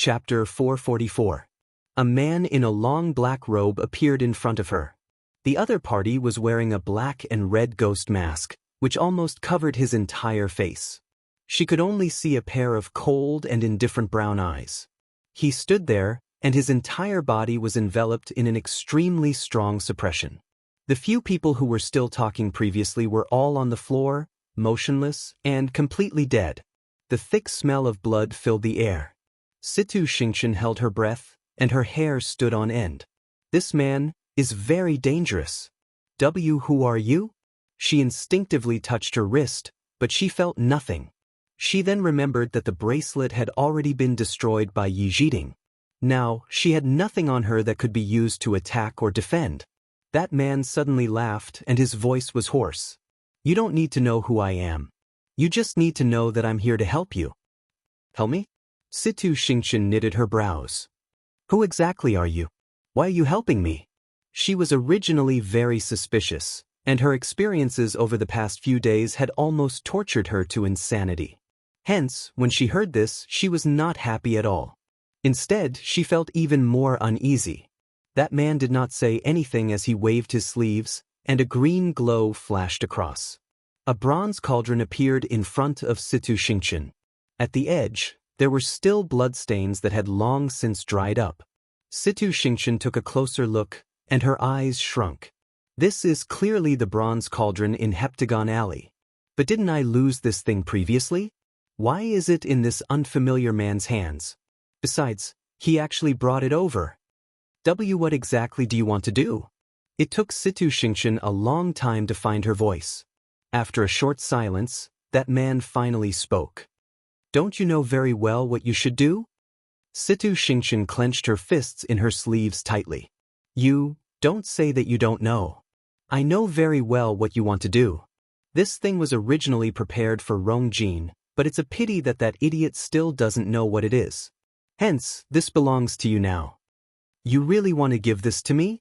Chapter 444. A man in a long black robe appeared in front of her. The other party was wearing a black and red ghost mask, which almost covered his entire face. She could only see a pair of cold and indifferent brown eyes. He stood there, and his entire body was enveloped in an extremely strong suppression. The few people who were still talking previously were all on the floor, motionless, and completely dead. The thick smell of blood filled the air. Situ Xingqian held her breath, and her hair stood on end. This man is very dangerous. Who are you? She instinctively touched her wrist, but she felt nothing. She then remembered that the bracelet had already been destroyed by Yi Zhiding. Now, she had nothing on her that could be used to attack or defend. That man suddenly laughed, and his voice was hoarse. You don't need to know who I am. You just need to know that I'm here to help you. Help me? Situ Xingqian knitted her brows. Who exactly are you? Why are you helping me? She was originally very suspicious, and her experiences over the past few days had almost tortured her to insanity. Hence, when she heard this, she was not happy at all. Instead, she felt even more uneasy. That man did not say anything as he waved his sleeves, and a green glow flashed across. A bronze cauldron appeared in front of Situ Xingqian. At the edge, there were still bloodstains that had long since dried up. Situ Xingqian took a closer look, and her eyes shrunk. This is clearly the bronze cauldron in Heptagon Alley. But didn't I lose this thing previously? Why is it in this unfamiliar man's hands? Besides, he actually brought it over. What exactly do you want to do? It took Situ Xingqian a long time to find her voice. After a short silence, that man finally spoke. Don't you know very well what you should do? Situ Xingqian clenched her fists in her sleeves tightly. You, don't say that you don't know. I know very well what you want to do. This thing was originally prepared for Rongjin, but it's a pity that that idiot still doesn't know what it is. Hence, this belongs to you now. You really want to give this to me?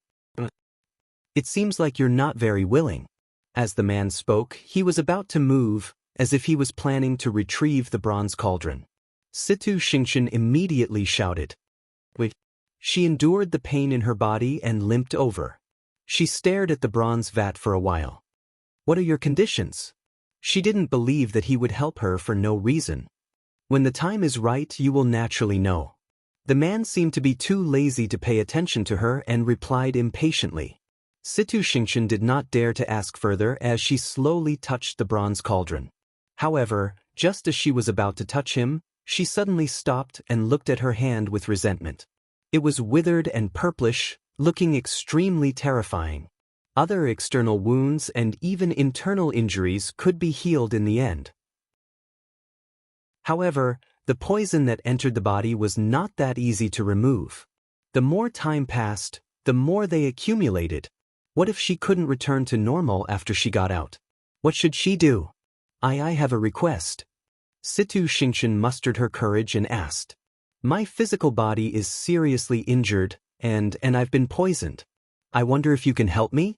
It seems like you're not very willing. As the man spoke, he was about to move, as if he was planning to retrieve the bronze cauldron. Situ Xingqian immediately shouted. Wait. She endured the pain in her body and limped over. She stared at the bronze vat for a while. What are your conditions? She didn't believe that he would help her for no reason. When the time is right, you will naturally know. The man seemed to be too lazy to pay attention to her and replied impatiently. Situ Xingqian did not dare to ask further as she slowly touched the bronze cauldron. However, just as she was about to touch him, she suddenly stopped and looked at her hand with resentment. It was withered and purplish, looking extremely terrifying. Other external wounds and even internal injuries could be healed in the end. However, the poison that entered the body was not that easy to remove. The more time passed, the more they accumulated. What if she couldn't return to normal after she got out? What should she do? I have a request. Situ Xingqian mustered her courage and asked. My physical body is seriously injured, and I've been poisoned. I wonder if you can help me?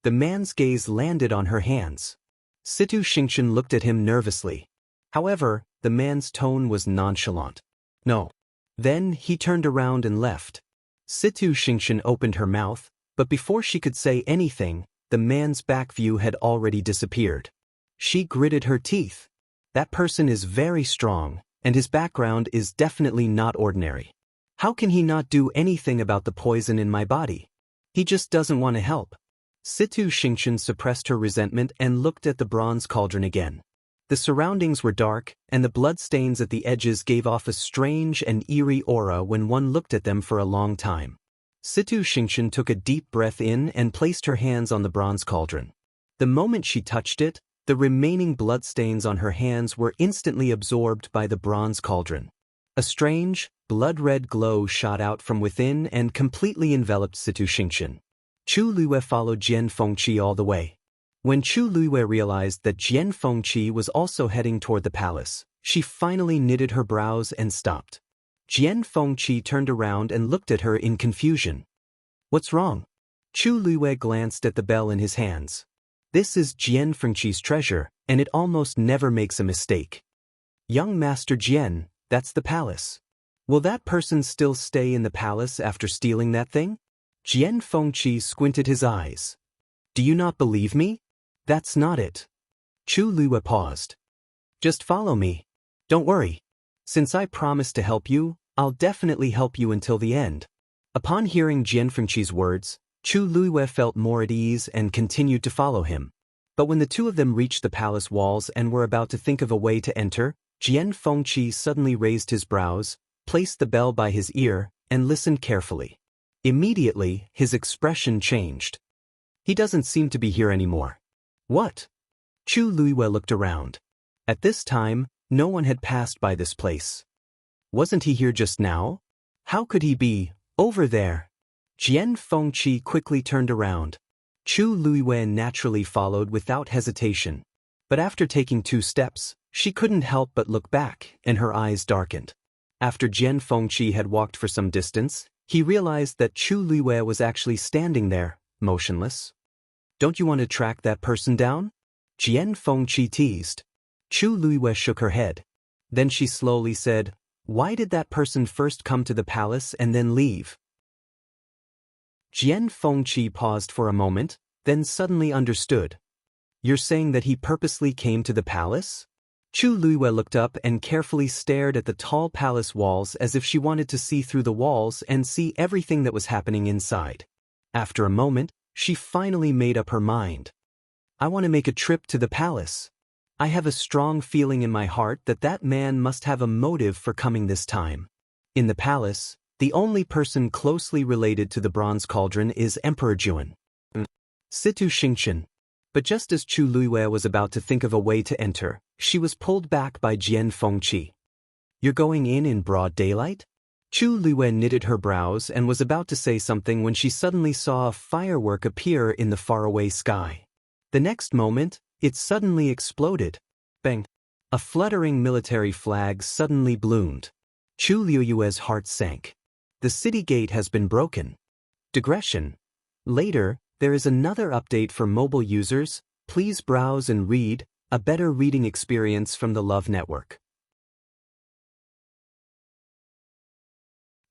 The man's gaze landed on her hands. Situ Xingqian looked at him nervously. However, the man's tone was nonchalant. No. Then he turned around and left. Situ Xingqian opened her mouth, but before she could say anything, the man's back view had already disappeared. She gritted her teeth. That person is very strong, and his background is definitely not ordinary. How can he not do anything about the poison in my body? He just doesn't want to help. Situ Xingqian suppressed her resentment and looked at the bronze cauldron again. The surroundings were dark, and the bloodstains at the edges gave off a strange and eerie aura when one looked at them for a long time. Situ Xingqian took a deep breath in and placed her hands on the bronze cauldron. The moment she touched it, the remaining bloodstains on her hands were instantly absorbed by the bronze cauldron. A strange, blood-red glow shot out from within and completely enveloped Situ Xingqian. Chu Luiyue followed Jian Fengqi all the way. When Chu Luiyue realized that Jian Fengqi was also heading toward the palace, she finally knitted her brows and stopped. Jian Fengqi turned around and looked at her in confusion. What's wrong? Chu Luiyue glanced at the bell in his hands. This is Jian Fengqi's treasure, and it almost never makes a mistake. Young Master Jian, that's the palace. Will that person still stay in the palace after stealing that thing? Jian Fengqi squinted his eyes. Do you not believe me? That's not it. Chu Luiyue paused. Just follow me. Don't worry. Since I promised to help you, I'll definitely help you until the end. Upon hearing Jian Fengqi's words, Chu Luiyue felt more at ease and continued to follow him. But when the two of them reached the palace walls and were about to think of a way to enter, Jian Fengqi suddenly raised his brows, placed the bell by his ear, and listened carefully. Immediately, his expression changed. He doesn't seem to be here anymore. What? Chu Luiyue looked around. At this time, no one had passed by this place. Wasn't he here just now? How could he be over there? Jian Fengqi quickly turned around. Chu Luiyue naturally followed without hesitation. But after taking 2 steps, she couldn't help but look back, and her eyes darkened. After Jian Fengqi had walked for some distance, he realized that Chu Luiyue was actually standing there, motionless. Don't you want to track that person down? Jian Fengqi teased. Chu Luiyue shook her head. Then she slowly said, Why did that person first come to the palace and then leave? Jian Fengqi paused for a moment, then suddenly understood. You're saying that he purposely came to the palace? Chu Luiyue looked up and carefully stared at the tall palace walls as if she wanted to see through the walls and see everything that was happening inside. After a moment, she finally made up her mind. I want to make a trip to the palace. I have a strong feeling in my heart that that man must have a motive for coming this time. In the palace, the only person closely related to the bronze cauldron is Emperor Juan. Situ Xingqian. But just as Chu Luiyue was about to think of a way to enter, she was pulled back by Jian Fengqi. You're going in broad daylight? Chu Luiyue knitted her brows and was about to say something when she suddenly saw a firework appear in the faraway sky. The next moment, it suddenly exploded. Bang! A fluttering military flag suddenly bloomed. Chu Luiyue's heart sank. The city gate has been broken. Digression. Later, there is another update for mobile users. Please browse and read, a better reading experience from the Love Network.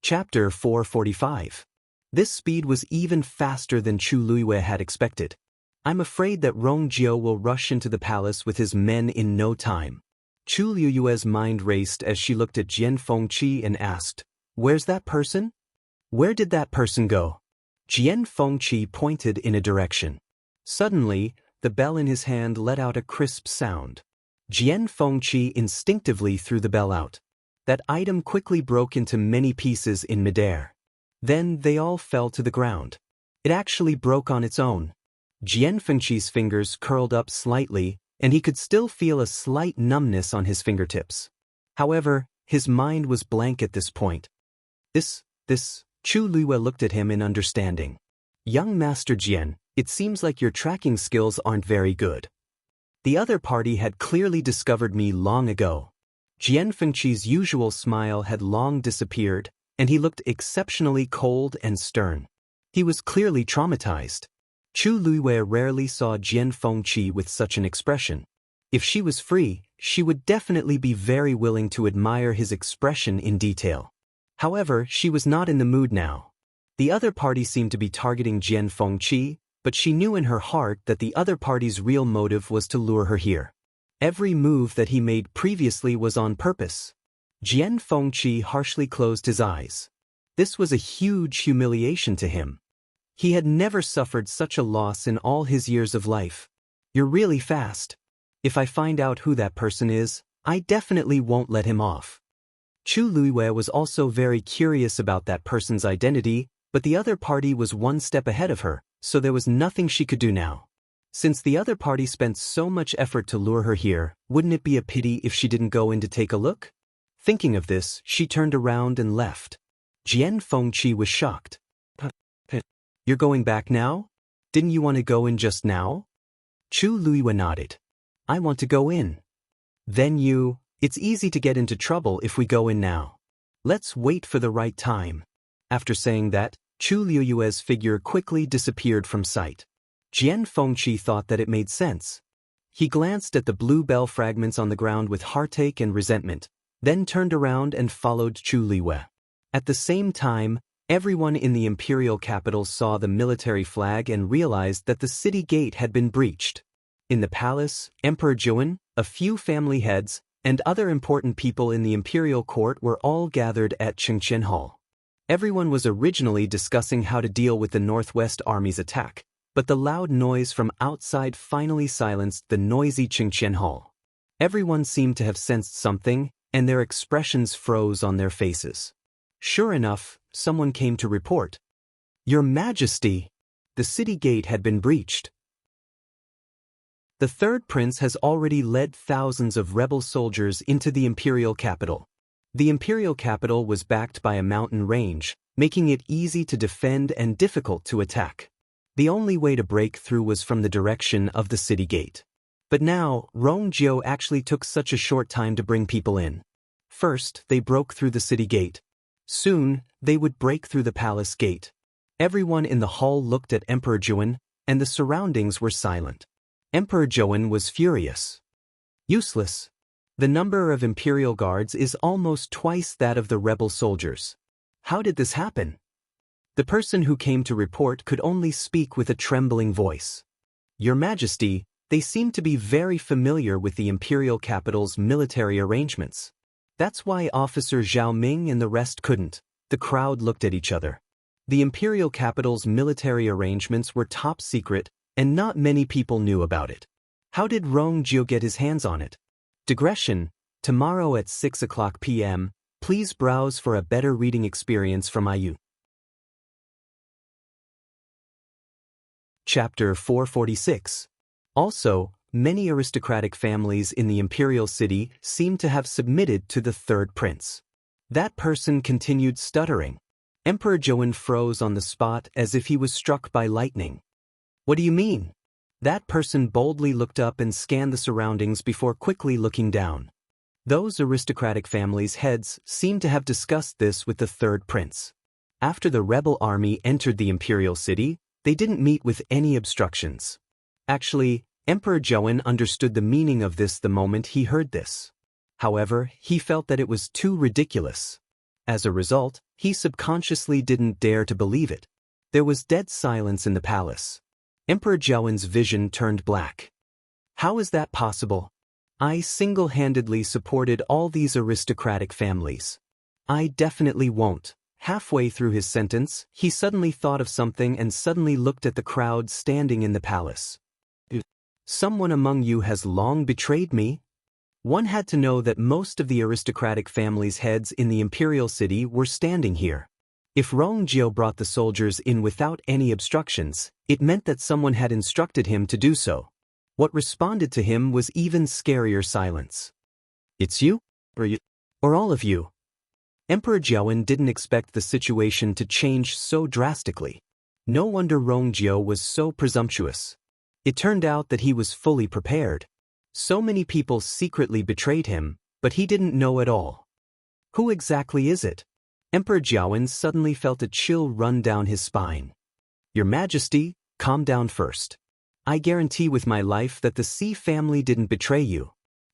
Chapter 445. This speed was even faster than Chu Luiyue had expected. I'm afraid that Rongjiu will rush into the palace with his men in no time. Chu Luiyue's mind raced as she looked at Jian Fengqi and asked, Where's that person? Where did that person go? Jian Fengqi pointed in a direction. Suddenly, the bell in his hand let out a crisp sound. Jian Fengqi instinctively threw the bell out. That item quickly broke into many pieces in midair. Then they all fell to the ground. It actually broke on its own. Jian Fengqi's fingers curled up slightly, and he could still feel a slight numbness on his fingertips. However, his mind was blank at this point. This, Chu Luiyue looked at him in understanding. Young Master Jian, it seems like your tracking skills aren't very good. The other party had clearly discovered me long ago. Jian Fengqi's usual smile had long disappeared, and he looked exceptionally cold and stern. He was clearly traumatized. Chu Luiyue rarely saw Jian Fengqi with such an expression. If she was free, she would definitely be very willing to admire his expression in detail. However, she was not in the mood now. The other party seemed to be targeting Jian Fengqi, but she knew in her heart that the other party's real motive was to lure her here. Every move that he made previously was on purpose. Jian Fengqi harshly closed his eyes. This was a huge humiliation to him. He had never suffered such a loss in all his years of life. You're really fast. If I find out who that person is, I definitely won't let him off. Chu Luiyue was also very curious about that person's identity, but the other party was one step ahead of her, so there was nothing she could do now. Since the other party spent so much effort to lure her here, wouldn't it be a pity if she didn't go in to take a look? Thinking of this, she turned around and left. Jian Fengqi was shocked. You're going back now? Didn't you want to go in just now? Chu Luiyue nodded. I want to go in. Then it's easy to get into trouble if we go in now. Let's wait for the right time. After saying that, Chu Luiyue's figure quickly disappeared from sight. Jian Fengqi thought that it made sense. He glanced at the blue bell fragments on the ground with heartache and resentment. then turned around and followed Chu Liwei. At the same time, everyone in the imperial capital saw the military flag and realized that the city gate had been breached. In the palace, Emperor Zhou, a few family heads, and other important people in the imperial court were all gathered at Qingshan Hall. Everyone was originally discussing how to deal with the Northwest Army's attack, but the loud noise from outside finally silenced the noisy Qingshan Hall. Everyone seemed to have sensed something, and their expressions froze on their faces. Sure enough, someone came to report. "Your Majesty, the city gate had been breached. The third prince has already led thousands of rebel soldiers into the imperial capital." The imperial capital was backed by a mountain range, making it easy to defend and difficult to attack. The only way to break through was from the direction of the city gate. But now, Rongjiu actually took such a short time to bring people in. First, they broke through the city gate. Soon, they would break through the palace gate. Everyone in the hall looked at Emperor Zhou, and the surroundings were silent. Emperor Zhou was furious. Useless. The number of imperial guards is almost twice that of the rebel soldiers. How did this happen? The person who came to report could only speak with a trembling voice. "Your Majesty, they seem to be very familiar with the imperial capital's military arrangements. That's why Officer Zhao Ming and the rest couldn't." The crowd looked at each other. The imperial capital's military arrangements were top secret, and not many people knew about it. How did Rongjiu get his hands on it? Digression. Tomorrow at 6:00 p.m., please browse for a better reading experience from IU. Chapter 446. Also, many aristocratic families in the imperial city seemed to have submitted to the third prince. That person continued stuttering. Emperor Zhou froze on the spot as if he was struck by lightning. "What do you mean?" That person boldly looked up and scanned the surroundings before quickly looking down. Those aristocratic families' heads seemed to have discussed this with the third prince. After the rebel army entered the imperial city, they didn't meet with any obstructions. Actually, Emperor Zhou understood the meaning of this the moment he heard this. However, he felt that it was too ridiculous. As a result, he subconsciously didn't dare to believe it. There was dead silence in the palace. Emperor Zhao's vision turned black. How is that possible? I single-handedly supported all these aristocratic families. I definitely won't. Halfway through his sentence, he suddenly thought of something and suddenly looked at the crowd standing in the palace. Someone among you has long betrayed me? One had to know that most of the aristocratic families' heads in the imperial city were standing here. If Rongjiu brought the soldiers in without any obstructions, it meant that someone had instructed him to do so. What responded to him was even scarier silence. It's you? Or all of you? Emperor Zhao didn't expect the situation to change so drastically. No wonder Rongjiu was so presumptuous. It turned out that he was fully prepared. So many people secretly betrayed him, but he didn't know at all. Who exactly is it? Emperor Zhao suddenly felt a chill run down his spine. Your Majesty, calm down first. I guarantee with my life that the Xi family didn't betray you.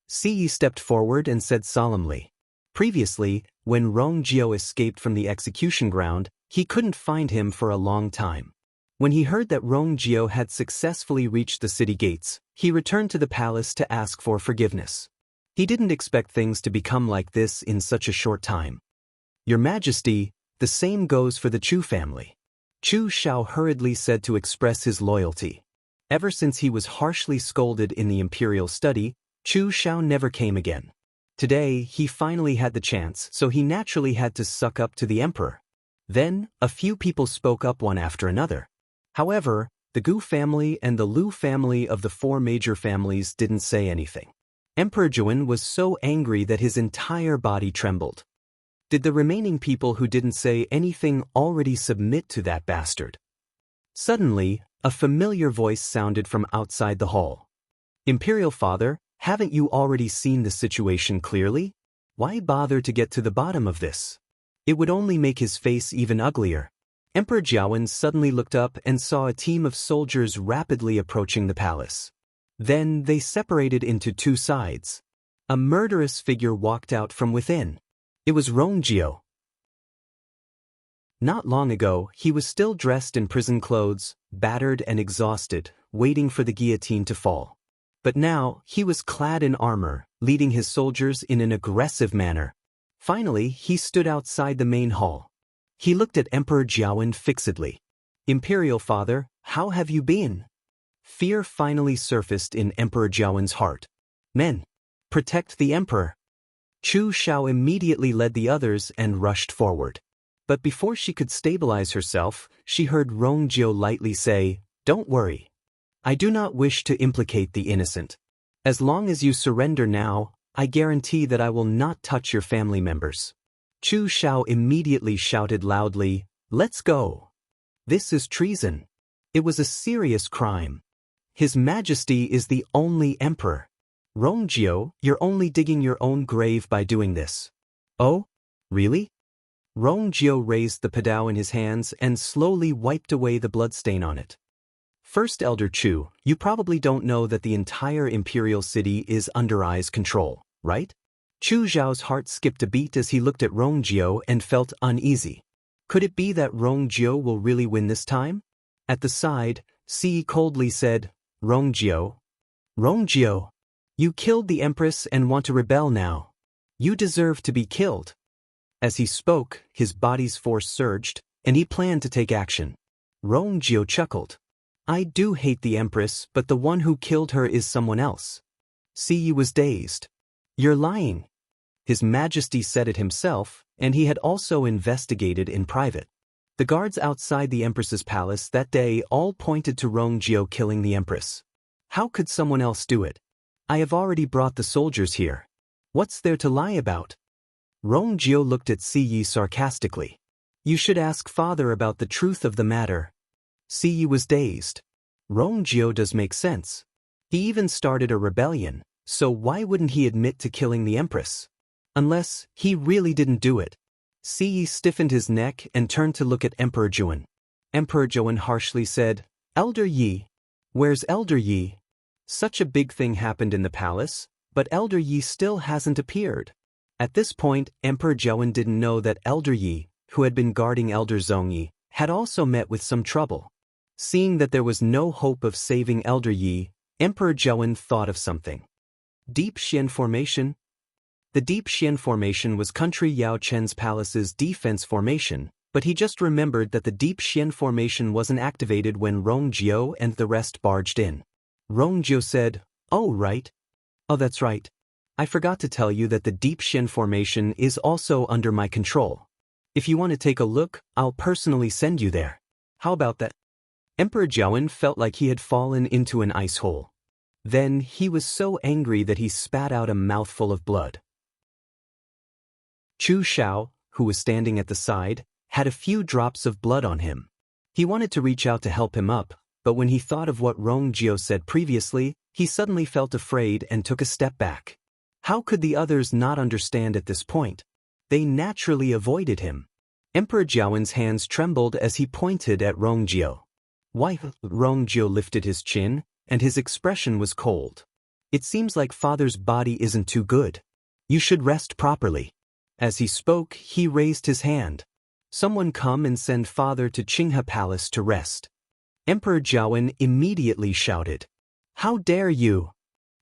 Xi stepped forward and said solemnly. Previously, when Rongjiu escaped from the execution ground, he couldn't find him for a long time. When he heard that Rongjiu had successfully reached the city gates, he returned to the palace to ask for forgiveness. He didn't expect things to become like this in such a short time. Your Majesty, the same goes for the Chu family. Chu Shao hurriedly said to express his loyalty. Ever since he was harshly scolded in the imperial study, Chu Shao never came again. Today, he finally had the chance, so he naturally had to suck up to the emperor. Then, a few people spoke up one after another. However, the Gu family and the Lu family of the four major families didn't say anything. Emperor Zhou was so angry that his entire body trembled. Did the remaining people who didn't say anything already submit to that bastard? Suddenly, a familiar voice sounded from outside the hall. Imperial Father, haven't you already seen the situation clearly? Why bother to get to the bottom of this? It would only make his face even uglier. Emperor Zhao suddenly looked up and saw a team of soldiers rapidly approaching the palace. Then they separated into two sides. A murderous figure walked out from within. It was Rongjio. Not long ago, he was still dressed in prison clothes, battered and exhausted, waiting for the guillotine to fall. But now, he was clad in armor, leading his soldiers in an aggressive manner. Finally, he stood outside the main hall. He looked at Emperor Jiawen fixedly. "Imperial Father, how have you been?" Fear finally surfaced in Emperor Jiawen's heart. "Men, protect the emperor." Chu Xiao immediately led the others and rushed forward. But before she could stabilize herself, she heard Rongjio lightly say, "Don't worry. I do not wish to implicate the innocent. As long as you surrender now, I guarantee that I will not touch your family members." Chu Xiao immediately shouted loudly, "Let's go. This is treason. It was a serious crime. His Majesty is the only emperor. Rongjio, you're only digging your own grave by doing this." "Oh? Really?" Rongjio raised the padao in his hands and slowly wiped away the bloodstain on it. "First Elder Chu, you probably don't know that the entire imperial city is under I's control, right?" Chu Zhao's heart skipped a beat as he looked at Rongjio and felt uneasy. Could it be that Rongjio will really win this time? At the side, Si coldly said, "Rongjio. Rongjio, you killed the empress and want to rebel now. You deserve to be killed." As he spoke, his body's force surged, and he planned to take action. Rongjio chuckled. "I do hate the empress, but the one who killed her is someone else." Si was dazed. "You're lying." His Majesty said it himself, and he had also investigated in private. The guards outside the empress's palace that day all pointed to Rongjio killing the empress. How could someone else do it? "I have already brought the soldiers here. What's there to lie about?" Rongjio looked at Si sarcastically. "You should ask father about the truth of the matter." Si was dazed. Rongjio does make sense. He even started a rebellion, so why wouldn't he admit to killing the empress? Unless he really didn't do it. Si stiffened his neck and turned to look at Emperor Jiawen. Emperor Jiawen harshly said, "Elder Yi. Where's Elder Yi?" Such a big thing happened in the palace, but Elder Yi still hasn't appeared. At this point, Emperor Jiawen didn't know that Elder Yi, who had been guarding Elder Zhongyi, had also met with some trouble. Seeing that there was no hope of saving Elder Yi, Emperor Jiawen thought of something. Deep Xian Formation? The Deep Xian Formation was country Yao Chen's palace's defense formation, but he just remembered that the Deep Xian Formation wasn't activated when Rongjio and the rest barged in. Rongjio said, "Oh right. Oh that's right. I forgot to tell you that the Deep Xian Formation is also under my control. If you want to take a look, I'll personally send you there. How about that?" Emperor Jiawen felt like he had fallen into an ice hole. Then he was so angry that he spat out a mouthful of blood. Chu Xiao, who was standing at the side, had a few drops of blood on him. He wanted to reach out to help him up, but when he thought of what Rongjio said previously, he suddenly felt afraid and took a step back. How could the others not understand at this point? They naturally avoided him. Emperor Jiawen's hands trembled as he pointed at Rongjio. "Why?" Rongjio lifted his chin, and his expression was cold. "It seems like father's body isn't too good. You should rest properly." As he spoke, he raised his hand. "Someone come and send father to Qinghe Palace to rest." Emperor Jiawen immediately shouted, "How dare you!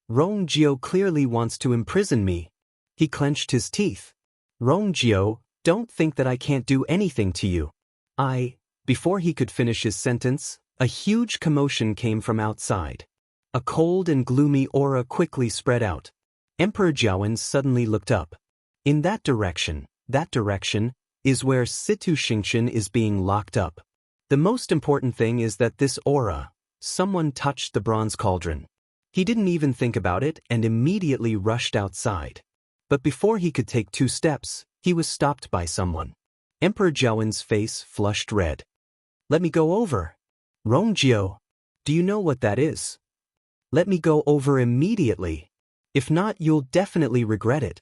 Rongjio clearly wants to imprison me." He clenched his teeth. "Rongjio, don't think that I can't do anything to you. Before he could finish his sentence, a huge commotion came from outside. A cold and gloomy aura quickly spread out. Emperor Jiawen suddenly looked up. In that direction, is where Situ Xingqian is being locked up. The most important thing is that this aura, someone touched the bronze cauldron. He didn't even think about it and immediately rushed outside. But before he could take 2 steps, he was stopped by someone. Emperor Jiawen's face flushed red. "Let me go over." "Rongjio, do you know what that is?" "Let me go over immediately. If not, you'll definitely regret it."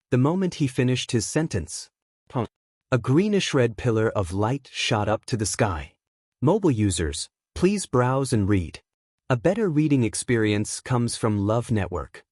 The moment he finished his sentence, a greenish-red pillar of light shot up to the sky. Mobile users, please browse and read. A better reading experience comes from Love Network.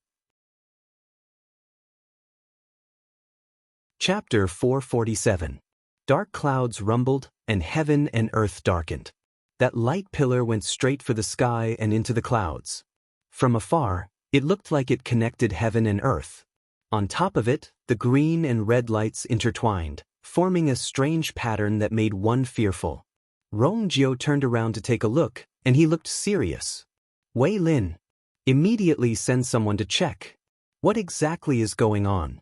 Chapter 447. Dark clouds rumbled, and heaven and earth darkened. That light pillar went straight for the sky and into the clouds. From afar, it looked like it connected heaven and earth. On top of it, the green and red lights intertwined, forming a strange pattern that made one fearful. Rongjio turned around to take a look, and he looked serious. Wang Lin, immediately send someone to check. What exactly is going on?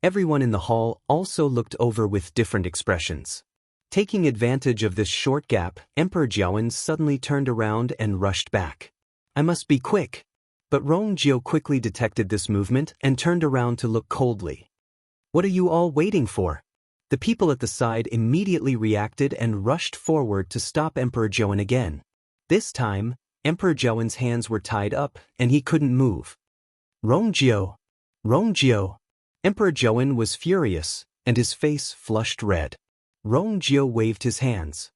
Everyone in the hall also looked over with different expressions. Taking advantage of this short gap, Emperor Jiawen suddenly turned around and rushed back. I must be quick. But Rongjio quickly detected this movement and turned around to look coldly. What are you all waiting for? The people at the side immediately reacted and rushed forward to stop Emperor Jiawen again. This time, Emperor Jiawen's hands were tied up and he couldn't move. Rongjio! Rongjio! Emperor Jiawen was furious, and his face flushed red. Rongjio waved his hands.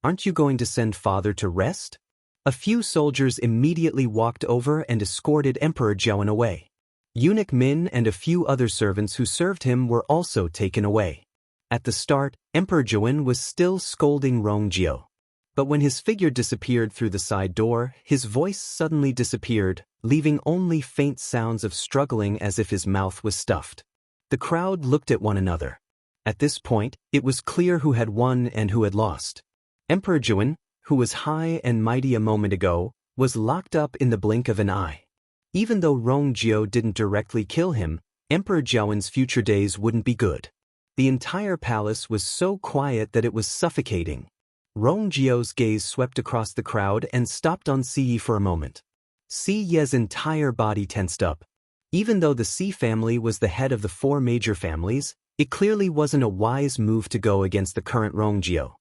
Aren't you going to send father to rest? A few soldiers immediately walked over and escorted Emperor Jiawen away. Eunuch Min and a few other servants who served him were also taken away. At the start, Emperor Jiawen was still scolding Rongjio. But when his figure disappeared through the side door, his voice suddenly disappeared, leaving only faint sounds of struggling as if his mouth was stuffed. The crowd looked at one another. At this point, it was clear who had won and who had lost. Emperor Jiawen, who was high and mighty a moment ago, was locked up in the blink of an eye. Even though Rongjio didn't directly kill him, Emperor Jiawen's future days wouldn't be good. The entire palace was so quiet that it was suffocating. Rongjio's gaze swept across the crowd and stopped on Si for a moment. Si's entire body tensed up. Even though the Si family was the head of the four major families, it clearly wasn't a wise move to go against the current Rongjio.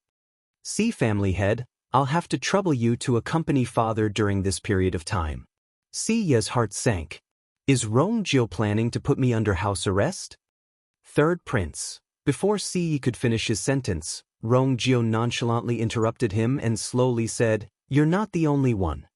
Si family head, I'll have to trouble you to accompany father during this period of time. Si's heart sank. Is Rongjio planning to put me under house arrest? Third prince. Before Si could finish his sentence, Rongjio nonchalantly interrupted him and slowly said, You're not the only one.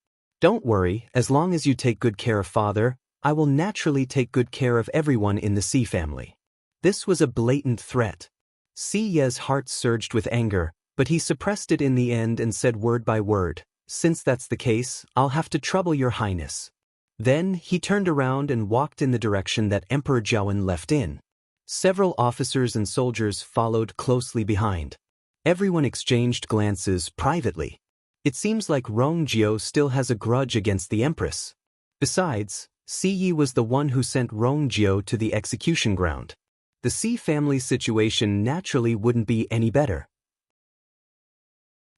Don't worry, as long as you take good care of father, I will naturally take good care of everyone in the Si family. This was a blatant threat. Si's heart surged with anger, but he suppressed it in the end and said word by word, Since that's the case, I'll have to trouble your highness. Then he turned around and walked in the direction that Emperor Jiawen left in. Several officers and soldiers followed closely behind. Everyone exchanged glances privately. It seems like Rongjio still has a grudge against the empress. Besides, Si was the one who sent Rongjio to the execution ground. The Si family's situation naturally wouldn't be any better.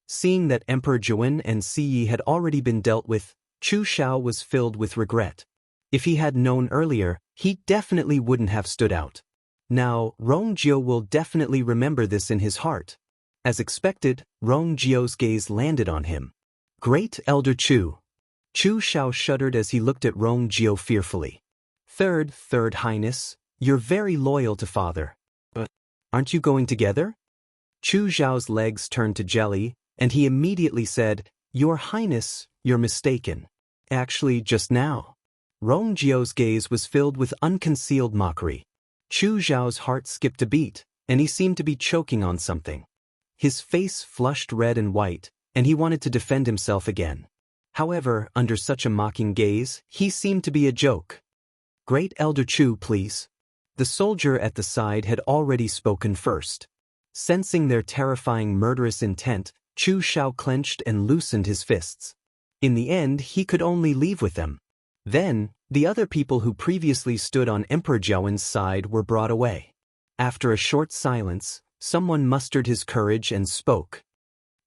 Seeing that Emperor Jiawen and Si had already been dealt with, Chu Shao was filled with regret. If he had known earlier, he definitely wouldn't have stood out. Now, Rongjio will definitely remember this in his heart. As expected, Rongjio's gaze landed on him. Great Elder Chu. Chu Shao shuddered as he looked at Rongjio fearfully. Third Highness, you're very loyal to father. But aren't you going together? Chu Zhao's legs turned to jelly, and he immediately said, Your Highness, you're mistaken. Actually, just now. Rongjio's gaze was filled with unconcealed mockery. Chu Zhao's heart skipped a beat, and he seemed to be choking on something. His face flushed red and white, and he wanted to defend himself again. However, under such a mocking gaze, he seemed to be a joke. Great Elder Chu, please. The soldier at the side had already spoken first. Sensing their terrifying murderous intent, Chu Shao clenched and loosened his fists. In the end, he could only leave with them. Then, the other people who previously stood on Emperor Jiawen's side were brought away. After a short silence, someone mustered his courage and spoke.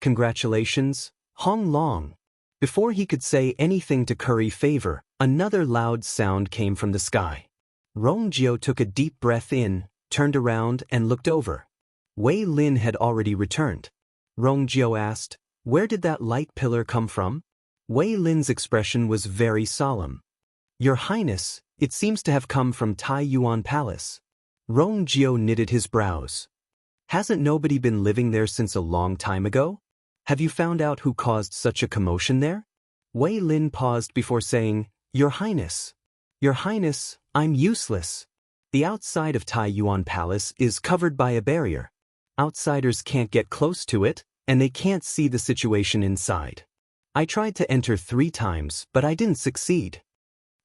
Congratulations, Hong Long. Before he could say anything to curry favor, another loud sound came from the sky. Rongjio took a deep breath in, turned around and looked over. Wang Lin had already returned. Rongjio asked, Where did that light pillar come from? Wang Lin's expression was very solemn. Your Highness, it seems to have come from Tai Yuan Palace. Rongjio knitted his brows. Hasn't nobody been living there since a long time ago? Have you found out who caused such a commotion there? Wang Lin paused before saying, Your Highness. Your Highness, I'm useless. The outside of Taiyuan Palace is covered by a barrier. Outsiders can't get close to it, and they can't see the situation inside. I tried to enter 3 times, but I didn't succeed.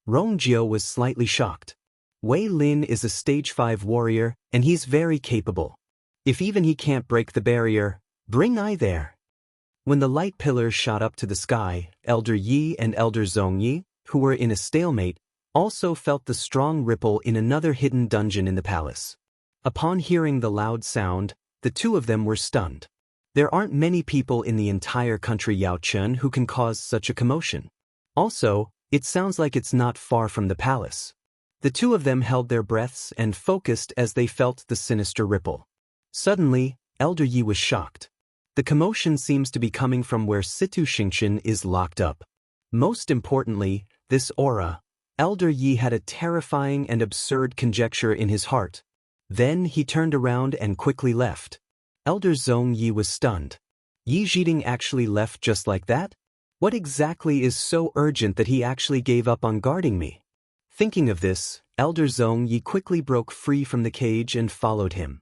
Rongjio was slightly shocked. Wang Lin is a stage 5 warrior, and he's very capable. If even he can't break the barrier, bring I there. When the light pillars shot up to the sky, Elder Yi and Elder Zhongyi, who were in a stalemate, also felt the strong ripple in another hidden dungeon in the palace. Upon hearing the loud sound, the 2 of them were stunned. There aren't many people in the entire country Yaochen who can cause such a commotion. Also, it sounds like it's not far from the palace. The 2 of them held their breaths and focused as they felt the sinister ripple. Suddenly, Elder Yi was shocked. The commotion seems to be coming from where Situ Xingqian is locked up. Most importantly, this aura. Elder Yi had a terrifying and absurd conjecture in his heart. Then he turned around and quickly left. Elder Zhongyi was stunned. Yi Zhiding actually left just like that? What exactly is so urgent that he actually gave up on guarding me? Thinking of this, Elder Zhongyi quickly broke free from the cage and followed him.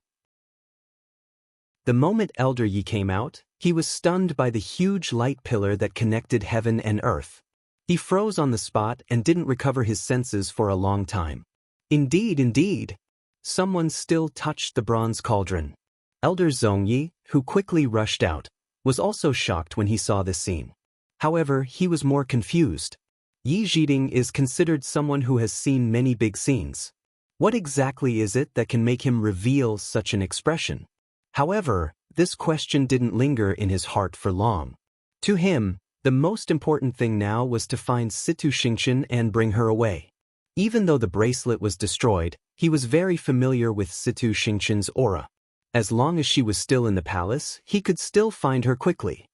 The moment Elder Yi came out, he was stunned by the huge light pillar that connected heaven and earth. He froze on the spot and didn't recover his senses for a long time. Indeed. Someone still touched the bronze cauldron. Elder Zhongyi, who quickly rushed out, was also shocked when he saw this scene. However, he was more confused. Yi Zhiding is considered someone who has seen many big scenes. What exactly is it that can make him reveal such an expression? However, this question didn't linger in his heart for long. To him, the most important thing now was to find Situ Xingqian and bring her away. Even though the bracelet was destroyed, he was very familiar with Situ Xingqian's aura. As long as she was still in the palace, he could still find her quickly.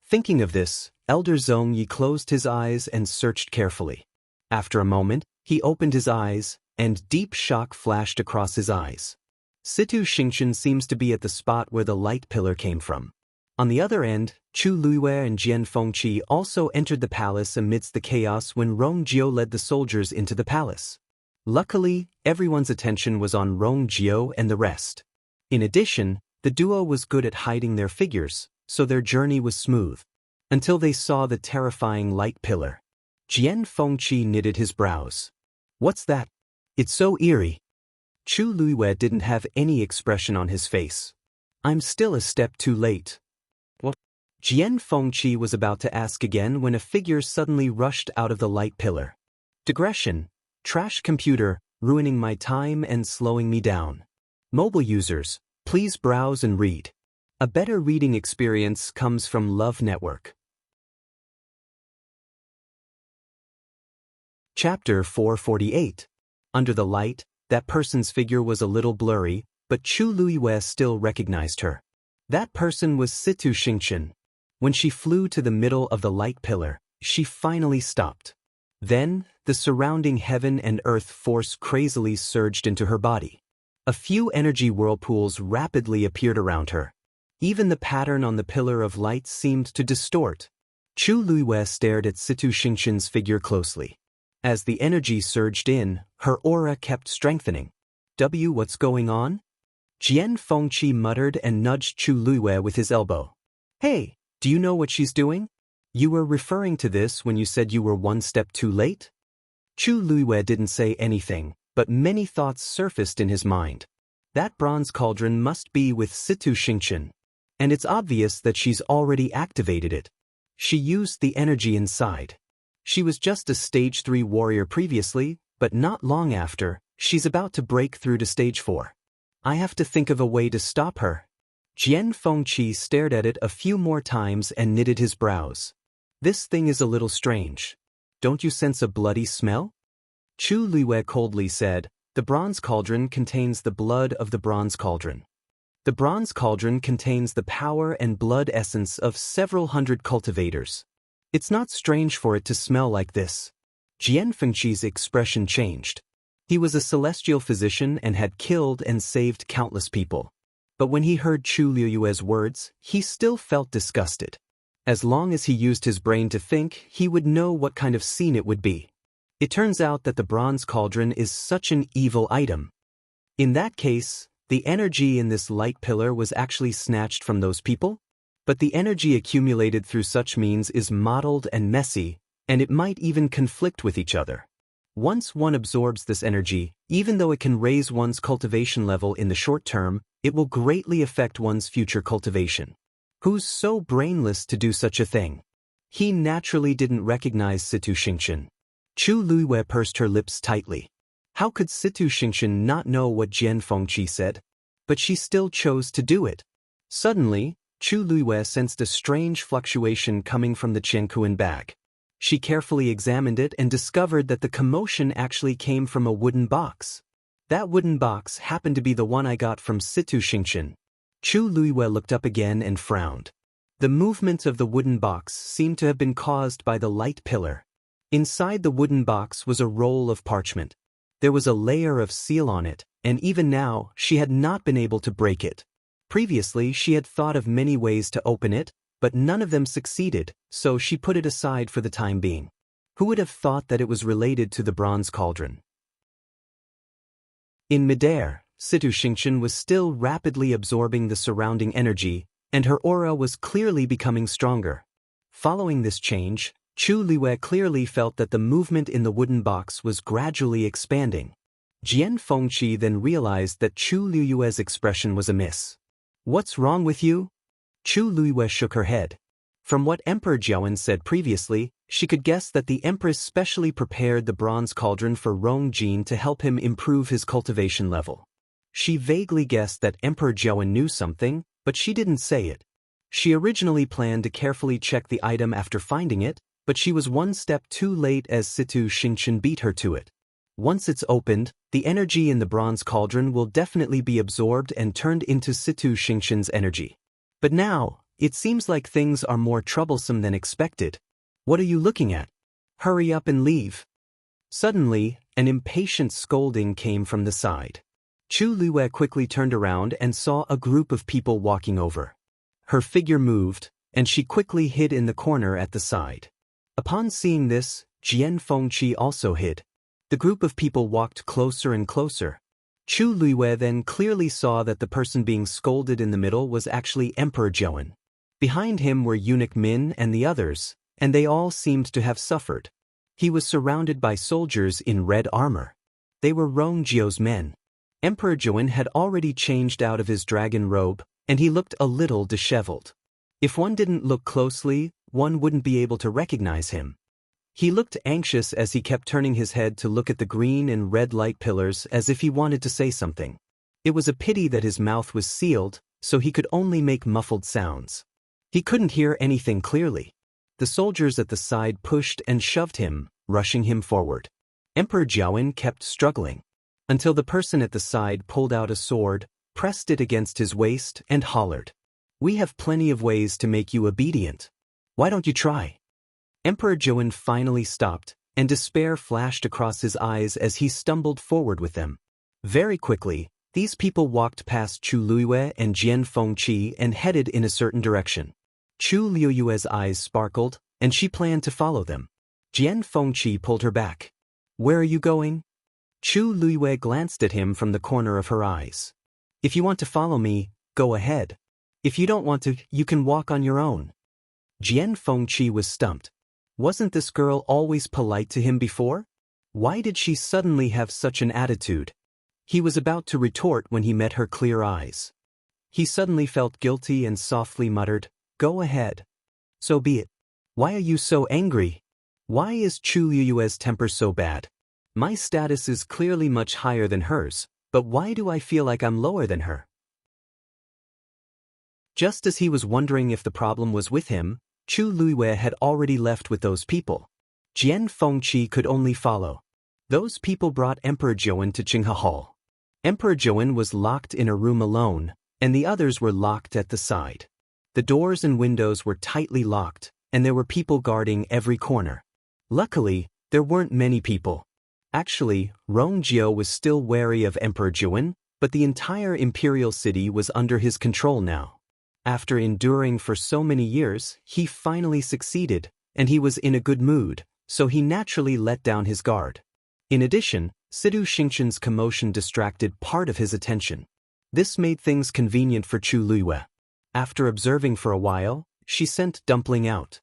Thinking of this, Elder Zhongyi closed his eyes and searched carefully. After a moment, he opened his eyes, and deep shock flashed across his eyes. Situ Xingqian seems to be at the spot where the light pillar came from. On the other end, Chu Luiwei and Jian Fengqi also entered the palace amidst the chaos when Rongjio led the soldiers into the palace. Luckily, everyone's attention was on Rongjio and the rest. In addition, the duo was good at hiding their figures, so their journey was smooth. Until they saw the terrifying light pillar. Jian Fengqi knitted his brows. What's that? It's so eerie. Chu Luiwei didn't have any expression on his face. I'm still a step too late. What? Jian Fengqi was about to ask again when a figure suddenly rushed out of the light pillar. Digression. Trash computer, ruining my time and slowing me down. Mobile users, please browse and read. A better reading experience comes from Love Network. Chapter 448. Under the light, that person's figure was a little blurry, but Chu Luiwei still recognized her. That person was Situ Xingqian. When she flew to the middle of the light pillar, she finally stopped. Then, the surrounding heaven and earth force crazily surged into her body. A few energy whirlpools rapidly appeared around her. Even the pattern on the pillar of light seemed to distort. Chu Luiwei stared at Situ Xingqian's figure closely. As the energy surged in, her aura kept strengthening. What's going on? Jian Fengqi muttered and nudged Chu Luiwei with his elbow. Hey, do you know what she's doing? You were referring to this when you said you were one step too late? Chu Luiwei didn't say anything, but many thoughts surfaced in his mind. That bronze cauldron must be with Situ Xingqian. And it's obvious that she's already activated it. She used the energy inside. She was just a stage 3 warrior previously, but not long after, she's about to break through to stage 4. I have to think of a way to stop her. Jian Fengqi stared at it a few more times and knitted his brows. This thing is a little strange. Don't you sense a bloody smell? Chu Luiwei coldly said, the bronze cauldron contains the blood of the bronze cauldron. The bronze cauldron contains the power and blood essence of several hundred cultivators. It's not strange for it to smell like this. Jian Fengqi's expression changed. He was a celestial physician and had killed and saved countless people. But when he heard Chu Luiwei's words, he still felt disgusted. As long as he used his brain to think, he would know what kind of scene it would be. It turns out that the bronze cauldron is such an evil item. In that case, the energy in this light pillar was actually snatched from those people? But the energy accumulated through such means is mottled and messy, and it might even conflict with each other. Once one absorbs this energy, even though it can raise one's cultivation level in the short term, it will greatly affect one's future cultivation. Who's so brainless to do such a thing? He naturally didn't recognize Situ Xingqian. Chu Luiwei pursed her lips tightly. How could Situ Xingqian not know what Jian Fengqi said? But she still chose to do it. Suddenly, Chu Luiwei sensed a strange fluctuation coming from the Qiankuan bag. She carefully examined it and discovered that the commotion actually came from a wooden box. That wooden box happened to be the one I got from Situ Xingqian. Chu Luiwei looked up again and frowned. The movement of the wooden box seemed to have been caused by the light pillar. Inside the wooden box was a roll of parchment. There was a layer of seal on it, and even now, she had not been able to break it. Previously, she had thought of many ways to open it, but none of them succeeded, so she put it aside for the time being. Who would have thought that it was related to the bronze cauldron? In midair, Situ Xingqian was still rapidly absorbing the surrounding energy, and her aura was clearly becoming stronger. Following this change, Chu Luiwei clearly felt that the movement in the wooden box was gradually expanding. Jian Fengqi then realized that Chu Luiwei's expression was amiss. "What's wrong with you?" Chu Luiwei shook her head. From what Emperor Jiawen said previously, she could guess that the Empress specially prepared the bronze cauldron for Rong Jin to help him improve his cultivation level. She vaguely guessed that Emperor Jiawen knew something, but she didn't say it. She originally planned to carefully check the item after finding it, but she was one step too late as Situ Xingqian beat her to it. Once it's opened, the energy in the bronze cauldron will definitely be absorbed and turned into Situ Xingqian's energy. But now, it seems like things are more troublesome than expected. What are you looking at? Hurry up and leave. Suddenly, an impatient scolding came from the side. Chu Luiwei quickly turned around and saw a group of people walking over. Her figure moved, and she quickly hid in the corner at the side. Upon seeing this, Jian Fengqi also hid. The group of people walked closer and closer. Chu Luiwei then clearly saw that the person being scolded in the middle was actually Emperor Jiawen. Behind him were Eunuch Min and the others, and they all seemed to have suffered. He was surrounded by soldiers in red armor. They were Rong Jio's men. Emperor Jiawen had already changed out of his dragon robe, and he looked a little disheveled. If one didn't look closely, one wouldn't be able to recognize him. He looked anxious as he kept turning his head to look at the green and red light pillars as if he wanted to say something. It was a pity that his mouth was sealed, so he could only make muffled sounds. He couldn't hear anything clearly. The soldiers at the side pushed and shoved him, rushing him forward. Emperor Jiawen kept struggling, until the person at the side pulled out a sword, pressed it against his waist, and hollered, "We have plenty of ways to make you obedient. Why don't you try?" Emperor Jiawen finally stopped, and despair flashed across his eyes as he stumbled forward with them. Very quickly, these people walked past Chu Luiwei and Jian Fengqi and headed in a certain direction. Chu Luiwei's eyes sparkled, and she planned to follow them. Jian Fengqi pulled her back. "Where are you going?" Chu Luiwei glanced at him from the corner of her eyes. "If you want to follow me, go ahead. If you don't want to, you can walk on your own." Jian Fengqi was stumped. Wasn't this girl always polite to him before? Why did she suddenly have such an attitude? He was about to retort when he met her clear eyes. He suddenly felt guilty and softly muttered, "Go ahead. So be it. Why are you so angry? Why is Chu Luiwei's temper so bad? My status is clearly much higher than hers, but why do I feel like I'm lower than her?" Just as he was wondering if the problem was with him, Chu Luiwei had already left with those people. Jian Fengqi could only follow. Those people brought Emperor Jiawen to Qinghe Hall. Emperor Jiawen was locked in a room alone, and the others were locked at the side. The doors and windows were tightly locked, and there were people guarding every corner. Luckily, there weren't many people. Actually, Rong Jio was still wary of Emperor Jiawen, but the entire imperial city was under his control now. After enduring for so many years, he finally succeeded, and he was in a good mood, so he naturally let down his guard. In addition, Situ Xingqian's commotion distracted part of his attention. This made things convenient for Chu Luiyue. After observing for a while, she sent Dumpling out.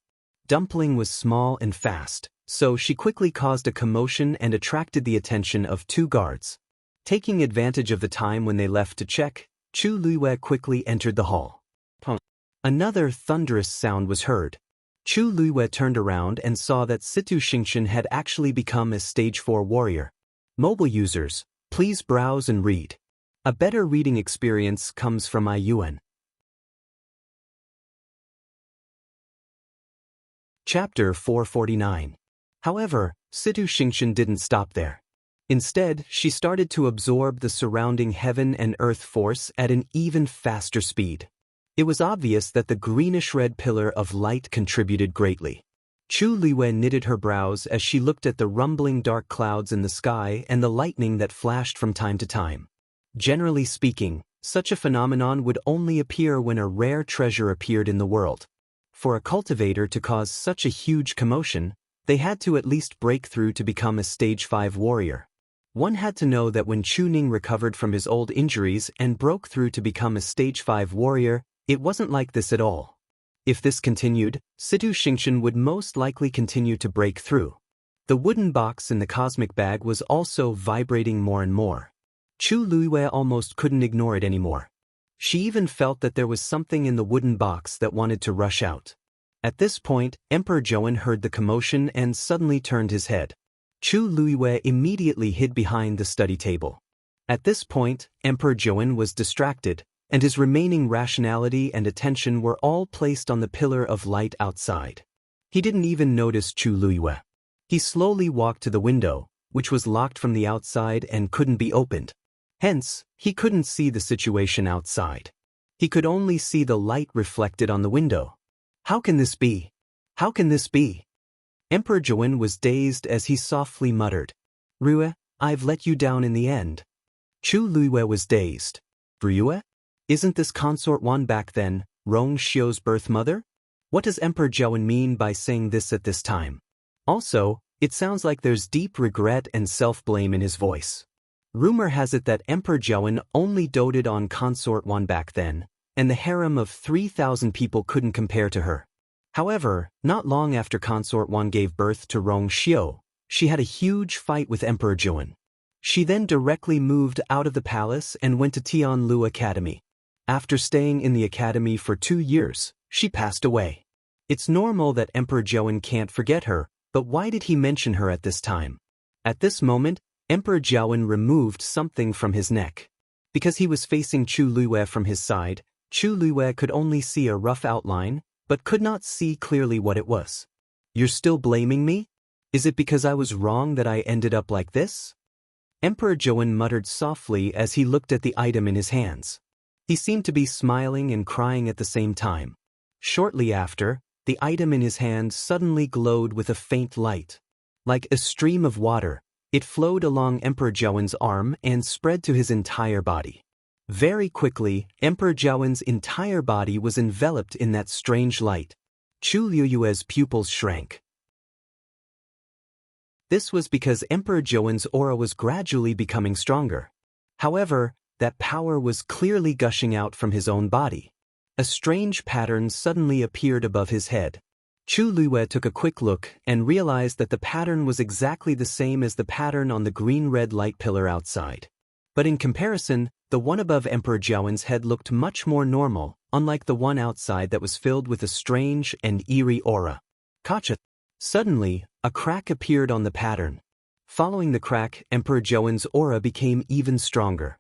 Dumpling was small and fast, so she quickly caused a commotion and attracted the attention of 2 guards. Taking advantage of the time when they left to check, Chu Luiyue quickly entered the hall. Another thunderous sound was heard. Chu Luiyue turned around and saw that Situ Xingqian had actually become a Stage 4 warrior. Mobile users, please browse and read. A better reading experience comes from iYuan. Chapter 449. However, Situ Xingqian didn't stop there. Instead, she started to absorb the surrounding heaven and earth force at an even faster speed. It was obvious that the greenish-red pillar of light contributed greatly. Chu Luiyue knitted her brows as she looked at the rumbling dark clouds in the sky and the lightning that flashed from time to time. Generally speaking, such a phenomenon would only appear when a rare treasure appeared in the world. For a cultivator to cause such a huge commotion, they had to at least break through to become a Stage 5 warrior. One had to know that when Chu Ning recovered from his old injuries and broke through to become a Stage 5 warrior, it wasn't like this at all. If this continued, Situ Xingqian would most likely continue to break through. The wooden box in the cosmic bag was also vibrating more and more. Chu Luiyue almost couldn't ignore it anymore. She even felt that there was something in the wooden box that wanted to rush out. At this point, Emperor Zhouwen heard the commotion and suddenly turned his head. Chu Luiyue immediately hid behind the study table. At this point, Emperor Zhouwen was distracted, and his remaining rationality and attention were all placed on the pillar of light outside. He didn't even notice Chu Luiyue. He slowly walked to the window, which was locked from the outside and couldn't be opened. Hence, he couldn't see the situation outside. He could only see the light reflected on the window. How can this be? How can this be? Emperor Zhouwen was dazed as he softly muttered, "Rue, I've let you down in the end." Chu Luiyue was dazed. Rue? Isn't this Consort Wan back then, Rong Xiu's birth mother? What does Emperor Zhouwen mean by saying this at this time? Also, it sounds like there's deep regret and self-blame in his voice. Rumor has it that Emperor Zhouwen only doted on Consort Wan back then, and the harem of 3,000 people couldn't compare to her. However, not long after Consort Wan gave birth to Rong Xiu, she had a huge fight with Emperor Zhouwen. She then directly moved out of the palace and went to Tianlu Academy. After staying in the academy for 2 years, she passed away. It's normal that Emperor Zhouwen can't forget her, but why did he mention her at this time? At this moment, Emperor Zhouwen removed something from his neck. Because he was facing Chu Luiyue from his side, Chu Luiyue could only see a rough outline, but could not see clearly what it was. You're still blaming me? Is it because I was wrong that I ended up like this? Emperor Zhouwen muttered softly as he looked at the item in his hands. He seemed to be smiling and crying at the same time. Shortly after, the item in his hand suddenly glowed with a faint light. Like a stream of water, it flowed along Emperor Zhouwen's arm and spread to his entire body. Very quickly, Emperor Zhouwen's entire body was enveloped in that strange light. Chu Luiyue's pupils shrank. This was because Emperor Zhouwen's aura was gradually becoming stronger. However, that power was clearly gushing out from his own body. A strange pattern suddenly appeared above his head. Chu Luiyue took a quick look and realized that the pattern was exactly the same as the pattern on the green-red light pillar outside. But in comparison, the one above Emperor Zhouwen's head looked much more normal, unlike the one outside that was filled with a strange and eerie aura. Gotcha! Suddenly, a crack appeared on the pattern. Following the crack, Emperor Zhouwen's aura became even stronger.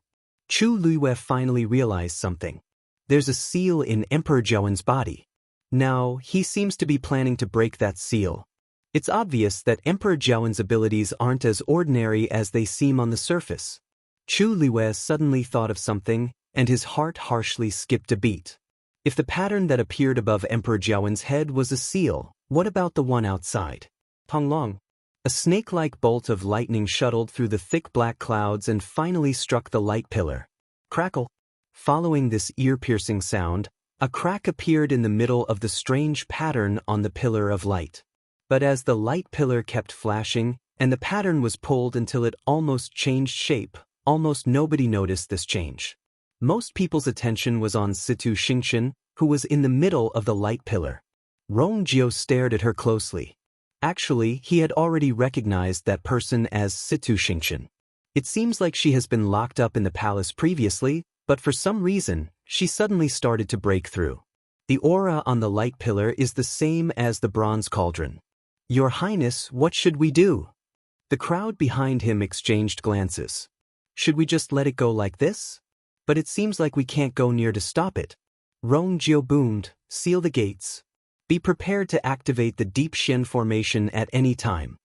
Chu Luiyue finally realized something. There's a seal in Emperor Zhouwen's body. Now, he seems to be planning to break that seal. It's obvious that Emperor Zhouwen's abilities aren't as ordinary as they seem on the surface. Chu Luiyue suddenly thought of something, and his heart harshly skipped a beat. If the pattern that appeared above Emperor Zhouwen's head was a seal, what about the one outside? Panglong. A snake-like bolt of lightning shuttled through the thick black clouds and finally struck the light pillar. Crackle. Following this ear-piercing sound, a crack appeared in the middle of the strange pattern on the pillar of light. But as the light pillar kept flashing, and the pattern was pulled until it almost changed shape. Almost nobody noticed this change. Most people's attention was on Situ Xingxian, who was in the middle of the light pillar. Rong Jiu stared at her closely. Actually, he had already recognized that person as Situ Xingxian. It seems like she has been locked up in the palace previously, but for some reason, she suddenly started to break through. The aura on the light pillar is the same as the bronze cauldron. Your Highness, what should we do? The crowd behind him exchanged glances. Should we just let it go like this? But it seems like we can't go near to stop it. Rong Jiu boomed, seal the gates. Be prepared to activate the Deep Shen formation at any time.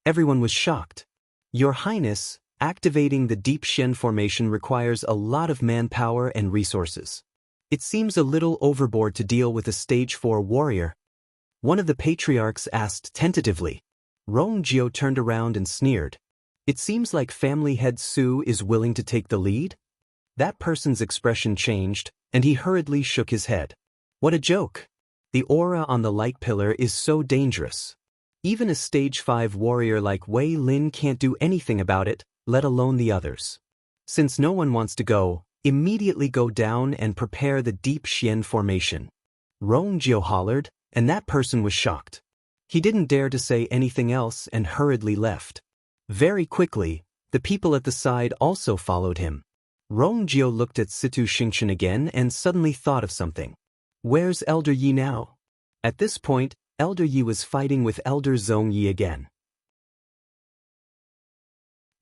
Everyone was shocked. Your Highness, activating the Deep Shen formation requires a lot of manpower and resources. It seems a little overboard to deal with a stage 4 warrior. One of the patriarchs asked tentatively. Rong Jiu turned around and sneered. It seems like family head Su is willing to take the lead? That person's expression changed, and he hurriedly shook his head. What a joke! The aura on the light pillar is so dangerous. Even a stage 5 warrior like Wang Lin can't do anything about it, let alone the others. Since no one wants to go, immediately go down and prepare the Deep Shen formation. Rong Jiu hollered, and that person was shocked. He didn't dare to say anything else and hurriedly left. Very quickly, the people at the side also followed him. Rong Jiu looked at Situ Xingxian again and suddenly thought of something. Where's Elder Yi now? At this point, Elder Yi was fighting with Elder Zong Yi again.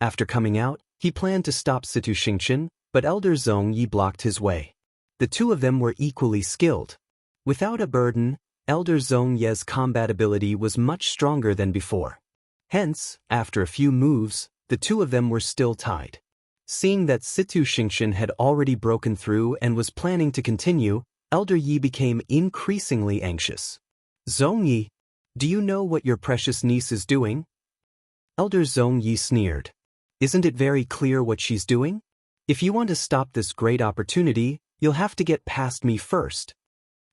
After coming out, he planned to stop Situ Xingxian, but Elder Zong Yi blocked his way. The two of them were equally skilled. Without a burden, Elder Zong Yi's combat ability was much stronger than before. Hence, after a few moves, the two of them were still tied. Seeing that Situ Xingxian had already broken through and was planning to continue, Elder Yi became increasingly anxious. Zong Yi, do you know what your precious niece is doing? Elder Zong Yi sneered. Isn't it very clear what she's doing? If you want to stop this great opportunity, you'll have to get past me first.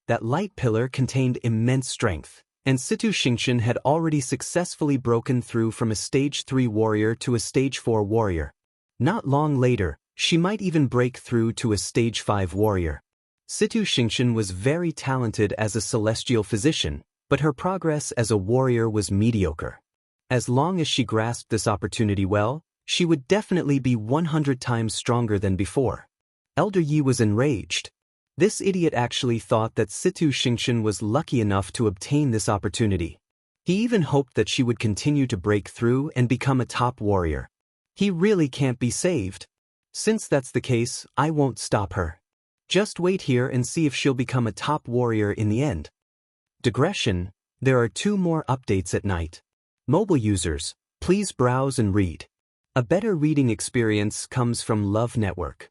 That light pillar contained immense strength, and Situ Xingxian had already successfully broken through from a stage 3 warrior to a stage 4 warrior. Not long later, she might even break through to a stage 5 warrior. Situ Xingxian was very talented as a celestial physician, but her progress as a warrior was mediocre. As long as she grasped this opportunity well, she would definitely be 100 times stronger than before. Elder Yi was enraged. This idiot actually thought that Situ Xingxian was lucky enough to obtain this opportunity. He even hoped that she would continue to break through and become a top warrior. He really can't be saved. Since that's the case, I won't stop her. Just wait here and see if she'll become a top warrior in the end. Digression, there are 2 more updates at night. Mobile users, please browse and read. A better reading experience comes from Love Network.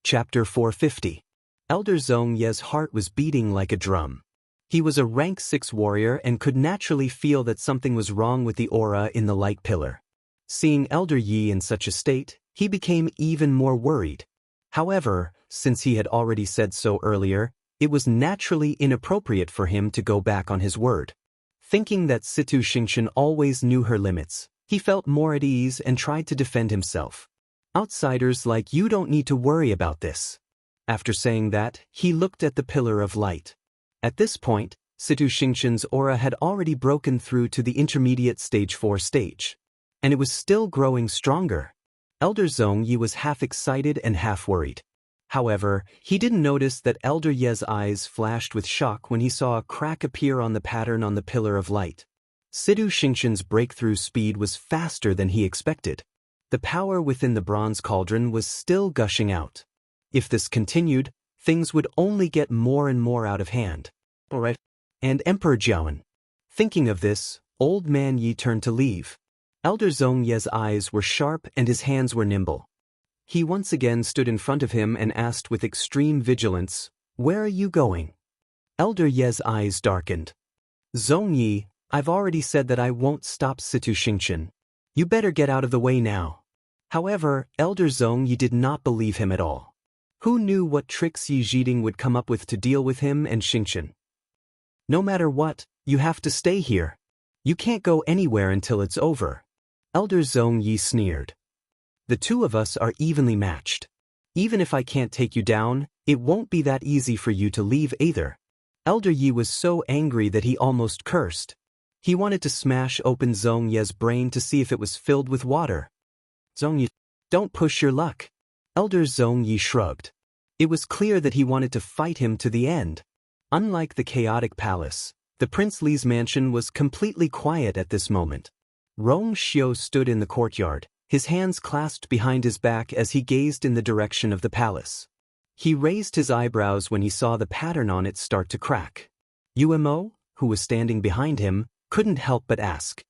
Chapter 450. Elder Zong Yi's heart was beating like a drum. He was a rank 6 warrior and could naturally feel that something was wrong with the aura in the light pillar. Seeing Elder Yi in such a state, he became even more worried. However, since he had already said so earlier, it was naturally inappropriate for him to go back on his word. Thinking that Situ Xingxian always knew her limits, he felt more at ease and tried to defend himself. Outsiders like you don't need to worry about this. After saying that, he looked at the pillar of light. At this point, Situ Xingxian's aura had already broken through to the intermediate stage 4 stage. And it was still growing stronger. Elder Zong Yi was half excited and half worried. However, he didn't notice that Elder Yi's eyes flashed with shock when he saw a crack appear on the pattern on the pillar of light. Situ Xingxian's breakthrough speed was faster than he expected. The power within the bronze cauldron was still gushing out. If this continued, things would only get more and more out of hand. Alright. And Emperor Jiawen. Thinking of this, Old Man Yi turned to leave. Elder Zong Yi's eyes were sharp and his hands were nimble. He once again stood in front of him and asked with extreme vigilance, "Where are you going?" Elder Yi's eyes darkened. "Zong Yi, I've already said that I won't stop Situ Xingxian. You better get out of the way now." However, Elder Zong Yi did not believe him at all. Who knew what tricks Yi Jiding would come up with to deal with him and Xingxian? No matter what, You have to stay here. You can't go anywhere until it's over. Elder Zhong Yi sneered. The two of us are evenly matched. Even if I can't take you down, it won't be that easy for you to leave either. Elder Yi was so angry that he almost cursed. He wanted to smash open Zhong Ye's brain to see if it was filled with water. Zhong Yi, don't push your luck. Elder Zhong Yi shrugged. It was clear that he wanted to fight him to the end. Unlike the chaotic palace, the Prince Li's mansion was completely quiet at this moment. Rong Xiu stood in the courtyard, his hands clasped behind his back as he gazed in the direction of the palace. He raised his eyebrows when he saw the pattern on it start to crack. Umo, who was standing behind him, couldn't help but ask.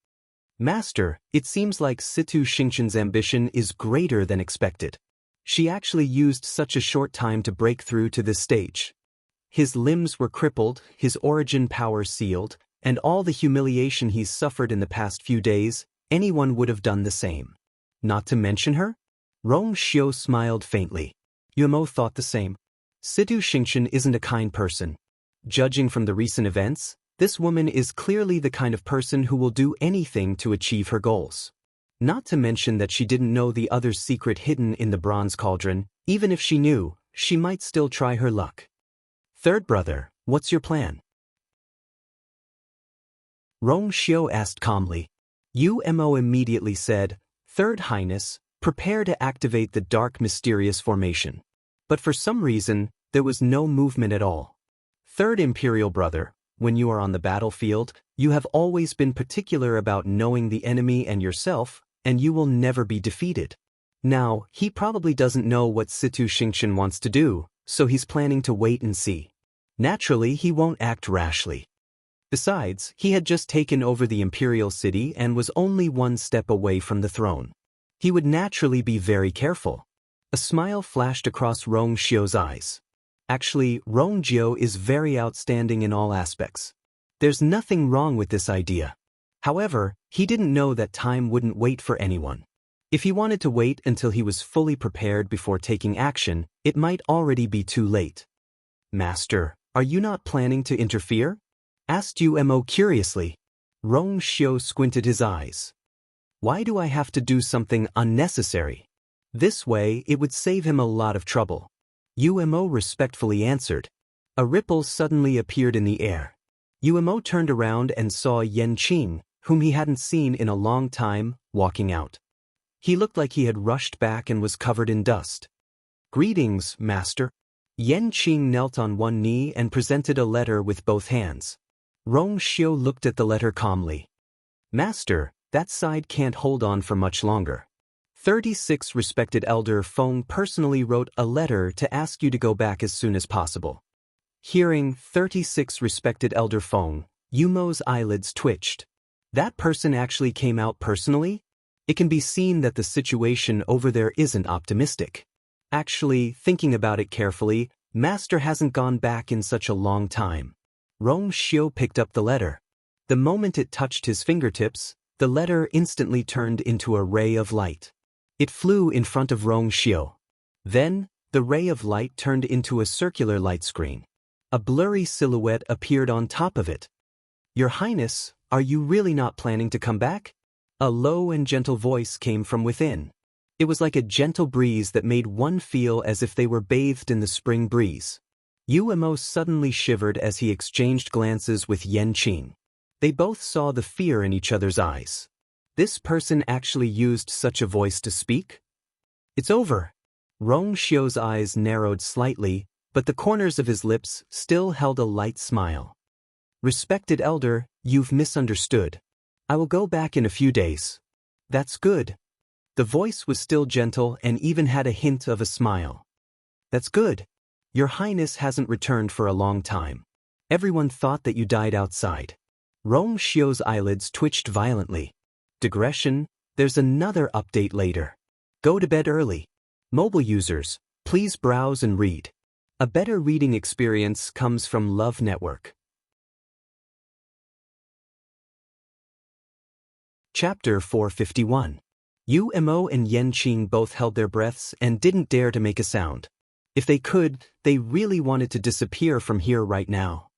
Master, it seems like Situ Xingqian's ambition is greater than expected. She actually used such a short time to break through to this stage. His limbs were crippled, his origin power sealed, and all the humiliation he's suffered in the past few days, anyone would have done the same. Not to mention her? Rong Xiu smiled faintly. Yumo thought the same. Situ Xingqian isn't a kind person. Judging from the recent events, this woman is clearly the kind of person who will do anything to achieve her goals. Not to mention that she didn't know the other secret hidden in the bronze cauldron. Even if she knew, she might still try her luck. Third brother, what's your plan? Rong Xiu asked calmly. Umo immediately said, Third Highness, prepare to activate the dark mysterious formation. But for some reason, there was no movement at all. Third Imperial brother, when you are on the battlefield, you have always been particular about knowing the enemy and yourself, and you will never be defeated. Now, he probably doesn't know what Situ Xingqian wants to do, so he's planning to wait and see. Naturally, he won't act rashly. Besides, he had just taken over the imperial city and was only one step away from the throne. He would naturally be very careful. A smile flashed across Rong Xiu's eyes. Actually, Rong Jiu is very outstanding in all aspects. There's nothing wrong with this idea. However, he didn't know that time wouldn't wait for anyone. If he wanted to wait until he was fully prepared before taking action, it might already be too late. Master, are you not planning to interfere? Asked Umo curiously. Rong Xiu squinted his eyes. Why do I have to do something unnecessary? This way, it would save him a lot of trouble. Umo respectfully answered. A ripple suddenly appeared in the air. Umo turned around and saw Yanqing, whom he hadn't seen in a long time, walking out. He looked like he had rushed back and was covered in dust. Greetings, Master. Yanqing knelt on one knee and presented a letter with both hands. Rong Xiu looked at the letter calmly. Master, that side can't hold on for much longer. 36 respected Elder Feng personally wrote a letter to ask you to go back as soon as possible. Hearing 36 respected Elder Feng, Yumo's eyelids twitched. That person actually came out personally? It can be seen that the situation over there isn't optimistic. Actually, thinking about it carefully, Master hasn't gone back in such a long time. Rong Xiu picked up the letter. The moment it touched his fingertips, the letter instantly turned into a ray of light. It flew in front of Rong Xiu. Then, the ray of light turned into a circular light screen. A blurry silhouette appeared on top of it. Your Highness, are you really not planning to come back? A low and gentle voice came from within. It was like a gentle breeze that made one feel as if they were bathed in the spring breeze. Umo suddenly shivered as he exchanged glances with Yanqing. They both saw the fear in each other's eyes. This person actually used such a voice to speak? It's over. Rong Xiu's eyes narrowed slightly, but the corners of his lips still held a light smile. Respected Elder, you've misunderstood. I will go back in a few days. That's good. The voice was still gentle and even had a hint of a smile. That's good. Your Highness hasn't returned for a long time. Everyone thought that you died outside. Rong Xiu's eyelids twitched violently. Digression, there's another update later. Go to bed early. Mobile users, please browse and read. A better reading experience comes from Love Network. Chapter 451. Umo and Yanqing both held their breaths and didn't dare to make a sound. If they could, they really wanted to disappear from here right now.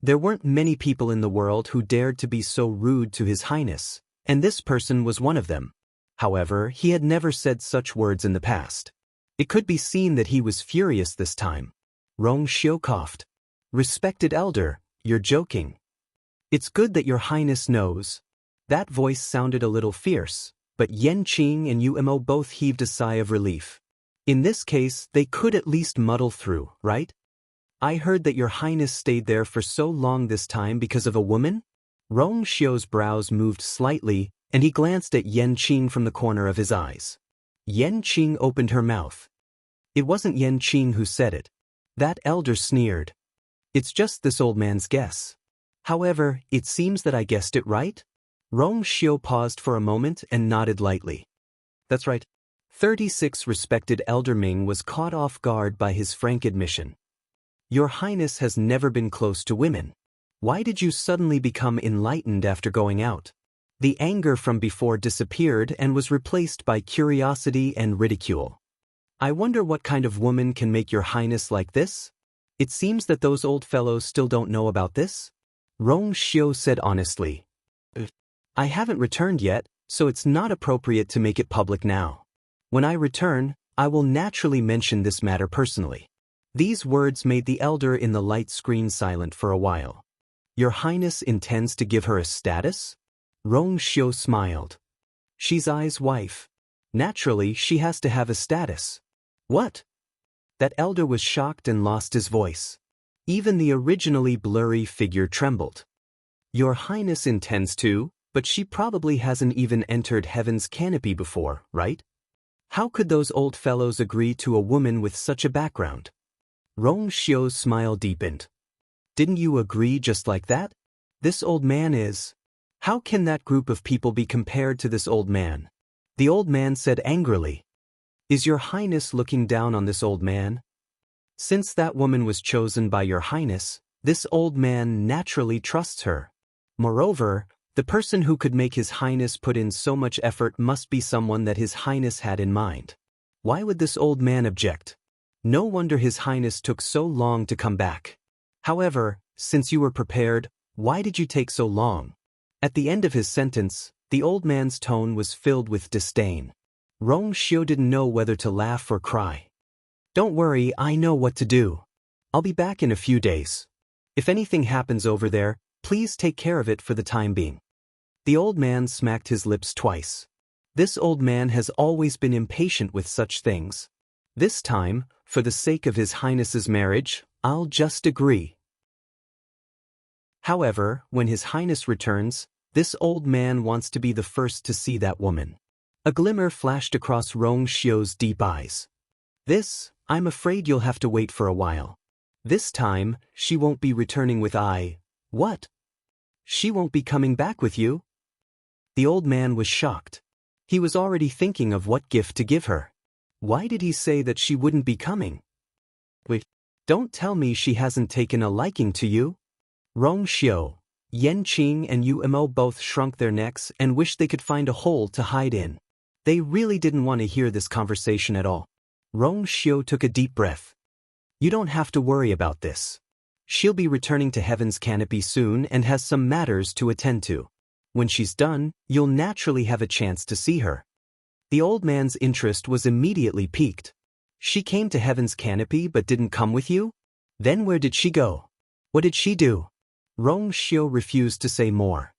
There weren't many people in the world who dared to be so rude to His Highness, and this person was one of them. However, he had never said such words in the past. It could be seen that he was furious this time. Rong Xiu coughed. "Respected elder, you're joking. It's good that your highness knows." That voice sounded a little fierce, but Yan Qing and Umo both heaved a sigh of relief. In this case, they could at least muddle through, right? "I heard that your highness stayed there for so long this time because of a woman?" Rong Xiu's brows moved slightly, and he glanced at Yan Qing from the corner of his eyes. Yan Qing opened her mouth. It wasn't Yan Qing who said it. That elder sneered. "It's just this old man's guess. However, it seems that I guessed it right?" Rong Xiu paused for a moment and nodded lightly. "That's right." 36 Respected Elder Ming was caught off guard by his frank admission. "Your Highness has never been close to women. Why did you suddenly become enlightened after going out?" The anger from before disappeared and was replaced by curiosity and ridicule. "I wonder what kind of woman can make your highness like this? It seems that those old fellows still don't know about this?" Rong Xiu said honestly. "I haven't returned yet, so it's not appropriate to make it public now. When I return, I will naturally mention this matter personally." These words made the elder in the light screen silent for a while. "Your highness intends to give her a status?" Rong Xiu smiled. "She's Ai's wife. Naturally, she has to have a status." "What?" That elder was shocked and lost his voice. Even the originally blurry figure trembled. "Your highness intends to, but she probably hasn't even entered heaven's canopy before, right? How could those old fellows agree to a woman with such a background?" Rong Xiu's smile deepened. "Didn't you agree just like that? This old man is... How can that group of people be compared to this old man?" The old man said angrily. "Is your highness looking down on this old man? Since that woman was chosen by your highness, this old man naturally trusts her. Moreover, the person who could make his highness put in so much effort must be someone that his highness had in mind. Why would this old man object? No wonder his highness took so long to come back. However, since you were prepared, why did you take so long?" At the end of his sentence, the old man's tone was filled with disdain. Rong Xiu didn't know whether to laugh or cry. "Don't worry, I know what to do. I'll be back in a few days. If anything happens over there, please take care of it for the time being." The old man smacked his lips twice. This old man has always been impatient with such things. This time, for the sake of his highness's marriage, I'll just agree. However, when his highness returns, this old man wants to be the first to see that woman. A glimmer flashed across Rong Xiu's deep eyes. I'm afraid you'll have to wait for a while. This time, she won't be returning with I. What? She won't be coming back with you? The old man was shocked. He was already thinking of what gift to give her. Why did he say that she wouldn't be coming? Wait, don't tell me she hasn't taken a liking to you? Rong Xiu, Yan Qing and Umo both shrunk their necks and wished they could find a hole to hide in. They really didn't want to hear this conversation at all. Rong Xiu took a deep breath. You don't have to worry about this. She'll be returning to Heaven's Canopy soon and has some matters to attend to. When she's done, you'll naturally have a chance to see her. The old man's interest was immediately piqued. She came to Heaven's Canopy but didn't come with you? Then where did she go? What did she do? Rong Xiu refused to say more.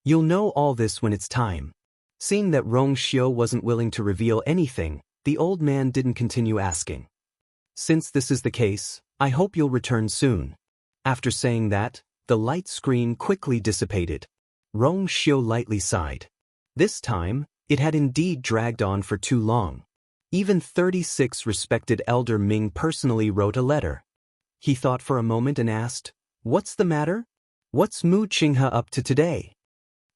You'll know all this when it's time. Seeing that Rong Xiu wasn't willing to reveal anything, the old man didn't continue asking. Since this is the case, I hope you'll return soon. After saying that, the light screen quickly dissipated. Rong Xiu lightly sighed. This time, it had indeed dragged on for too long. Even 36 respected Elder Ming personally wrote a letter. He thought for a moment and asked, What's the matter? What's Mu Qinghe up to today?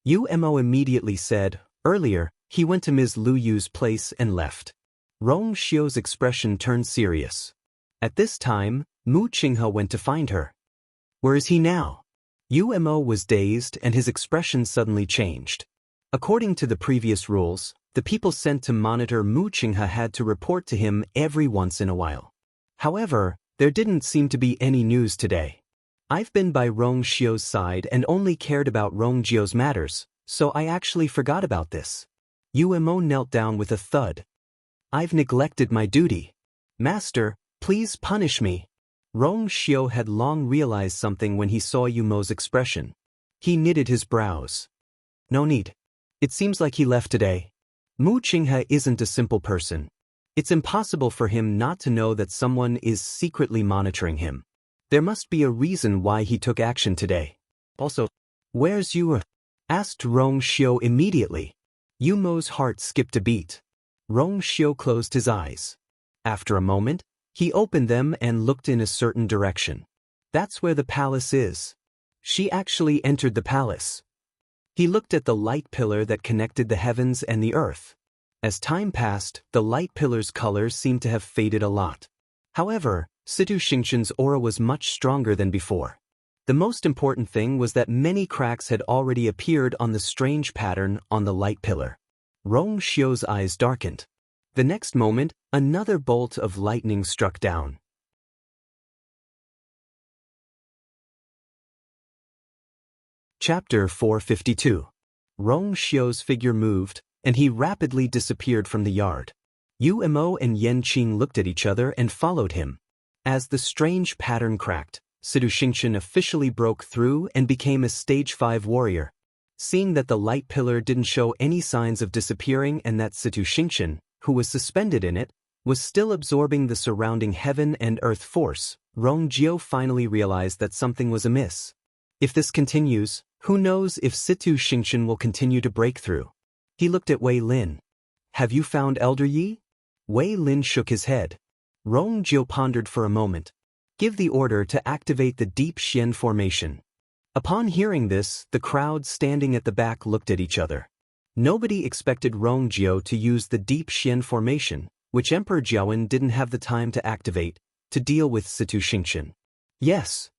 Umo immediately said, Earlier, he went to Ms. Lu Yu's place and left. Rong Xiu's expression turned serious. At this time, Mu Qinghe went to find her. Where is he now? Umo was dazed and his expression suddenly changed. According to the previous rules, the people sent to monitor Mu Qinghe had to report to him every once in a while. However, there didn't seem to be any news today. I've been by Rong Xiu's side and only cared about Rong Jiu's matters, so I actually forgot about this. Mo knelt down with a thud. I've neglected my duty. Master, please punish me. Rong Xiu had long realized something when he saw Mo's expression. He knitted his brows. No need. It seems like he left today. Mu Qinghe isn't a simple person. It's impossible for him not to know that someone is secretly monitoring him. There must be a reason why he took action today. Also, where's Yu? Asked Rong Xiu immediately. Mo's heart skipped a beat. Rong Xiu closed his eyes. After a moment, he opened them and looked in a certain direction. That's where the palace is. She actually entered the palace. He looked at the light pillar that connected the heavens and the earth. As time passed, the light pillar's colors seemed to have faded a lot. However, Situ Xingqian's aura was much stronger than before. The most important thing was that many cracks had already appeared on the strange pattern on the light pillar. Rong Xiu's eyes darkened. The next moment, another bolt of lightning struck down. Chapter 452. Rong Xiu's figure moved, and he rapidly disappeared from the yard. Mo and Yanqing looked at each other and followed him. As the strange pattern cracked, Situ Xingqian officially broke through and became a stage 5 warrior. Seeing that the light pillar didn't show any signs of disappearing and that Situ Xingqian, who was suspended in it, was still absorbing the surrounding heaven and earth force, Rong Jiu finally realized that something was amiss. If this continues, who knows if Situ Xingqian will continue to break through. He looked at Wei Lin. Have you found Elder Yi? Wei Lin shook his head. Rong Jiu pondered for a moment. Give the order to activate the Deep Xian formation. Upon hearing this, the crowd standing at the back looked at each other. Nobody expected Rong Jiu to use the Deep Xian formation, which Emperor Jiawen didn't have the time to activate, to deal with Situ Xingqian. Yes.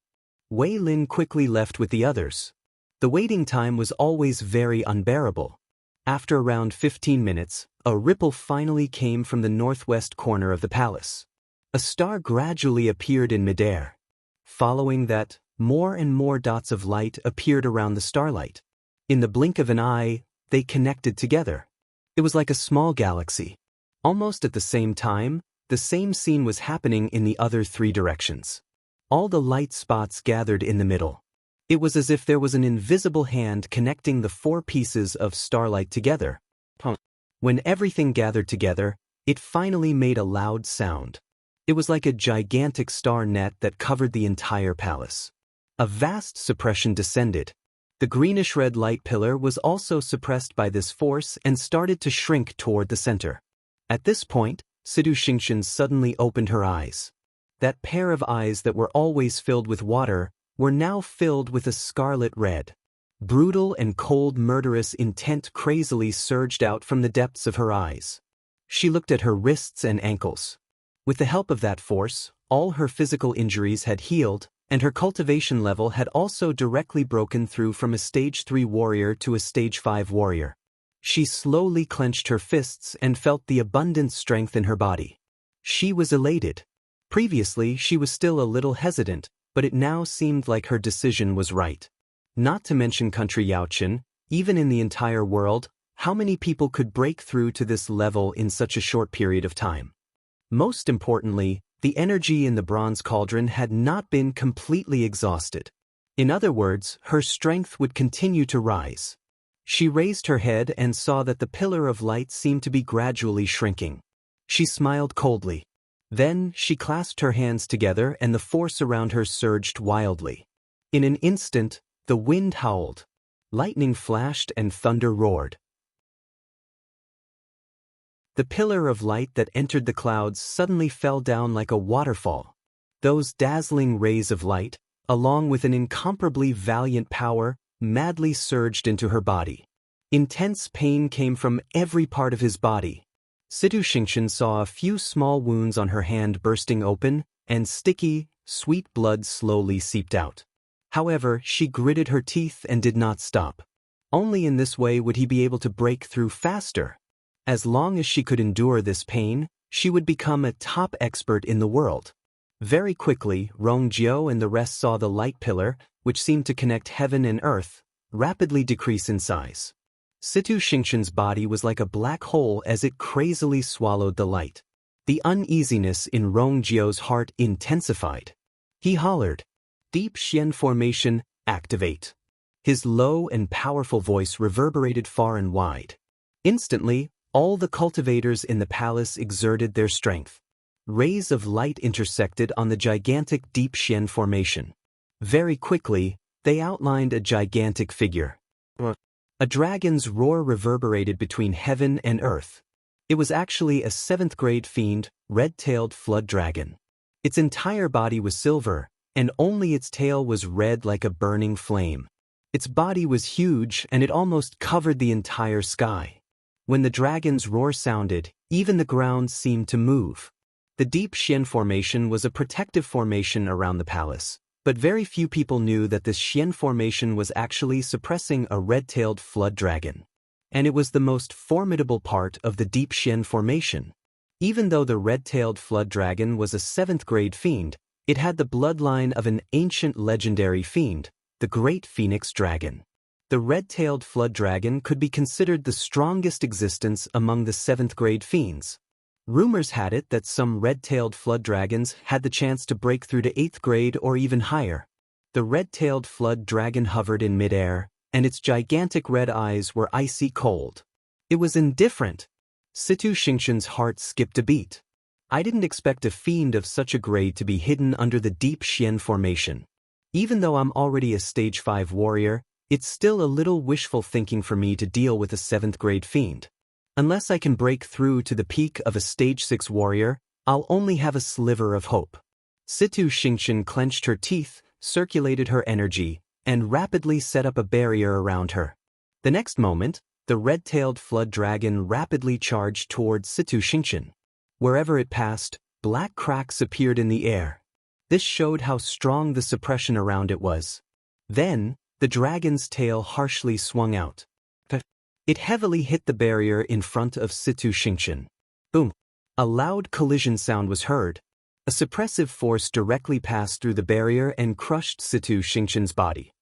Wei Lin quickly left with the others. The waiting time was always very unbearable. After around 15 minutes, a ripple finally came from the northwest corner of the palace. A star gradually appeared in midair. Following that, more and more dots of light appeared around the starlight. In the blink of an eye, they connected together. It was like a small galaxy. Almost at the same time, the same scene was happening in the other 3 directions. All the light spots gathered in the middle. It was as if there was an invisible hand connecting the 4 pieces of starlight together. When everything gathered together, it finally made a loud sound. It was like a gigantic star net that covered the entire palace. A vast suppression descended. The greenish-red light pillar was also suppressed by this force and started to shrink toward the center. At this point, Situ Xingqian suddenly opened her eyes. That pair of eyes that were always filled with water were now filled with a scarlet red. Brutal and cold murderous intent crazily surged out from the depths of her eyes. She looked at her wrists and ankles. With the help of that force, all her physical injuries had healed, and her cultivation level had also directly broken through from a stage 3 warrior to a stage 5 warrior. She slowly clenched her fists and felt the abundant strength in her body. She was elated. Previously, she was still a little hesitant, but it now seemed like her decision was right. Not to mention country Yaoqian, even in the entire world, how many people could break through to this level in such a short period of time? Most importantly, the energy in the bronze cauldron had not been completely exhausted. In other words, her strength would continue to rise. She raised her head and saw that the pillar of light seemed to be gradually shrinking. She smiled coldly. Then, she clasped her hands together and the force around her surged wildly. In an instant, the wind howled. Lightning flashed and thunder roared. The pillar of light that entered the clouds suddenly fell down like a waterfall. Those dazzling rays of light, along with an incomparably valiant power, madly surged into her body. Intense pain came from every part of his body. Situ Xingqian saw a few small wounds on her hand bursting open, and sticky, sweet blood slowly seeped out. However, she gritted her teeth and did not stop. Only in this way would he be able to break through faster. As long as she could endure this pain, she would become a top expert in the world. Very quickly, Rongjiu and the rest saw the light pillar, which seemed to connect heaven and earth, rapidly decrease in size. Situ Xingqian's body was like a black hole as it crazily swallowed the light. The uneasiness in Rongjiu's heart intensified. He hollered, "Deep Xian formation, activate." His low and powerful voice reverberated far and wide. Instantly, all the cultivators in the palace exerted their strength. Rays of light intersected on the gigantic Deep Xian formation. Very quickly, they outlined a gigantic figure. A dragon's roar reverberated between heaven and earth. It was actually a 7th-grade fiend, red-tailed flood dragon. Its entire body was silver, and only its tail was red like a burning flame. Its body was huge and it almost covered the entire sky. When the dragon's roar sounded, even the ground seemed to move. The Deep Xian formation was a protective formation around the palace, but very few people knew that this Xian formation was actually suppressing a red-tailed flood dragon. And it was the most formidable part of the Deep Xian formation. Even though the red-tailed flood dragon was a 7th-grade fiend, it had the bloodline of an ancient legendary fiend, the Great Phoenix Dragon. The red-tailed flood dragon could be considered the strongest existence among the 7th-grade fiends. Rumors had it that some red-tailed flood dragons had the chance to break through to 8th grade or even higher. The red-tailed flood dragon hovered in midair, and its gigantic red eyes were icy cold. It was indifferent. Situ Xingqian's heart skipped a beat. I didn't expect a fiend of such a grade to be hidden under the Deep Xian formation. Even though I'm already a stage 5 warrior, it's still a little wishful thinking for me to deal with a 7th-grade fiend. Unless I can break through to the peak of a stage 6 warrior, I'll only have a sliver of hope. Situ Xingqian clenched her teeth, circulated her energy, and rapidly set up a barrier around her. The next moment, the red-tailed flood dragon rapidly charged towards Situ Xingqian. Wherever it passed, black cracks appeared in the air. This showed how strong the suppression around it was. Then, the dragon's tail harshly swung out. It heavily hit the barrier in front of Situ Xingqian. Boom! A loud collision sound was heard. A suppressive force directly passed through the barrier and crushed Situ Xingqian's body.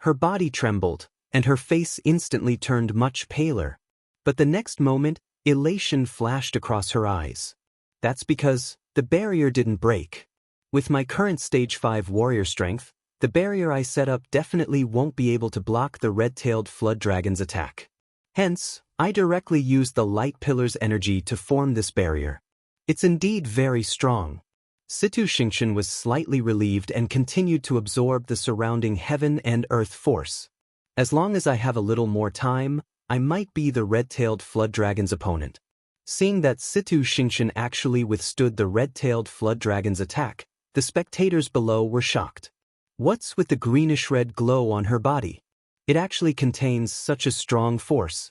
Her body trembled, and her face instantly turned much paler. But the next moment, elation flashed across her eyes. That's because the barrier didn't break. With my current stage 5 warrior strength, the barrier I set up definitely won't be able to block the red-tailed flood dragon's attack. Hence, I directly used the light pillar's energy to form this barrier. It's indeed very strong. Situ Xingqian was slightly relieved and continued to absorb the surrounding heaven and earth force. As long as I have a little more time, I might be the red-tailed flood dragon's opponent. Seeing that Situ Xingqian actually withstood the red-tailed flood dragon's attack, the spectators below were shocked. What's with the greenish-red glow on her body? It actually contains such a strong force.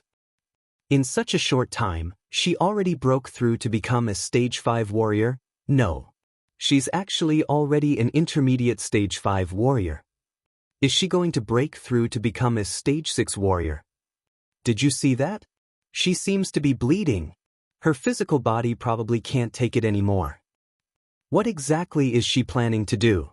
In such a short time, she already broke through to become a stage 5 warrior? No. She's actually already an intermediate stage 5 warrior. Is she going to break through to become a stage 6 warrior? Did you see that? She seems to be bleeding. Her physical body probably can't take it anymore. What exactly is she planning to do?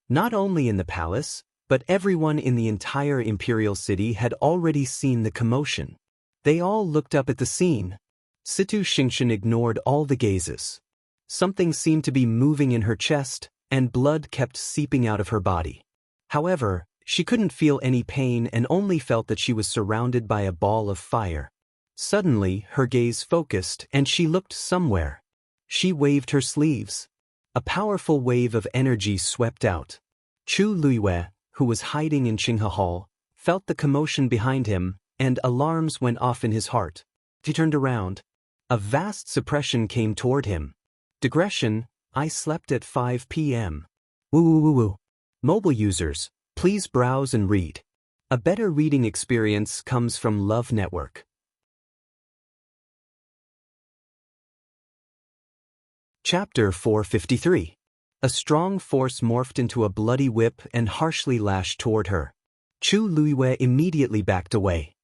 Not only in the palace, but everyone in the entire imperial city had already seen the commotion. They all looked up at the scene. Situ Xingqian ignored all the gazes. Something seemed to be moving in her chest, and blood kept seeping out of her body. However, she couldn't feel any pain and only felt that she was surrounded by a ball of fire. Suddenly, her gaze focused and she looked somewhere. She waved her sleeves. A powerful wave of energy swept out. Chu Luiyue, who was hiding in Qinghe Hall, felt the commotion behind him, and alarms went off in his heart. He turned around. A vast suppression came toward him. Digression, I slept at 5 p.m. Woo woo woo woo. Mobile users, please browse and read. A better reading experience comes from Love Network. Chapter 453. A strong force morphed into a bloody whip and harshly lashed toward her. Chu Luiyue immediately backed away.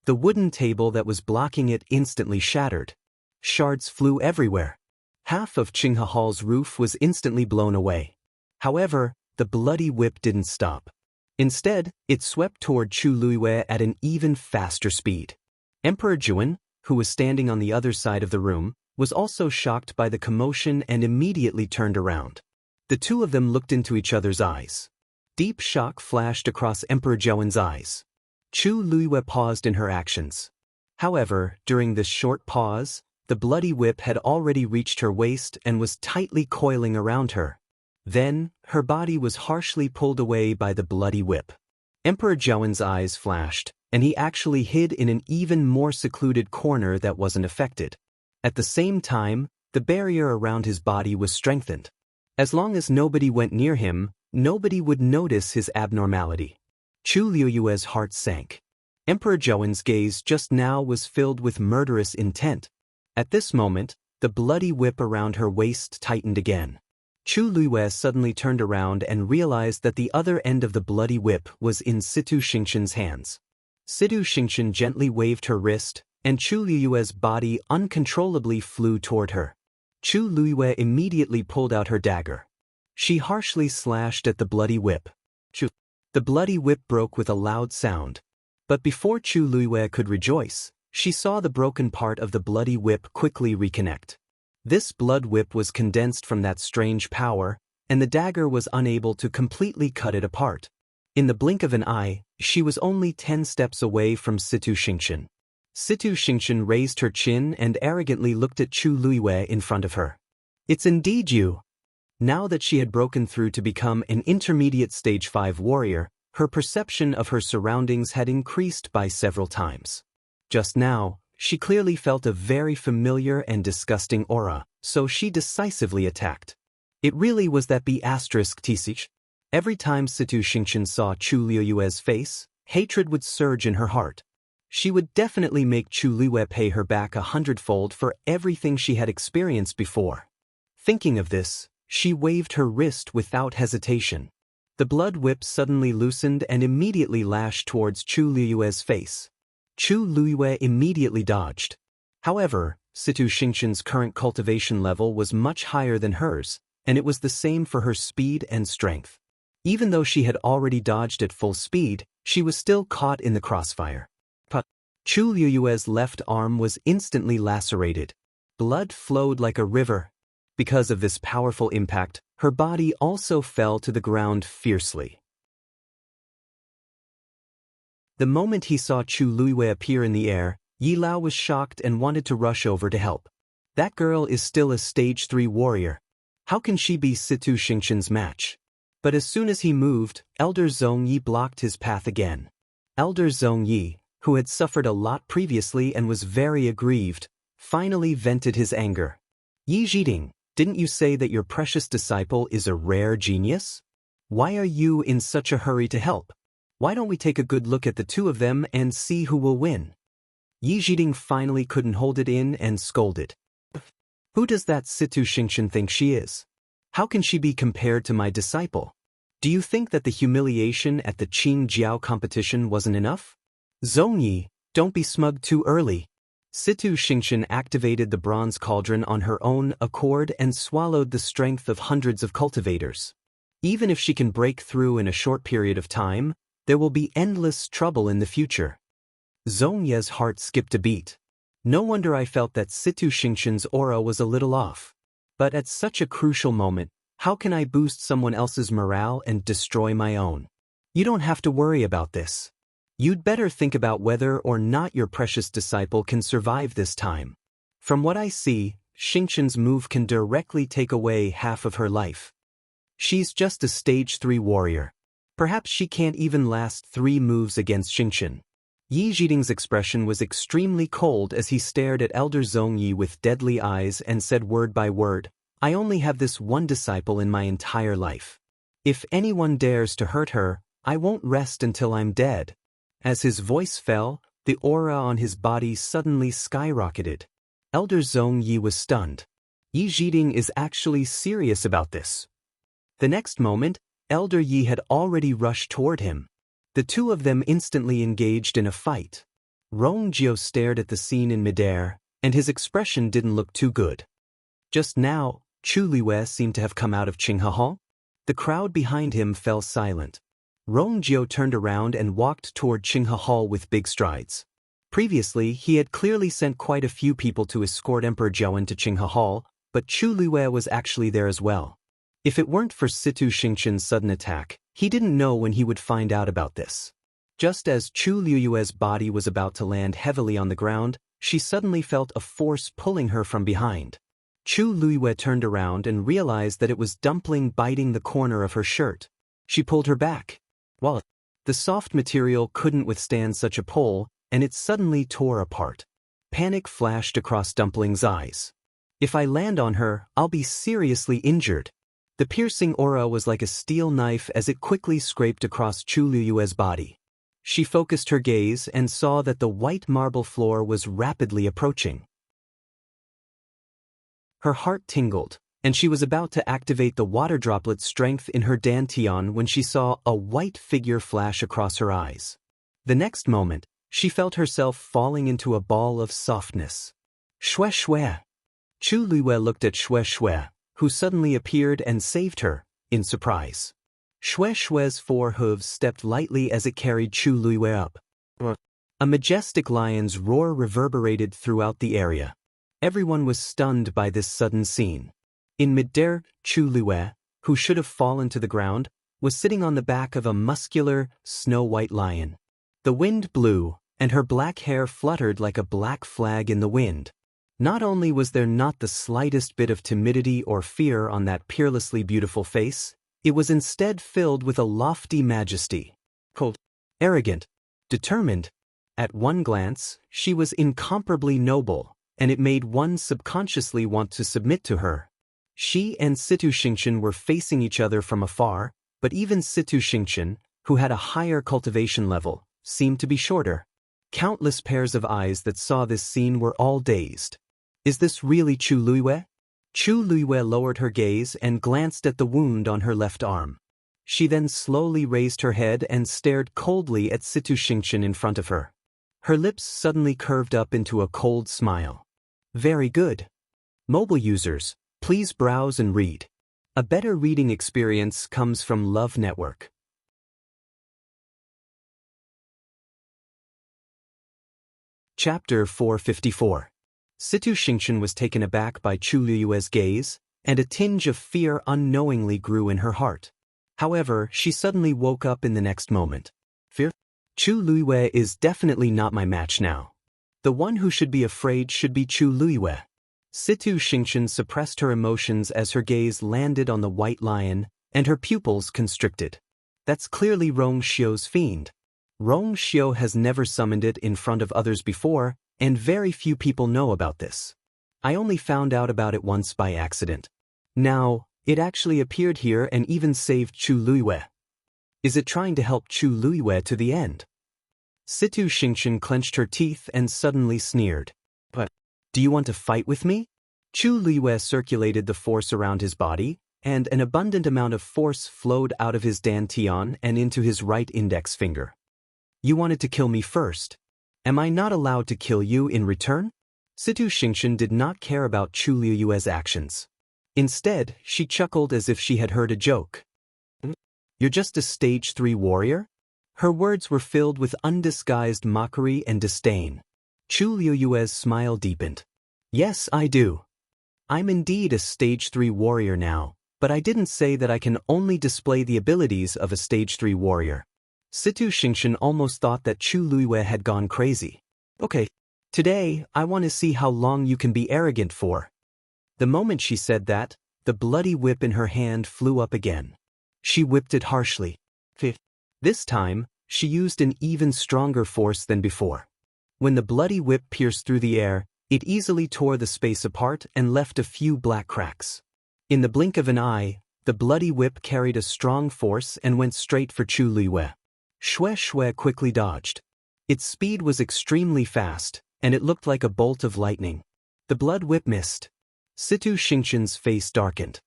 The wooden table that was blocking it instantly shattered. Shards flew everywhere. Half of Qinghe Hall's roof was instantly blown away. However, the bloody whip didn't stop. Instead, it swept toward Chu Luiyue at an even faster speed. Emperor Juan, who was standing on the other side of the room, was also shocked by the commotion and immediately turned around. The two of them looked into each other's eyes. Deep shock flashed across Emperor Juan's eyes. Chu Luiyue paused in her actions. However, during this short pause, the bloody whip had already reached her waist and was tightly coiling around her. Then, her body was harshly pulled away by the bloody whip. Emperor Juan's eyes flashed, and he actually hid in an even more secluded corner that wasn't affected. At the same time, the barrier around his body was strengthened. As long as nobody went near him, nobody would notice his abnormality. Chu Luiyue's heart sank. Emperor Juan's gaze just now was filled with murderous intent. At this moment, the bloody whip around her waist tightened again. Chu Luiyue suddenly turned around and realized that the other end of the bloody whip was in Situ Xingqian's hands. Situ Xingqian gently waved her wrist, and Chu Luiyue's body uncontrollably flew toward her. Chu Luiyue immediately pulled out her dagger. She harshly slashed at the bloody whip. The bloody whip broke with a loud sound. But before Chu Luiyue could rejoice, she saw the broken part of the bloody whip quickly reconnect. This blood whip was condensed from that strange power, and the dagger was unable to completely cut it apart. In the blink of an eye, she was only 10 steps away from Situ Xingqian. Situ Xingqian raised her chin and arrogantly looked at Chu Luiyue in front of her. "It's indeed you." Now that she had broken through to become an intermediate stage 5 warrior, her perception of her surroundings had increased by several times. Just now, she clearly felt a very familiar and disgusting aura, so she decisively attacked. It really was that B*T6. Every time Situ Xingqian saw Chu Luiyue's face, hatred would surge in her heart. She would definitely make Chu Luiyue pay her back 100-fold for everything she had experienced before. Thinking of this, she waved her wrist without hesitation. The blood whip suddenly loosened and immediately lashed towards Chu Luiyue's face. Chu Luiyue immediately dodged. However, Situ Xingqian's current cultivation level was much higher than hers, and it was the same for her speed and strength. Even though she had already dodged at full speed, she was still caught in the crossfire. Chu Luiyue's left arm was instantly lacerated. Blood flowed like a river. Because of this powerful impact, her body also fell to the ground fiercely. The moment he saw Chu Luiyue appear in the air, Yi Lao was shocked and wanted to rush over to help. That girl is still a stage 3 warrior. How can she be Situ Xingqian's match? But as soon as he moved, Elder Zhong Yi blocked his path again. Elder Zhong Yi, who had suffered a lot previously and was very aggrieved, finally vented his anger. "Yi Zhiding, didn't you say that your precious disciple is a rare genius? Why are you in such a hurry to help? Why don't we take a good look at the two of them and see who will win?" Yi Zhiding finally couldn't hold it in and scolded. "Who does that Situ Xingqian think she is? How can she be compared to my disciple? Do you think that the humiliation at the Qing Jiao competition wasn't enough? Zhong Yi, don't be smug too early." Situ Xingqian activated the bronze cauldron on her own accord and swallowed the strength of hundreds of cultivators. Even if she can break through in a short period of time, there will be endless trouble in the future. Zhong Ye's heart skipped a beat. No wonder I felt that Situ Xingqian's aura was a little off. But at such a crucial moment, how can I boost someone else's morale and destroy my own? You don't have to worry about this. You'd better think about whether or not your precious disciple can survive this time. From what I see, Xingqian's move can directly take away half of her life. She's just a stage 3 warrior. Perhaps she can't even last 3 moves against Xingqian. Yi Zhiding's expression was extremely cold as he stared at Elder Zhong Yi with deadly eyes and said word by word, "I only have this one disciple in my entire life. If anyone dares to hurt her, I won't rest until I'm dead." As his voice fell, the aura on his body suddenly skyrocketed. Elder Zhong Yi was stunned. Yi Zhiding is actually serious about this. The next moment, Elder Yi had already rushed toward him. The two of them instantly engaged in a fight. Rong Jiao stared at the scene in midair, and his expression didn't look too good. Just now, Chu Luiyue seemed to have come out of Qinghe Hall. The crowd behind him fell silent. Rongjio turned around and walked toward Qinghe Hall with big strides. Previously, he had clearly sent quite a few people to escort Emperor Jiawen to Qinghe Hall, but Chu Luiyue was actually there as well. If it weren't for Situ Xingqian's sudden attack, he didn't know when he would find out about this. Just as Chu Luiyue's body was about to land heavily on the ground, she suddenly felt a force pulling her from behind. Chu Luiyue turned around and realized that it was Dumpling biting the corner of her shirt. She pulled her back. Well, the soft material couldn't withstand such a pull, and it suddenly tore apart. Panic flashed across Dumpling's eyes. If I land on her, I'll be seriously injured. The piercing aura was like a steel knife as it quickly scraped across Chu Luiyue's body. She focused her gaze and saw that the white marble floor was rapidly approaching. Her heart tingled, and she was about to activate the water droplet strength in her dantian when she saw a white figure flash across her eyes. The next moment, she felt herself falling into a ball of softness. Shue Shue! Chu Luiyue looked at Shue Shue, who suddenly appeared and saved her, in surprise. Shue Shue's 4 hooves stepped lightly as it carried Chu Luiyue up. A majestic lion's roar reverberated throughout the area. Everyone was stunned by this sudden scene. In midair, Chu Luiyue, who should have fallen to the ground, was sitting on the back of a muscular, snow-white lion. The wind blew, and her black hair fluttered like a black flag in the wind. Not only was there not the slightest bit of timidity or fear on that peerlessly beautiful face, it was instead filled with a lofty majesty. Cold, arrogant, determined. At one glance, she was incomparably noble, and it made one subconsciously want to submit to her. She and Situ Xingqian were facing each other from afar, but even Situ Xingqian, who had a higher cultivation level, seemed to be shorter. Countless pairs of eyes that saw this scene were all dazed. Is this really Chu Luiyue? Chu Luiyue lowered her gaze and glanced at the wound on her left arm. She then slowly raised her head and stared coldly at Situ Xingqian in front of her. Her lips suddenly curved up into a cold smile. Very good. Mobile users, please browse and read. A better reading experience comes from Love Network. Chapter 454. Situ Xingqian was taken aback by Chu Luiyue's gaze, and a tinge of fear unknowingly grew in her heart. However, she suddenly woke up in the next moment. Fear? Chu Luiyue is definitely not my match now. The one who should be afraid should be Chu Luiyue. Situ Xingqian suppressed her emotions as her gaze landed on the white lion, and her pupils constricted. That's clearly Rongxio's fiend. Rongxio has never summoned it in front of others before, and very few people know about this. I only found out about it once by accident. Now, it actually appeared here and even saved Chu Luiyue. Is it trying to help Chu Luiyue to the end? Situ Xingqian clenched her teeth and suddenly sneered. But, do you want to fight with me? Chu Luiyue circulated the force around his body, and an abundant amount of force flowed out of his dantian and into his right index finger. You wanted to kill me first. Am I not allowed to kill you in return? Situ Xingqian did not care about Chu Luiyue's actions. Instead, she chuckled as if she had heard a joke. You're just a stage 3 warrior? Her words were filled with undisguised mockery and disdain. Chu Luiyue's smile deepened. Yes, I do. I'm indeed a stage 3 warrior now, but I didn't say that I can only display the abilities of a stage 3 warrior. Situ Xingqian almost thought that Chu Luiyue had gone crazy. Okay, today I want to see how long you can be arrogant for. The moment she said that, the bloody whip in her hand flew up again. She whipped it harshly. This time, she used an even stronger force than before. When the bloody whip pierced through the air, it easily tore the space apart and left a few black cracks. In the blink of an eye, the bloody whip carried a strong force and went straight for Chu Luiyue. Shue Shue quickly dodged. Its speed was extremely fast, and it looked like a bolt of lightning. The blood whip missed. Situ Xingqian's face darkened.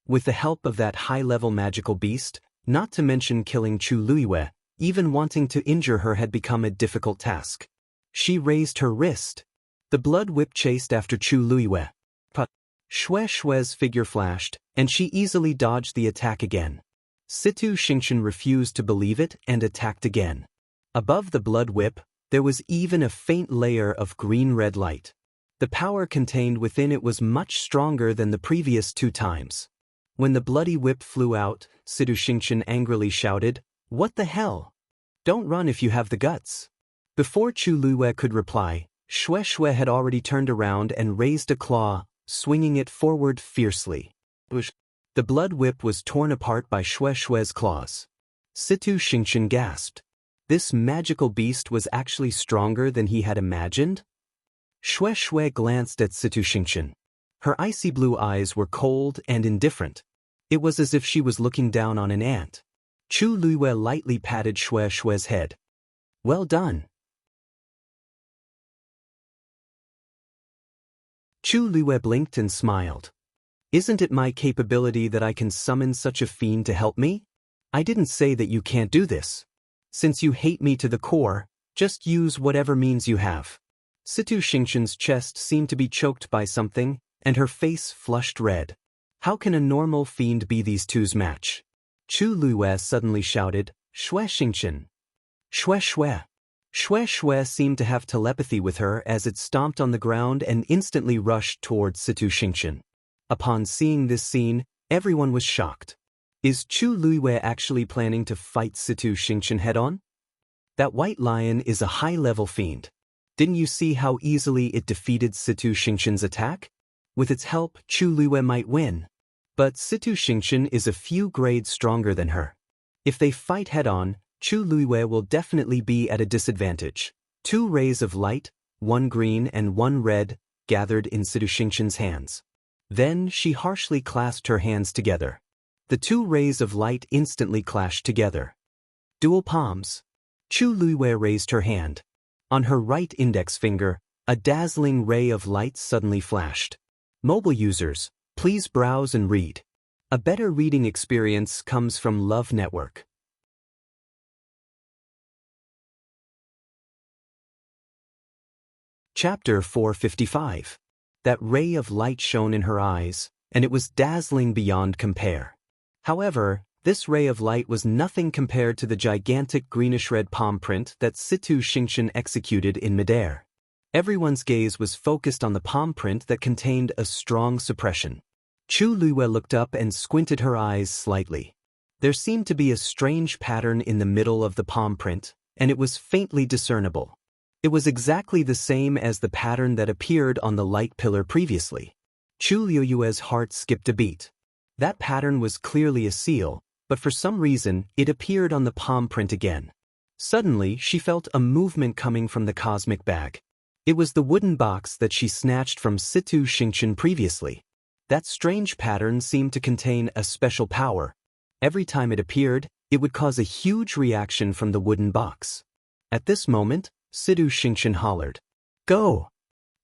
With the help of that high-level magical beast, not to mention killing Chu Luiyue, even wanting to injure her had become a difficult task. She raised her wrist. The blood whip chased after Chu Luiyue. Xue Xue's figure flashed, and she easily dodged the attack again. Situ Xingqian refused to believe it and attacked again. Above the blood whip, there was even a faint layer of green-red light. The power contained within it was much stronger than the previous 2 times. When the bloody whip flew out, Situ Xingqian angrily shouted, "What the hell? Don't run if you have the guts." Before Chu Luiyue could reply, Xue Xue had already turned around and raised a claw, swinging it forward fiercely. The blood whip was torn apart by Xue Xue's claws. Situ Xingqian gasped. This magical beast was actually stronger than he had imagined? Xue Xue glanced at Situ Xingqian. Her icy blue eyes were cold and indifferent. It was as if she was looking down on an ant. Chu Luiyue lightly patted Xue Xue's head. "Well done." Chu Luiyue blinked and smiled. "Isn't it my capability that I can summon such a fiend to help me? I didn't say that you can't do this. Since you hate me to the core, just use whatever means you have." Situ Xingqian's chest seemed to be choked by something, and her face flushed red. How can a normal fiend be these two's match? Chu Luiyue suddenly shouted, "Xue Xingqian! Xue Xue!" Xue Xue seemed to have telepathy with her as it stomped on the ground and instantly rushed towards Situ Xingqian. Upon seeing this scene, everyone was shocked. Is Chu Luiyue actually planning to fight Situ Xingqian head-on? That white lion is a high-level fiend. Didn't you see how easily it defeated Situ Xingqian's attack? With its help, Chu Luiyue might win. But Situ Xingqian is a few grades stronger than her. If they fight head-on, Chu Luiyue will definitely be at a disadvantage. 2 rays of light, 1 green and 1 red, gathered in Situ Xingqian's hands. Then she harshly clasped her hands together. The 2 rays of light instantly clashed together. Dual palms. Chu Luiyue raised her hand. On her right index finger, a dazzling ray of light suddenly flashed. Mobile users, please browse and read. A better reading experience comes from Love Network. Chapter 455. That ray of light shone in her eyes, and it was dazzling beyond compare. However, this ray of light was nothing compared to the gigantic greenish-red palm print that Situ Xingqian executed in midair. Everyone's gaze was focused on the palm print that contained a strong suppression. Chu Luiyue looked up and squinted her eyes slightly. There seemed to be a strange pattern in the middle of the palm print, and it was faintly discernible. It was exactly the same as the pattern that appeared on the light pillar previously. Chu Luiyue's heart skipped a beat. That pattern was clearly a seal, but for some reason, it appeared on the palm print again. Suddenly, she felt a movement coming from the cosmic bag. It was the wooden box that she snatched from Situ Xingqian previously. That strange pattern seemed to contain a special power. Every time it appeared, it would cause a huge reaction from the wooden box. At this moment, Situ Xingqian hollered, "Go!"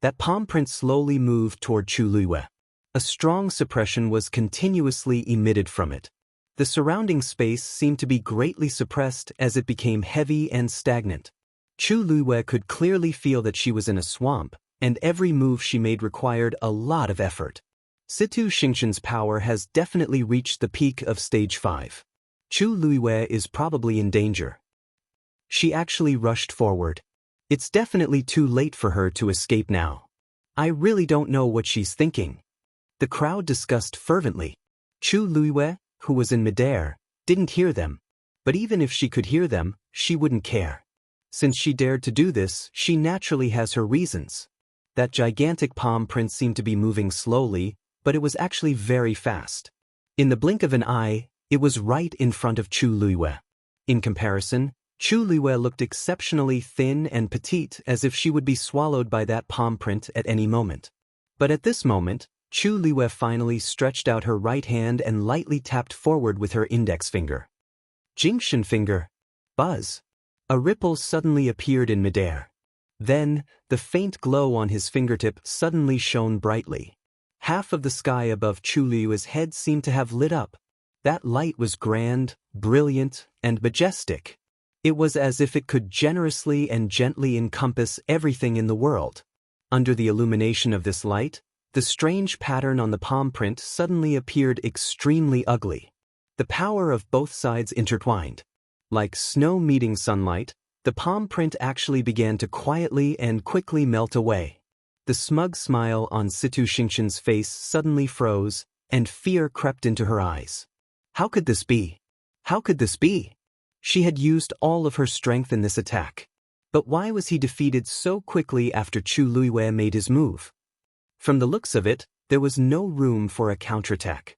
That palm print slowly moved toward Chu Luiyue. A strong suppression was continuously emitted from it. The surrounding space seemed to be greatly suppressed as it became heavy and stagnant. Chu Luiyue could clearly feel that she was in a swamp, and every move she made required a lot of effort. Situ Xingqian's power has definitely reached the peak of stage 5. Chu Luiyue is probably in danger. She actually rushed forward. It's definitely too late for her to escape now. I really don't know what she's thinking. The crowd discussed fervently. Chu Luiyue, who was in midair, didn't hear them. But even if she could hear them, she wouldn't care. Since she dared to do this, she naturally has her reasons. That gigantic palm print seemed to be moving slowly, but it was actually very fast. In the blink of an eye, it was right in front of Chu Luiyue. In comparison, Chu Luiyue looked exceptionally thin and petite, as if she would be swallowed by that palm print at any moment. But at this moment, Chu Luiyue finally stretched out her right hand and lightly tapped forward with her index finger. Jingxian finger. Buzz. A ripple suddenly appeared in midair. Then, the faint glow on his fingertip suddenly shone brightly. Half of the sky above Chu Luiyue's head seemed to have lit up. That light was grand, brilliant, and majestic. It was as if it could generously and gently encompass everything in the world. Under the illumination of this light, The strange pattern on the palm print suddenly appeared extremely ugly. The power of both sides intertwined. Like snow meeting sunlight, the palm print actually began to quietly and quickly melt away. The smug smile on Situ Xingqian's face suddenly froze, and fear crept into her eyes. How could this be? How could this be? She had used all of her strength in this attack. But why was he defeated so quickly after Chu Luiwei made his move? From the looks of it, there was no room for a counterattack.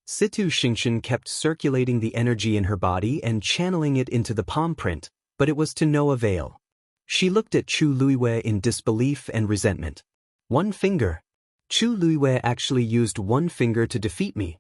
Situ Xingqian kept circulating the energy in her body and channeling it into the palm print, but it was to no avail. She looked at Chu Luiwei in disbelief and resentment. One finger. Chu Luiwei actually used one finger to defeat me.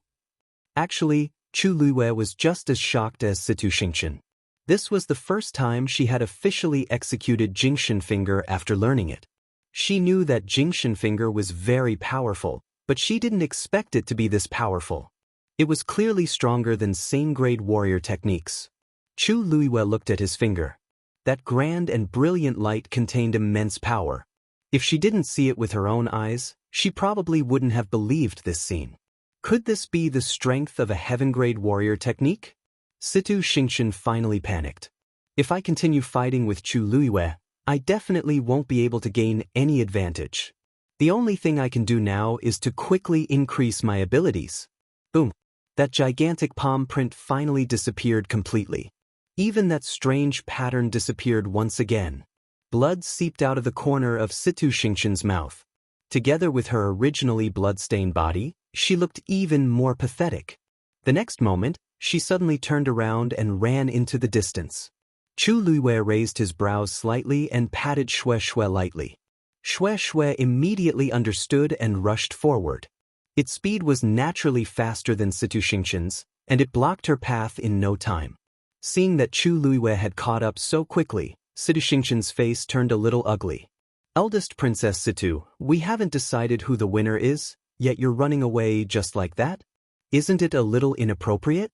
Actually, Chu Luiwei was just as shocked as Situ Xingqian. This was the first time she had officially executed Jingxian finger after learning it. She knew that Jingxian finger was very powerful, but she didn't expect it to be this powerful. It was clearly stronger than same-grade warrior techniques. Chu Luiwei looked at his finger. That grand and brilliant light contained immense power. If she didn't see it with her own eyes, she probably wouldn't have believed this scene. Could this be the strength of a heaven-grade warrior technique? Situ Xingqian finally panicked. If I continue fighting with Chu Luiwei, I definitely won't be able to gain any advantage. The only thing I can do now is to quickly increase my abilities. Boom. That gigantic palm print finally disappeared completely. Even that strange pattern disappeared once again. Blood seeped out of the corner of Situ Xingqian's mouth. Together with her originally blood-stained body, she looked even more pathetic. The next moment, she suddenly turned around and ran into the distance. Chu Luiwei raised his brows slightly and patted Xue Xue lightly. Xue Xue immediately understood and rushed forward. Its speed was naturally faster than Situ Xingqian's, and it blocked her path in no time. Seeing that Chu Luiwei had caught up so quickly, Situ Xingqian's face turned a little ugly. Eldest Princess Situ, we haven't decided who the winner is, yet you're running away just like that? Isn't it a little inappropriate?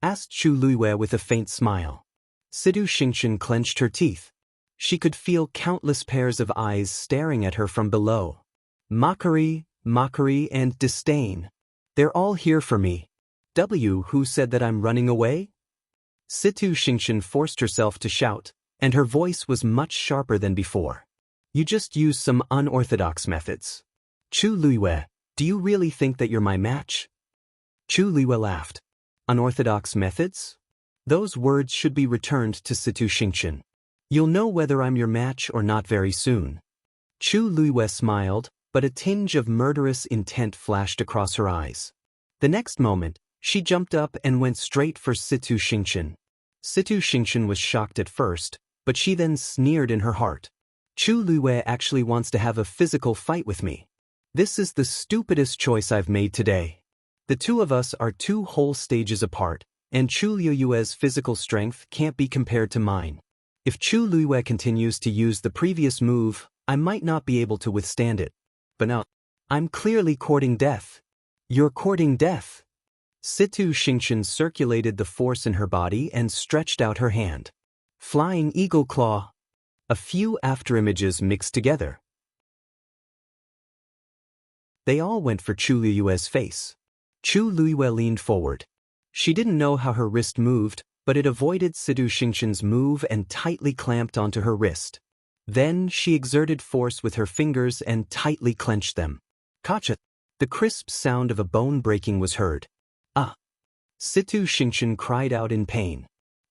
Asked Chu Luiwei with a faint smile. Situ Xingqian clenched her teeth. She could feel countless pairs of eyes staring at her from below. Mockery, and disdain. They're all here for me. Who said that I'm running away? Situ Xingqian forced herself to shout, and her voice was much sharper than before. You just used some unorthodox methods. Chu Luiwei, do you really think that you're my match? Chu Luiwei laughed. Unorthodox methods? Those words should be returned to Situ Xingqian. You'll know whether I'm your match or not very soon. Chu Luiwei smiled, but a tinge of murderous intent flashed across her eyes. The next moment, she jumped up and went straight for Situ Xingqian. Situ Xingqian was shocked at first, but she then sneered in her heart. Chu Luiwei actually wants to have a physical fight with me. This is the stupidest choice I've made today. The two of us are 2 whole stages apart, and Chu Luiwei's physical strength can't be compared to mine. If Chu Luiwei continues to use the previous move, I might not be able to withstand it. But now, I'm clearly courting death. You're courting death. Situ Xingqian circulated the force in her body and stretched out her hand. Flying eagle claw. A few afterimages mixed together. They all went for Chu Luiwei's face. Chu Luiwei leaned forward. She didn't know how her wrist moved, but it avoided Situ Xingqian's move and tightly clamped onto her wrist. Then she exerted force with her fingers and tightly clenched them. Kacha! The crisp sound of a bone breaking was heard. Ah! Situ Xingqian cried out in pain.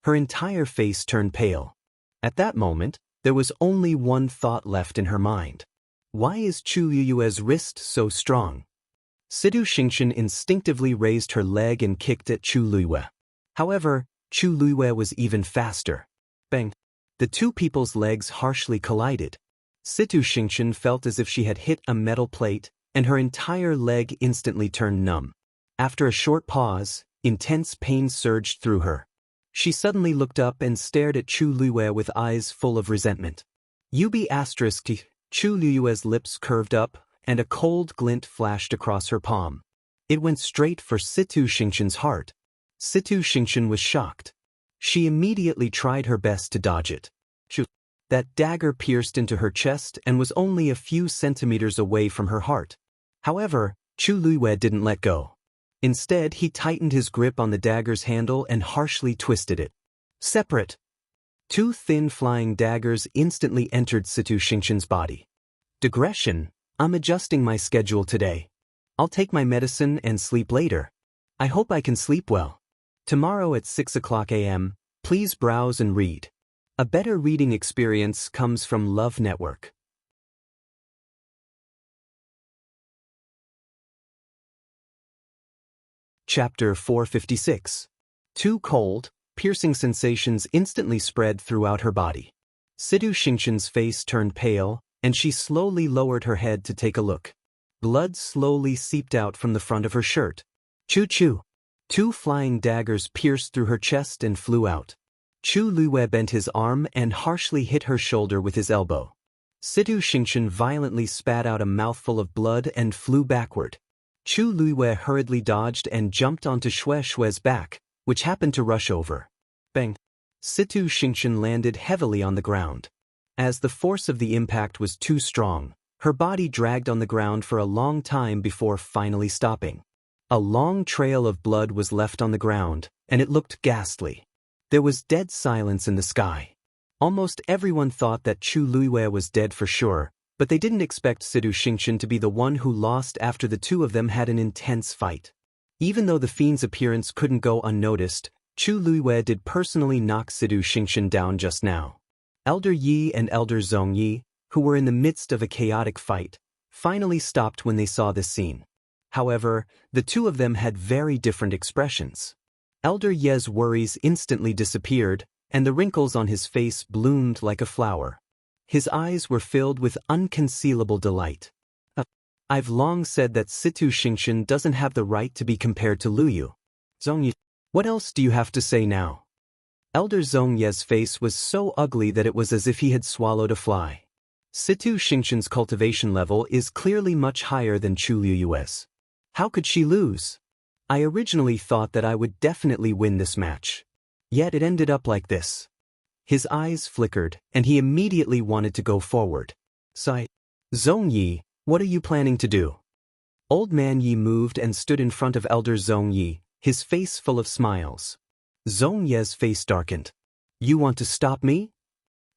Her entire face turned pale. At that moment, there was only one thought left in her mind. Why is Chu Luiwei's wrist so strong? Situ Xingqian instinctively raised her leg and kicked at Chu Luiwei. However, Chu Luiwei was even faster. Bang! The two people's legs harshly collided. Situ Xingqian felt as if she had hit a metal plate, and her entire leg instantly turned numb. After a short pause, intense pain surged through her. She suddenly looked up and stared at Chu Luiwei with eyes full of resentment. Chu Luiwei's lips curved up, and a cold glint flashed across her palm. It went straight for Situ Xingqian's heart. Situ Xingqian was shocked. She immediately tried her best to dodge it. That dagger pierced into her chest and was only a few centimeters away from her heart. However, Chu Luiyue didn't let go. Instead, he tightened his grip on the dagger's handle and harshly twisted it. Separate. Two thin flying daggers instantly entered Situ Xingqian's body. Digression. I'm adjusting my schedule today. I'll take my medicine and sleep later. I hope I can sleep well. Tomorrow at 6 a.m., please browse and read. A better reading experience comes from Love Network. Chapter 456. Too cold, piercing sensations instantly spread throughout her body. Situ Xingqian's face turned pale, and she slowly lowered her head to take a look. Blood slowly seeped out from the front of her shirt. Choo-choo. Two flying daggers pierced through her chest and flew out. Chu Luiyue bent his arm and harshly hit her shoulder with his elbow. Situ Xingqian violently spat out a mouthful of blood and flew backward. Chu Luiyue hurriedly dodged and jumped onto Xue Xue's back, which happened to rush over. Bang! Situ Xingqian landed heavily on the ground. As the force of the impact was too strong, her body dragged on the ground for a long time before finally stopping. A long trail of blood was left on the ground, and it looked ghastly. There was dead silence in the sky. Almost everyone thought that Chu Luiyue was dead for sure, but they didn't expect Situ Xingqian to be the one who lost after the two of them had an intense fight. Even though the fiend's appearance couldn't go unnoticed, Chu Luiyue did personally knock Situ Xingqian down just now. Elder Yi and Elder Zongyi, who were in the midst of a chaotic fight, finally stopped when they saw this scene. However, the two of them had very different expressions. Elder Ye's worries instantly disappeared, and the wrinkles on his face bloomed like a flower. His eyes were filled with unconcealable delight. I've long said that Situ Xingqian doesn't have the right to be compared to Luyu. Zongyi, what else do you have to say now? Elder Zongye's face was so ugly that it was as if he had swallowed a fly. Situ Xingqian's cultivation level is clearly much higher than Chu Luiyue's. How could she lose? I originally thought that I would definitely win this match. Yet it ended up like this. His eyes flickered, and he immediately wanted to go forward. Sigh. Zongyi, what are you planning to do? Old Man Yi moved and stood in front of Elder Zongyi, his face full of smiles. Zongye's face darkened. You want to stop me?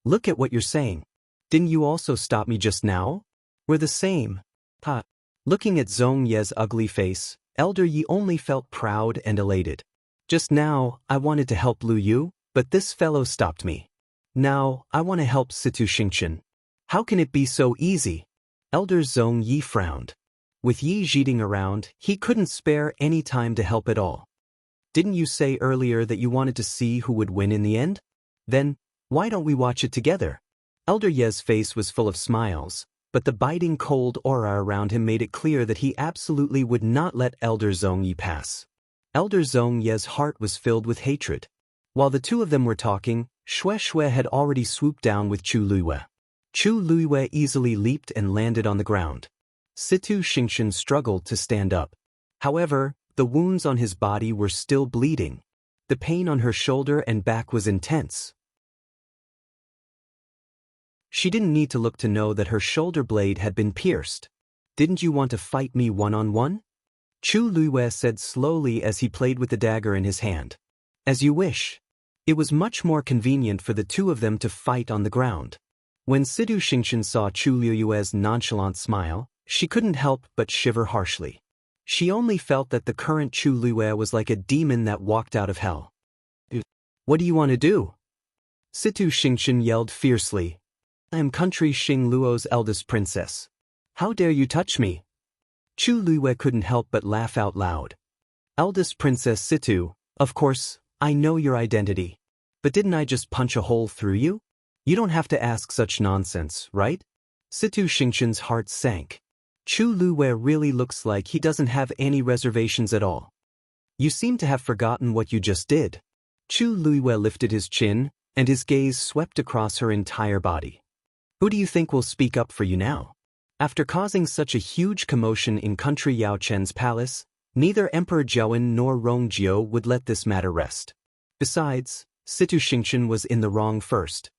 Look at what you're saying. Didn't you also stop me just now? We're the same. Ha. Looking at Zongye's ugly face, Elder Yi only felt proud and elated. Just now, I wanted to help Lu Yu, but this fellow stopped me. Now, I want to help Situ Xingqian. How can it be so easy? Elder Zongyi frowned. With Yi Zhiding around, he couldn't spare any time to help at all. Didn't you say earlier that you wanted to see who would win in the end? Then, why don't we watch it together? Elder Ye's face was full of smiles, but the biting cold aura around him made it clear that he absolutely would not let Elder Zongyi pass. Elder Zongye's heart was filled with hatred. While the two of them were talking, Xue Xue had already swooped down with Chu Luiyue. Chu Luiyue easily leaped and landed on the ground. Situ Xingqian struggled to stand up. However, the wounds on his body were still bleeding. The pain on her shoulder and back was intense. She didn't need to look to know that her shoulder blade had been pierced. Didn't you want to fight me one-on-one? Chu Luiyue said slowly as he played with the dagger in his hand. As you wish. It was much more convenient for the two of them to fight on the ground. When Situ Xingqian saw Chu Luiyue's nonchalant smile, she couldn't help but shiver harshly. She only felt that the current Chu Luiyue was like a demon that walked out of hell. What do you want to do? Situ Xingqian yelled fiercely. I am country Xing Luo's eldest princess. How dare you touch me? Chu Luiyue couldn't help but laugh out loud. Eldest Princess Situ, of course, I know your identity. But didn't I just punch a hole through you? You don't have to ask such nonsense, right? Situ Xingqian's heart sank. Chu Luiyue really looks like he doesn't have any reservations at all. You seem to have forgotten what you just did. Chu Luiyue lifted his chin, and his gaze swept across her entire body. Who do you think will speak up for you now? After causing such a huge commotion in country Yao Chen's palace, neither Emperor Jiawen nor Rongjiu would let this matter rest. Besides, Situ Xingqian was in the wrong first.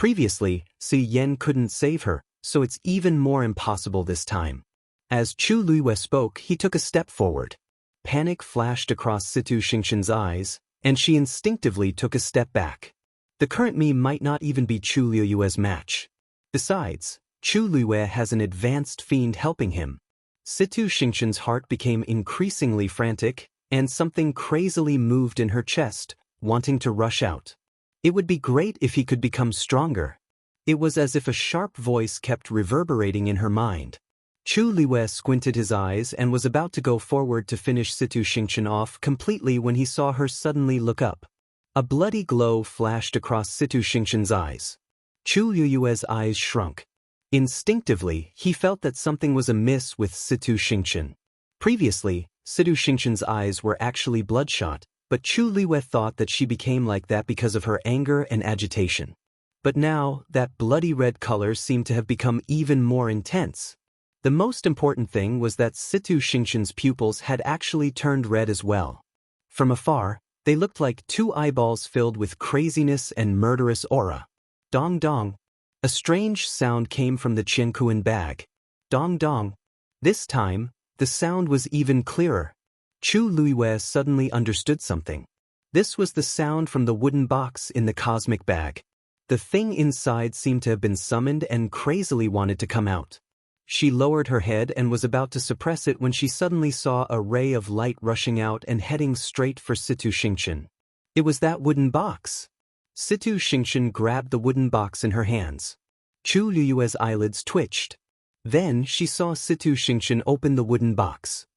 Previously, Si Yen couldn't save her, so it's even more impossible this time. As Chu Luiyue spoke, he took a step forward. Panic flashed across Situ Xingqian's eyes, and she instinctively took a step back. The current me might not even be Chu Luiyue's match. Besides, Chu Luiyue has an advanced fiend helping him. Situ Xingqian's heart became increasingly frantic, and something crazily moved in her chest, wanting to rush out. It would be great if he could become stronger. It was as if a sharp voice kept reverberating in her mind. Chu Luiyue squinted his eyes and was about to go forward to finish Situ Xingqian off completely when he saw her suddenly look up. A bloody glow flashed across Situ Xingqian's eyes. Chu Luiyue's eyes shrunk. Instinctively, he felt that something was amiss with Situ Xingqian. Previously, Situ Xingqian's eyes were actually bloodshot, but Chu Luiyue thought that she became like that because of her anger and agitation. But now, that bloody red color seemed to have become even more intense. The most important thing was that Situ Xingqian's pupils had actually turned red as well. From afar, they looked like two eyeballs filled with craziness and murderous aura. Dong dong. A strange sound came from the Qiankuan bag. Dong dong. This time, the sound was even clearer. Chu Luiyue suddenly understood something. This was the sound from the wooden box in the cosmic bag. The thing inside seemed to have been summoned and crazily wanted to come out. She lowered her head and was about to suppress it when she suddenly saw a ray of light rushing out and heading straight for Situ Xingqian. It was that wooden box. Situ Xingqian grabbed the wooden box in her hands. Chu Luiyue's eyelids twitched. Then she saw Situ Xingqian open the wooden box.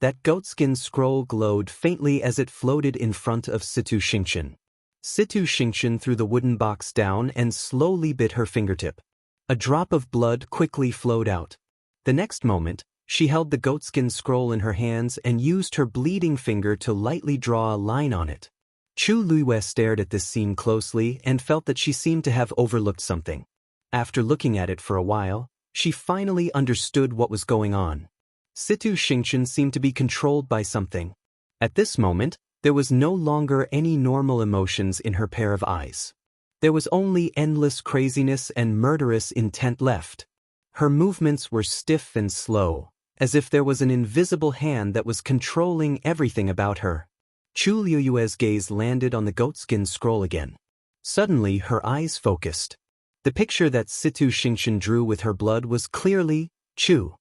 That goatskin scroll glowed faintly as it floated in front of Situ Xingqian. Situ Xingqian threw the wooden box down and slowly bit her fingertip. A drop of blood quickly flowed out. The next moment, she held the goatskin scroll in her hands and used her bleeding finger to lightly draw a line on it. Chu Luiyue stared at this scene closely and felt that she seemed to have overlooked something. After looking at it for a while, she finally understood what was going on. Situ Xingqian seemed to be controlled by something. At this moment, there was no longer any normal emotions in her pair of eyes. There was only endless craziness and murderous intent left. Her movements were stiff and slow, as if there was an invisible hand that was controlling everything about her. Chu Luiyue's gaze landed on the goatskin scroll again. Suddenly, her eyes focused. The picture that Situ Xingqian drew with her blood was clearly Chu.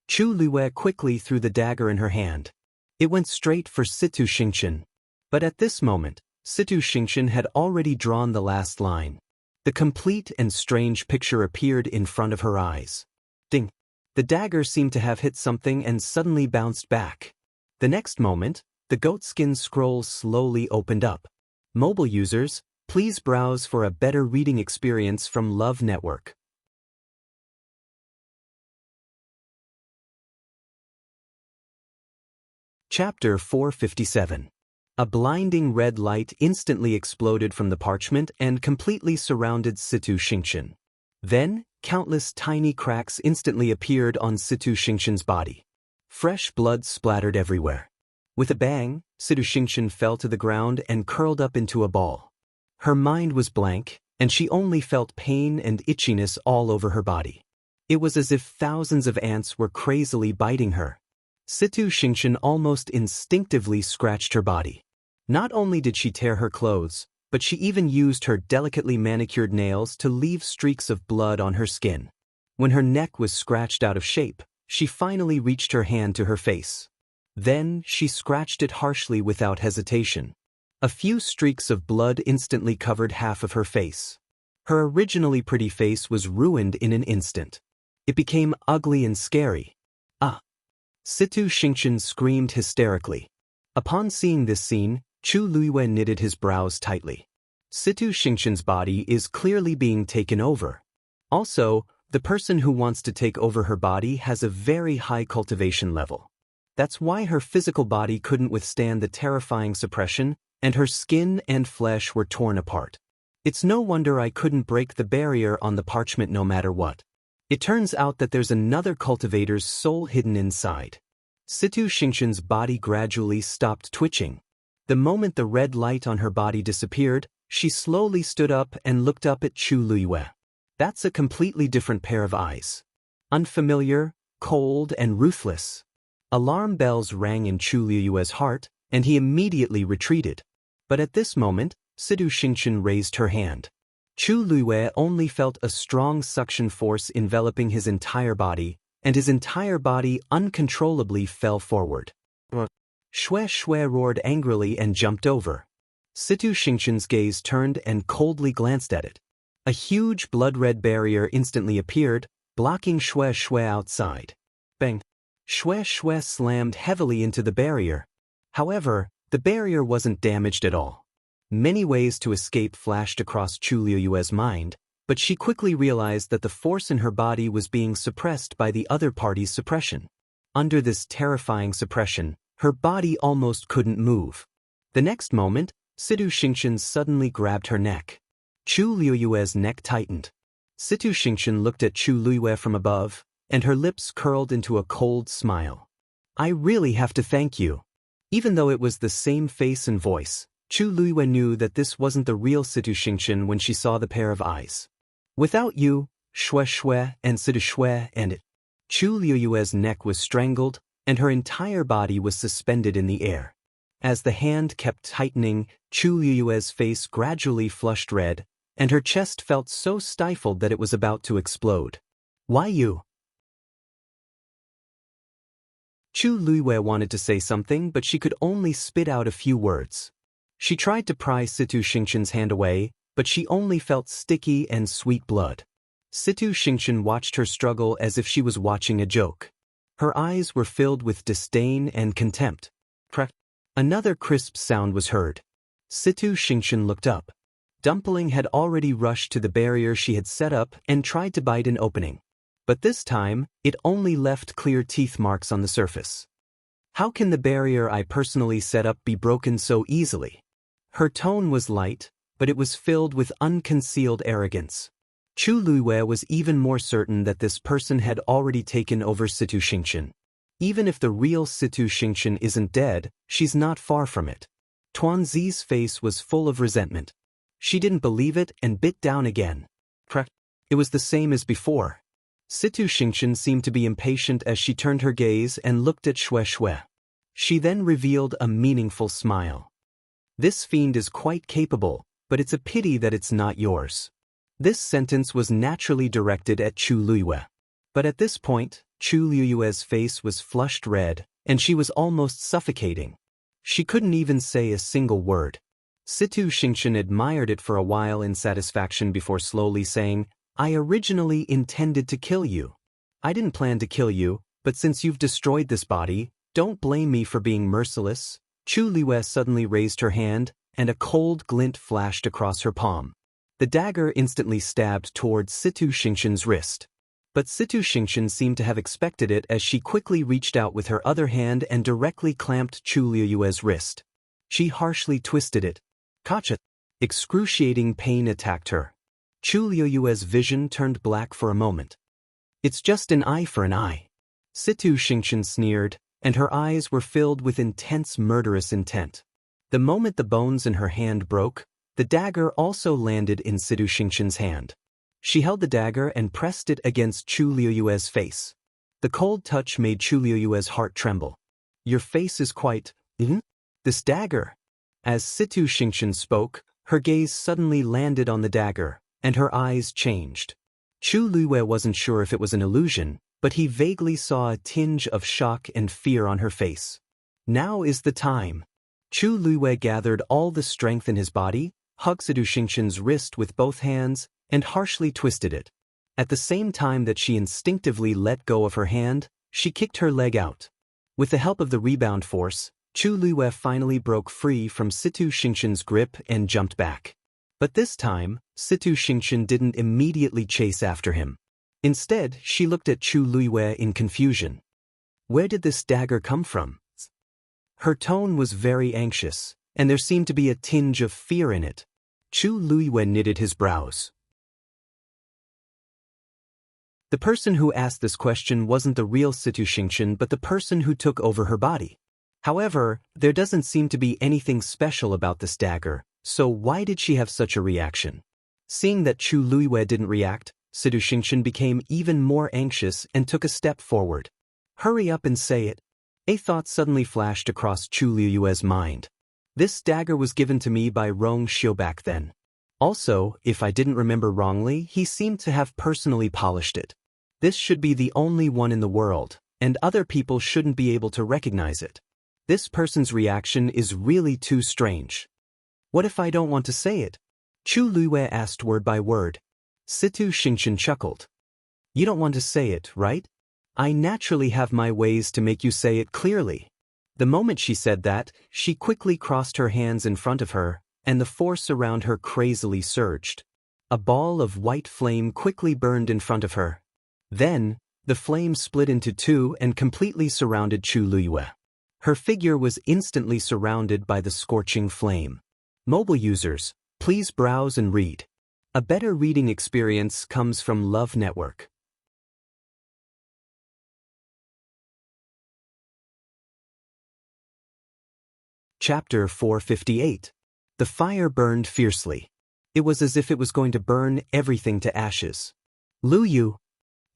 Chu Luiyue quickly threw the dagger in her hand. It went straight for Situ Xingqian. But at this moment, Situ Xingqian had already drawn the last line. The complete and strange picture appeared in front of her eyes. Ding! The dagger seemed to have hit something and suddenly bounced back. The next moment, the goatskin scroll slowly opened up. Mobile users, please browse for a better reading experience from Love Network. Chapter 457. A blinding red light instantly exploded from the parchment and completely surrounded Situ Xingqian. Then, countless tiny cracks instantly appeared on Situ Xingqian's body. Fresh blood splattered everywhere. With a bang, Situ Xingqian fell to the ground and curled up into a ball. Her mind was blank, and she only felt pain and itchiness all over her body. It was as if thousands of ants were crazily biting her. Situ Xingqian almost instinctively scratched her body. Not only did she tear her clothes, but she even used her delicately manicured nails to leave streaks of blood on her skin. When her neck was scratched out of shape, she finally reached her hand to her face. Then she scratched it harshly without hesitation. A few streaks of blood instantly covered half of her face. Her originally pretty face was ruined in an instant. It became ugly and scary. Ah! Situ Xingqian screamed hysterically. Upon seeing this scene, Chu Luiyue knitted his brows tightly. Situ Xingqian's body is clearly being taken over. Also, the person who wants to take over her body has a very high cultivation level. That's why her physical body couldn't withstand the terrifying suppression, and her skin and flesh were torn apart. It's no wonder I couldn't break the barrier on the parchment no matter what. It turns out that there's another cultivator's soul hidden inside. Situ Xingqian's body gradually stopped twitching. The moment the red light on her body disappeared, She slowly stood up and looked up at Chu Luiyue. That's a completely different pair of eyes. Unfamiliar, cold, and ruthless. Alarm bells rang in Chu Luiyue's heart, and he immediately retreated. But at this moment, Sidu Xingqian raised her hand. Chu Luiyue only felt a strong suction force enveloping his entire body, and his entire body uncontrollably fell forward. Shui Shui roared angrily and jumped over. Situ Xingqian's gaze turned and coldly glanced at it. A huge blood-red barrier instantly appeared, blocking Shui Shui outside. Bang! Shui Shui slammed heavily into the barrier. However, the barrier wasn't damaged at all. Many ways to escape flashed across Chu Luiyue's mind, but she quickly realized that the force in her body was being suppressed by the other party's suppression. Under this terrifying suppression, her body almost couldn't move. The next moment, Situ Xingqian suddenly grabbed her neck. Chu Luiyue's neck tightened. Situ Xingqian looked at Chu Luiyue from above, and her lips curled into a cold smile. I really have to thank you. Even though it was the same face and voice, Chu Luiyue knew that this wasn't the real Situ Xingqian when she saw the pair of eyes. Without you, Shui Shui and Situ Shui and it. Chu Luiyue's neck was strangled, and her entire body was suspended in the air. As the hand kept tightening, Chu Luiyue's face gradually flushed red, and her chest felt so stifled that it was about to explode. Why you? Chu Luiyue wanted to say something, but she could only spit out a few words. She tried to pry Situ Xingqian's hand away, but she only felt sticky and sweet blood. Situ Xingqian watched her struggle as if she was watching a joke. Her eyes were filled with disdain and contempt. Another crisp sound was heard. Situ Xingqian looked up. Dumpling had already rushed to the barrier she had set up and tried to bite an opening. But this time, it only left clear teeth marks on the surface. How can the barrier I personally set up be broken so easily? Her tone was light, but it was filled with unconcealed arrogance. Chu Luiyue was even more certain that this person had already taken over Situ Xingqian. Even if the real Situ Xingqian isn't dead, she's not far from it. Tuanzi's face was full of resentment. She didn't believe it and bit down again. It was the same as before. Situ Xingqian seemed to be impatient as she turned her gaze and looked at Shui Shui. She then revealed a meaningful smile. This fiend is quite capable, but it's a pity that it's not yours. This sentence was naturally directed at Chu Luiyue. But at this point, Chu Luiyue's face was flushed red, and she was almost suffocating. She couldn't even say a single word. Situ Xingqian admired it for a while in satisfaction before slowly saying, I originally intended to kill you. I didn't plan to kill you, but since you've destroyed this body, don't blame me for being merciless. Chu Luiyue suddenly raised her hand, and a cold glint flashed across her palm. The dagger instantly stabbed towards Situ Xingqian's wrist. But Situ Xingqian seemed to have expected it as she quickly reached out with her other hand and directly clamped Chu Luiyue's wrist. She harshly twisted it. Gotcha! Excruciating pain attacked her. Chu Luiyue's vision turned black for a moment. It's just an eye for an eye. Situ Xingqian sneered, and her eyes were filled with intense murderous intent. The moment the bones in her hand broke, the dagger also landed in Situ Xingqian's hand. She held the dagger and pressed it against Chu Luiyue's face. The cold touch made Chu Luiyue's heart tremble. Your face is quite... This dagger. As Situ Xingqian spoke, her gaze suddenly landed on the dagger, and her eyes changed. Chu Luiyue wasn't sure if it was an illusion, but he vaguely saw a tinge of shock and fear on her face. Now is the time. Chu Luiyue gathered all the strength in his body, hugged Situ Xingqian's wrist with both hands, and harshly twisted it. At the same time that she instinctively let go of her hand, she kicked her leg out. With the help of the rebound force, Chu Luiyue finally broke free from Situ Xingqian's grip and jumped back. But this time, Situ Xingqian didn't immediately chase after him. Instead, she looked at Chu Luiyue in confusion. Where did this dagger come from? Her tone was very anxious, and there seemed to be a tinge of fear in it. Chu Luiyue knitted his brows. The person who asked this question wasn't the real Situ Xingqian but the person who took over her body. However, there doesn't seem to be anything special about this dagger, So why did she have such a reaction? Seeing that Chu Luiyue didn't react, Sidu Xingqian became even more anxious and took a step forward. Hurry up and say it. A thought suddenly flashed across Chu Luiyue's mind. This dagger was given to me by Rong Xiu back then. Also, if I didn't remember wrongly, he seemed to have personally polished it. This should be the only one in the world, and other people shouldn't be able to recognize it. This person's reaction is really too strange. What if I don't want to say it? Chu Luiyue asked word by word. Situ Xingqian chuckled. You don't want to say it, right? I naturally have my ways to make you say it clearly. The moment she said that, she quickly crossed her hands in front of her, and the force around her crazily surged. A ball of white flame quickly burned in front of her. Then, the flame split into two and completely surrounded Chu Luiyue. Her figure was instantly surrounded by the scorching flame. Mobile users, please browse and read. A better reading experience comes from Love Network. Chapter 458. The fire burned fiercely. It was as if it was going to burn everything to ashes. Lu Yu.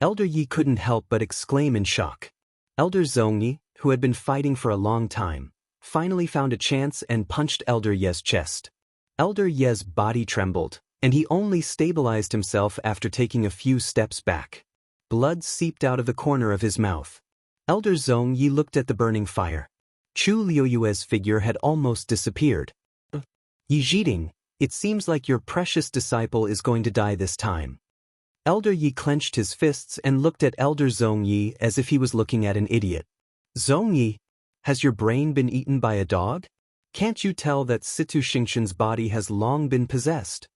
Elder Yi couldn't help but exclaim in shock. Elder Zongyi, who had been fighting for a long time, finally found a chance and punched Elder Ye's chest. Elder Ye's body trembled, and he only stabilized himself after taking a few steps back. Blood seeped out of the corner of his mouth. Elder Zongyi looked at the burning fire. Chu Luiyue's figure had almost disappeared. Yi Zhiding, it seems like your precious disciple is going to die this time. Elder Yi clenched his fists and looked at Elder Zongyi as if he was looking at an idiot. Zongyi, has your brain been eaten by a dog? Can't you tell that Situ Xingqian's body has long been possessed?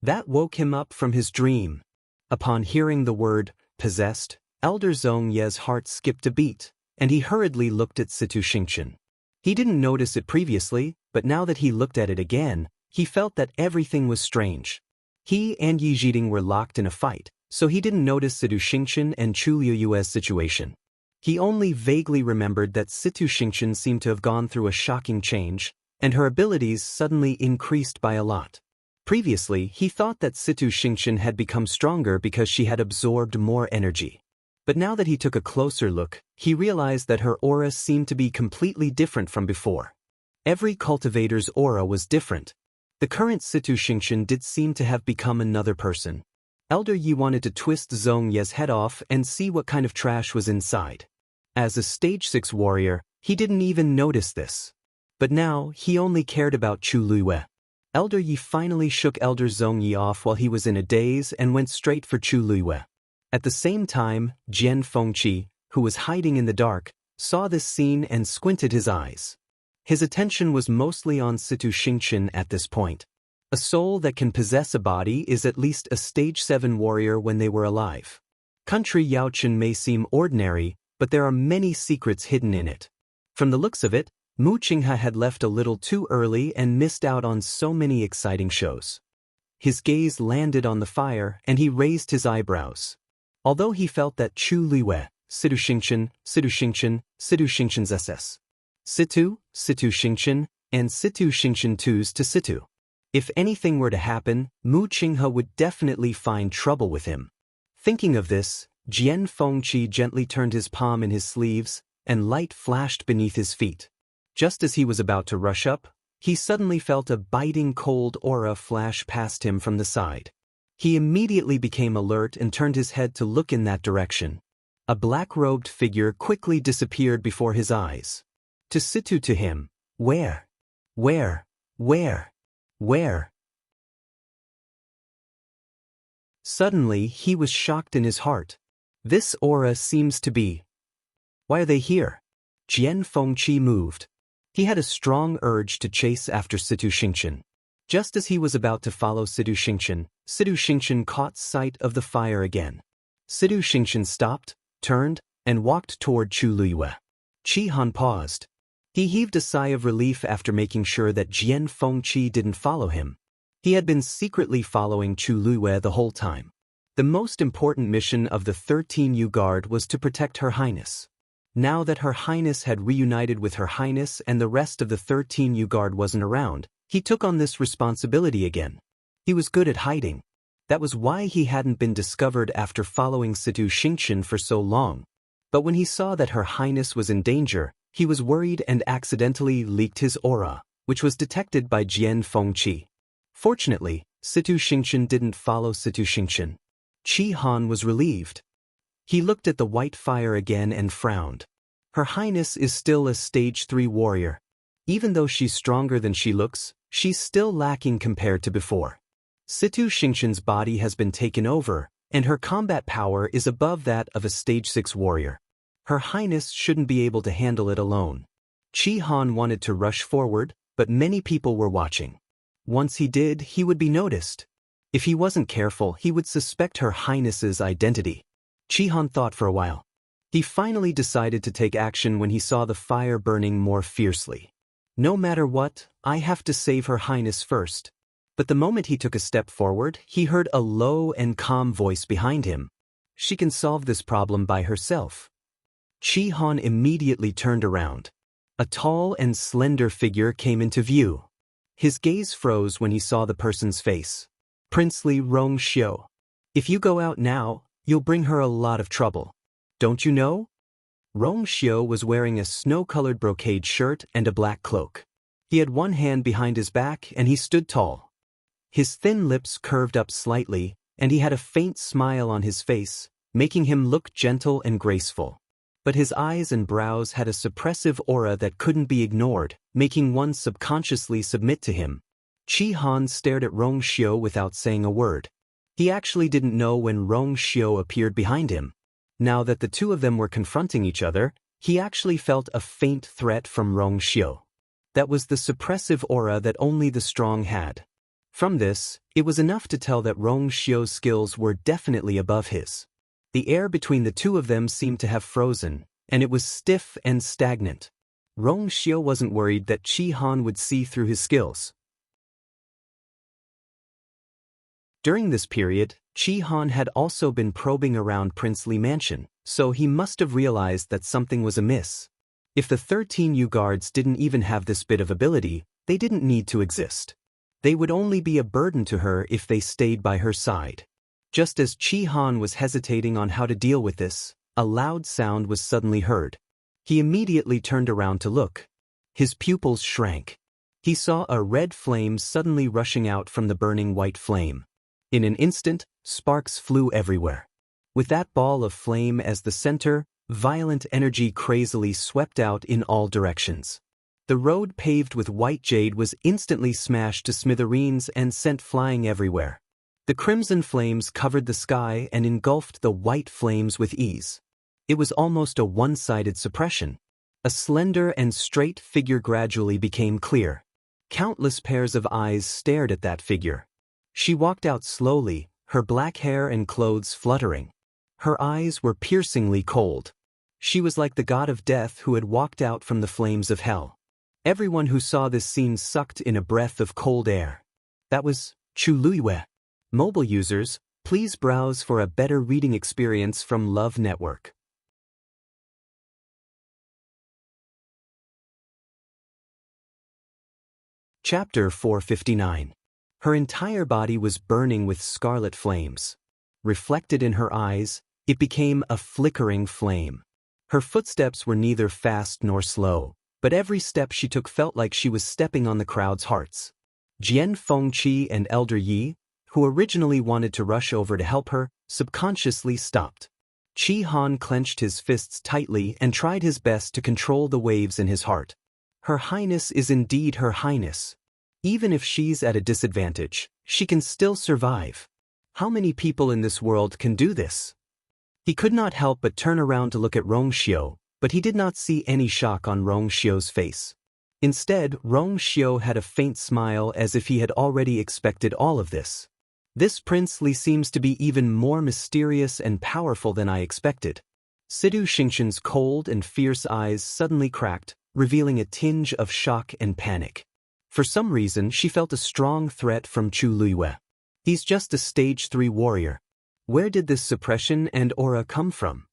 That woke him up from his dream. Upon hearing the word, possessed, Elder Zongyi's heart skipped a beat, and he hurriedly looked at Situ Xingqian. He didn't notice it previously, but now that he looked at it again, he felt that everything was strange. He and Yi Zhiding were locked in a fight, so he didn't notice Situ Xingqian and Chu Luiyue's situation. He only vaguely remembered that Situ Xingqian seemed to have gone through a shocking change, and her abilities suddenly increased by a lot. Previously, he thought that Situ Xingqian had become stronger because she had absorbed more energy. But now that he took a closer look, he realized that her aura seemed to be completely different from before. Every cultivator's aura was different. The current Situ Xingqian did seem to have become another person. Elder Yi wanted to twist Zongyi's head off and see what kind of trash was inside. As a Stage 6 warrior, he didn't even notice this. But now, he only cared about Chu Luiyue. Elder Yi finally shook Elder Zongyi off while he was in a daze and went straight for Chu Luiyue. At the same time, Jian Fengqi, who was hiding in the dark, saw this scene and squinted his eyes. His attention was mostly on Situ Xingqian at this point. A soul that can possess a body is at least a Stage 7 warrior when they were alive. Country Yaochen may seem ordinary, but there are many secrets hidden in it. From the looks of it, Mu Qinghe had left a little too early and missed out on so many exciting shows. His gaze landed on the fire and he raised his eyebrows. Although he felt that Chu Luiyue, Situ Xingqian's SS. Situ Xingqian, and Situ Xingqian 2's to Situ. If anything were to happen, Mu Qinghe would definitely find trouble with him. Thinking of this, Jian Fengqi gently turned his palm in his sleeves, and light flashed beneath his feet. Just as he was about to rush up, he suddenly felt a biting cold aura flash past him from the side. He immediately became alert and turned his head to look in that direction. A black-robed figure quickly disappeared before his eyes. To Situ to him, where? Suddenly, he was shocked in his heart. This aura seems to be... Why are they here? Jian Fengqi moved. He had a strong urge to chase after Situ Xingqian. Just as he was about to follow Situ Xingqian caught sight of the fire again. Situ Xingqian stopped, turned, and walked toward Chu Luiyue. Qi Han paused. He heaved a sigh of relief after making sure that Jian Fengqi didn't follow him. He had been secretly following Chu Luiyue the whole time. The most important mission of the 13U Guard was to protect Her Highness. Now that Her Highness had reunited with Her Highness and the rest of the 13U Guard wasn't around, He took on this responsibility again. He was good at hiding. That was why he hadn't been discovered after following Situ Xingqian for so long. But when he saw that Her Highness was in danger, he was worried and accidentally leaked his aura, which was detected by Jian Fengqi. Fortunately, Situ Xingqian didn't follow Situ Xingqian. Qi Han was relieved. He looked at the white fire again and frowned. Her Highness is still a stage 3 warrior. Even though she's stronger than she looks, she's still lacking compared to before. Situ Xingqian's body has been taken over, and her combat power is above that of a stage 6 warrior. Her Highness shouldn't be able to handle it alone. Qi Han wanted to rush forward, but many people were watching. Once he did, he would be noticed. If he wasn't careful, he would suspect Her Highness's identity. Qi Han thought for a while. He finally decided to take action when he saw the fire burning more fiercely. No matter what, I have to save Her Highness first. But the moment he took a step forward, he heard a low and calm voice behind him. She can solve this problem by herself. Qi Han immediately turned around. A tall and slender figure came into view. His gaze froze when he saw the person's face. Princely Rong Xiu. If you go out now, you'll bring her a lot of trouble. Don't you know? Rong Xiu was wearing a snow-colored brocade shirt and a black cloak. He had one hand behind his back and he stood tall. His thin lips curved up slightly, and he had a faint smile on his face, making him look gentle and graceful. But his eyes and brows had a suppressive aura that couldn't be ignored, making one subconsciously submit to him. Qi Han stared at Rong Xiu without saying a word. He actually didn't know when Rong Xiu appeared behind him. Now that the two of them were confronting each other, he actually felt a faint threat from Rong Xiu. That was the suppressive aura that only the strong had. From this, it was enough to tell that Rong Xiu's skills were definitely above his. The air between the two of them seemed to have frozen, and it was stiff and stagnant. Rong Xiu wasn't worried that Qi Han would see through his skills. During this period, Qi Han had also been probing around Princely Mansion, so he must have realized that something was amiss. If the 13 Yu guards didn't even have this bit of ability, they didn't need to exist. They would only be a burden to her if they stayed by her side. Just as Qi Han was hesitating on how to deal with this, a loud sound was suddenly heard. He immediately turned around to look. His pupils shrank. He saw a red flame suddenly rushing out from the burning white flame. In an instant, sparks flew everywhere. With that ball of flame as the center, violent energy crazily swept out in all directions. The road paved with white jade was instantly smashed to smithereens and sent flying everywhere. The crimson flames covered the sky and engulfed the white flames with ease. It was almost a one-sided suppression. A slender and straight figure gradually became clear. Countless pairs of eyes stared at that figure. She walked out slowly, her black hair and clothes fluttering. Her eyes were piercingly cold. She was like the god of death who had walked out from the flames of hell. Everyone who saw this scene sucked in a breath of cold air. That was Chu Luiyue. Mobile users, please browse for a better reading experience from Love Network. Chapter 459. Her entire body was burning with scarlet flames. Reflected in her eyes, it became a flickering flame. Her footsteps were neither fast nor slow, but every step she took felt like she was stepping on the crowd's hearts. Jian Fengqi and Elder Yi, who originally wanted to rush over to help her, subconsciously stopped. Qi Han clenched his fists tightly and tried his best to control the waves in his heart. Her Highness is indeed Her Highness. Even if she's at a disadvantage, she can still survive. How many people in this world can do this? He could not help but turn around to look at Rong Xiu, but he did not see any shock on Rong Xiu's face. Instead, Rong Xiu had a faint smile as if he had already expected all of this. This Prince Li seems to be even more mysterious and powerful than I expected. Situ Xingqian's cold and fierce eyes suddenly cracked, revealing a tinge of shock and panic. For some reason, she felt a strong threat from Chu Luiyue. He's just a stage 3 warrior. Where did this suppression and aura come from?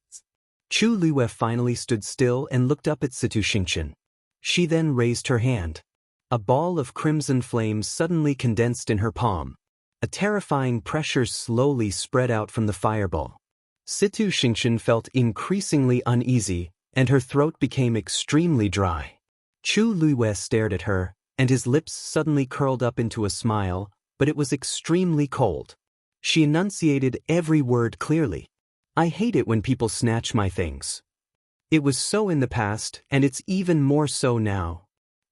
Chu Luiyue finally stood still and looked up at Situ Xingqian. She then raised her hand. A ball of crimson flame suddenly condensed in her palm. A terrifying pressure slowly spread out from the fireball. Situ Xingqian felt increasingly uneasy, and her throat became extremely dry. Chu Luiyue stared at her, and his lips suddenly curled up into a smile, but it was extremely cold. She enunciated every word clearly. I hate it when people snatch my things. It was so in the past, and it's even more so now.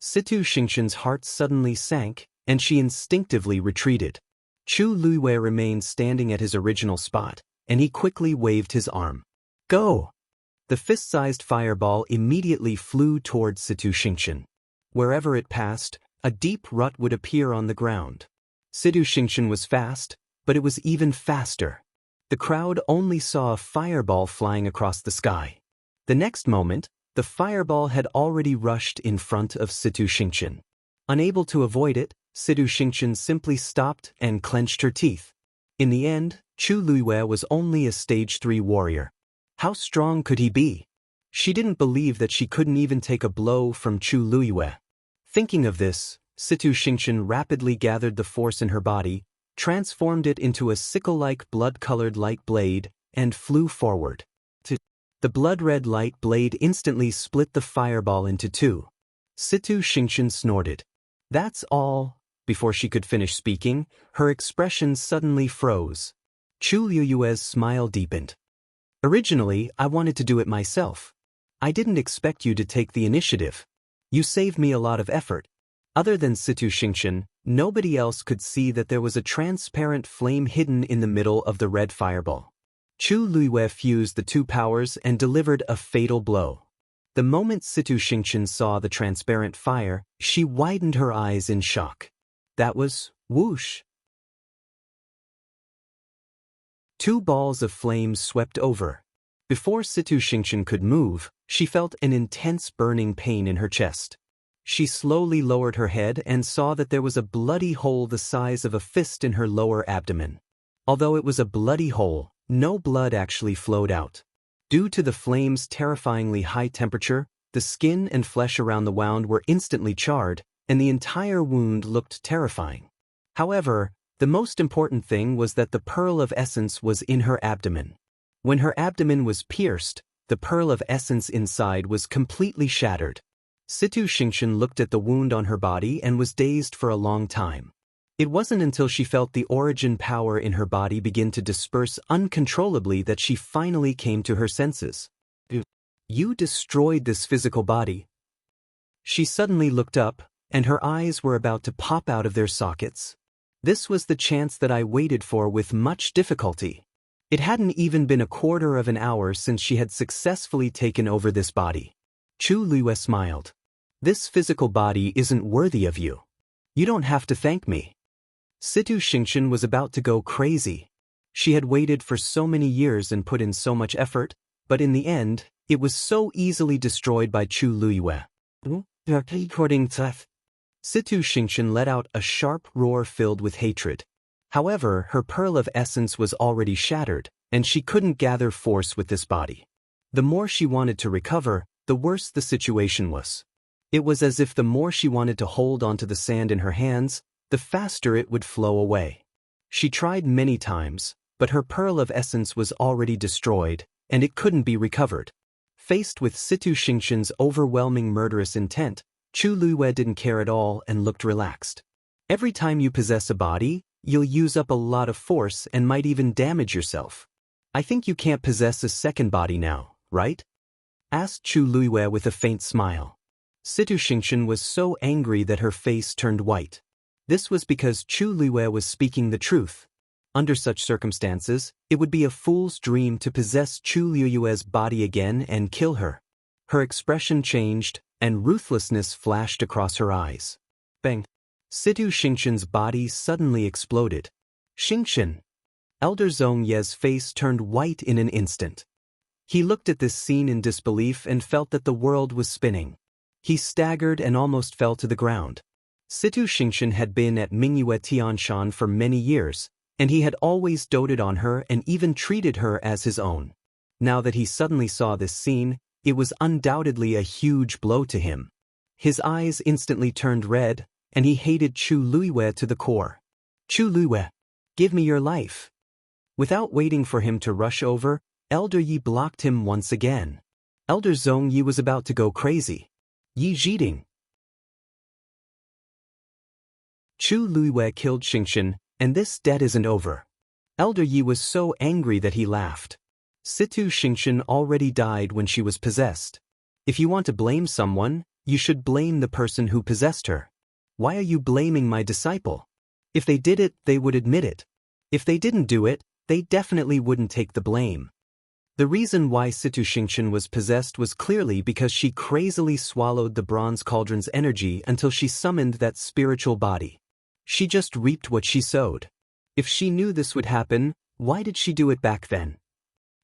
Situ Xingqian's heart suddenly sank, and she instinctively retreated. Chu Luiyue remained standing at his original spot, and he quickly waved his arm. Go! The fist-sized fireball immediately flew towards Situ Xingqian. Wherever it passed, a deep rut would appear on the ground. Situ Xingqian was fast, but it was even faster. The crowd only saw a fireball flying across the sky. The next moment, the fireball had already rushed in front of Situ Xingqian. Unable to avoid it, Situ Xingqian simply stopped and clenched her teeth. In the end, Chu Luiyue was only a stage 3 warrior. How strong could he be? She didn't believe that she couldn't even take a blow from Chu Luiyue. Thinking of this, Situ Xingqian rapidly gathered the force in her body, transformed it into a sickle-like blood-colored light blade, and flew forward. The blood-red light blade instantly split the fireball into two. Situ Xingqian snorted. That's all. Before she could finish speaking, her expression suddenly froze. Chu Luiyue's smile deepened. Originally, I wanted to do it myself. I didn't expect you to take the initiative. You saved me a lot of effort. Other than Situ Xingqian, nobody else could see that there was a transparent flame hidden in the middle of the red fireball. Chu Luiyue fused the two powers and delivered a fatal blow. The moment Situ Xingqian saw the transparent fire, she widened her eyes in shock. That was whoosh. Two balls of flame swept over. Before Situ Xingqian could move, she felt an intense burning pain in her chest. She slowly lowered her head and saw that there was a bloody hole the size of a fist in her lower abdomen. Although it was a bloody hole, no blood actually flowed out. Due to the flame's terrifyingly high temperature, the skin and flesh around the wound were instantly charred, and the entire wound looked terrifying. However, the most important thing was that the pearl of essence was in her abdomen. When her abdomen was pierced, the pearl of essence inside was completely shattered. Situ Xingqian looked at the wound on her body and was dazed for a long time. It wasn't until she felt the origin power in her body begin to disperse uncontrollably that she finally came to her senses. You destroyed this physical body. She suddenly looked up, and her eyes were about to pop out of their sockets. This was the chance that I waited for with much difficulty. It hadn't even been a quarter of an hour since she had successfully taken over this body. Chu Luiyue smiled. This physical body isn't worthy of you. You don't have to thank me. Situ Xingqian was about to go crazy. She had waited for so many years and put in so much effort, but in the end, it was so easily destroyed by Chu Luiyue. Situ Xingqian let out a sharp roar filled with hatred. However, her pearl of essence was already shattered, and she couldn't gather force with this body. The more she wanted to recover, the worse the situation was. It was as if the more she wanted to hold onto the sand in her hands, the faster it would flow away. She tried many times, but her pearl of essence was already destroyed, and it couldn't be recovered. Faced with Situ Xingqian's overwhelming murderous intent, Chu Luiyue didn't care at all and looked relaxed. Every time you possess a body, you'll use up a lot of force and might even damage yourself. I think you can't possess a second body now, right? Asked Chu Luiyue with a faint smile. Situ Xingqian was so angry that her face turned white. This was because Chu Luiyue was speaking the truth. Under such circumstances, it would be a fool's dream to possess Chu Luiyue's body again and kill her. Her expression changed, and ruthlessness flashed across her eyes. Bang! Situ Xingqian's body suddenly exploded. Xingqian! Elder Zhong Ye's face turned white in an instant. He looked at this scene in disbelief and felt that the world was spinning. He staggered and almost fell to the ground. Situ Xingqian had been at Mingyue Tianshan for many years, and he had always doted on her and even treated her as his own. Now that he suddenly saw this scene, it was undoubtedly a huge blow to him. His eyes instantly turned red, and he hated Chu Luiwei to the core. Chu Luiwei, give me your life. Without waiting for him to rush over, Elder Yi blocked him once again. Elder Zhong Yi was about to go crazy. Yi Zhiding. Chu Luiwei killed Xianxia, and this debt isn't over. Elder Yi was so angry that he laughed. Situ Xianxia already died when she was possessed. If you want to blame someone, you should blame the person who possessed her. Why are you blaming my disciple? If they did it, they would admit it. If they didn't do it, they definitely wouldn't take the blame. The reason why Situ Xianxia was possessed was clearly because she crazily swallowed the bronze cauldron's energy until she summoned that spiritual body. She just reaped what she sowed. If she knew this would happen, why did she do it back then?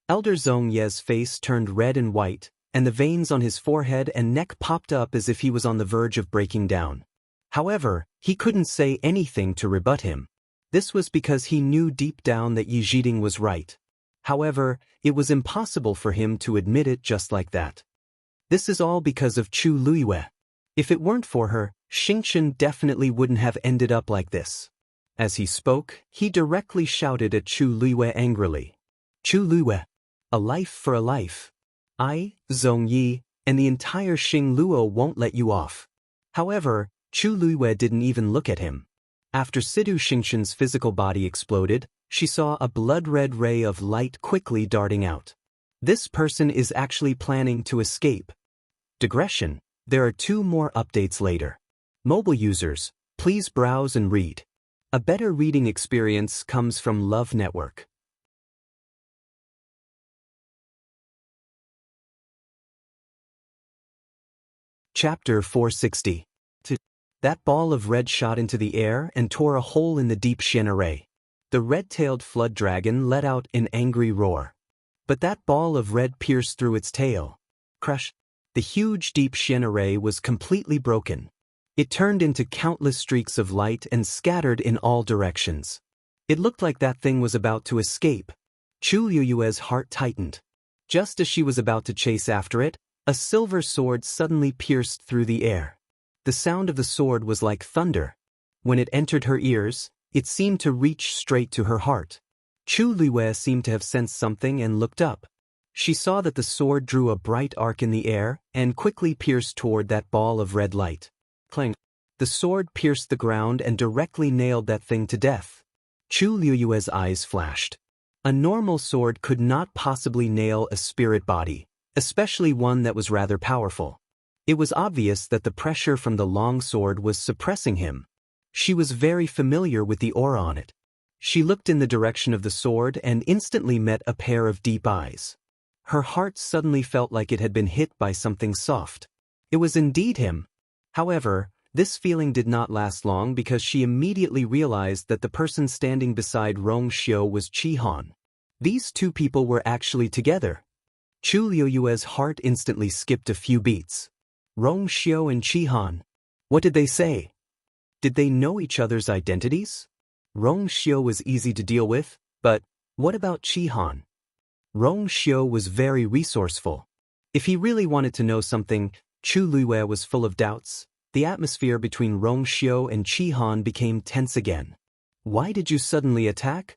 Elder Zhong Ye's face turned red and white, and the veins on his forehead and neck popped up as if he was on the verge of breaking down. However, he couldn't say anything to rebut him. This was because he knew deep down that Yi Zhiding was right. However, it was impossible for him to admit it just like that. This is all because of Chu Luiwei. If it weren't for her, Xianxia definitely wouldn't have ended up like this. As he spoke, he directly shouted at Chu Luiwei angrily. Chu Luiwei, a life for a life. I, Zhong Yi, and the entire Xing Luo won't let you off. However, Chu Luiwei didn't even look at him. After Situ Xianxia's physical body exploded, she saw a blood-red ray of light quickly darting out. This person is actually planning to escape. Digression, there are 2 more updates later. Mobile users, please browse and read. A better reading experience comes from Love Network. Chapter 460. That ball of red shot into the air and tore a hole in the deep Xian array. The red-tailed flood dragon let out an angry roar. But that ball of red pierced through its tail. Crush! The huge deep Xian array was completely broken. It turned into countless streaks of light and scattered in all directions. It looked like that thing was about to escape. Chu Luiwei's heart tightened. Just as she was about to chase after it, a silver sword suddenly pierced through the air. The sound of the sword was like thunder. When it entered her ears, it seemed to reach straight to her heart. Chu Luiwei seemed to have sensed something and looked up. She saw that the sword drew a bright arc in the air and quickly pierced toward that ball of red light. Clang! The sword pierced the ground and directly nailed that thing to death. Chu Luiwei's eyes flashed. A normal sword could not possibly nail a spirit body, especially one that was rather powerful. It was obvious that the pressure from the long sword was suppressing him. She was very familiar with the aura on it. She looked in the direction of the sword and instantly met a pair of deep eyes. Her heart suddenly felt like it had been hit by something soft. It was indeed him. However, this feeling did not last long because she immediately realized that the person standing beside Rong Xiu was Qi Han. These 2 people were actually together. Chu Luiwei's heart instantly skipped a few beats. Rong Xiu and Qi Han. What did they say? Did they know each other's identities? Rong Xiu was easy to deal with, but what about Qi Han? Rong Xiu was very resourceful. If he really wanted to know something, Chu Luiwei was full of doubts. The atmosphere between Rong Xiu and Qi Han became tense again. Why did you suddenly attack?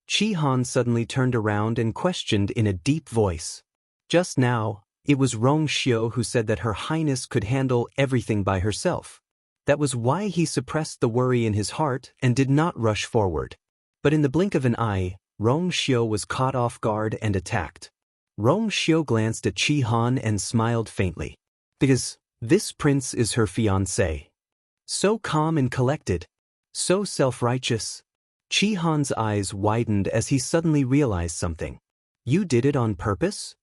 Qi Han suddenly turned around and questioned in a deep voice. Just now, it was Rong Xiu who said that Her Highness could handle everything by herself. That was why he suppressed the worry in his heart and did not rush forward. But in the blink of an eye, Rong Xiu was caught off guard and attacked. Rong Xiu glanced at Qi Han and smiled faintly. Because this prince is her fiancé. So calm and collected. So self-righteous. Qi Han's eyes widened as he suddenly realized something. You did it on purpose?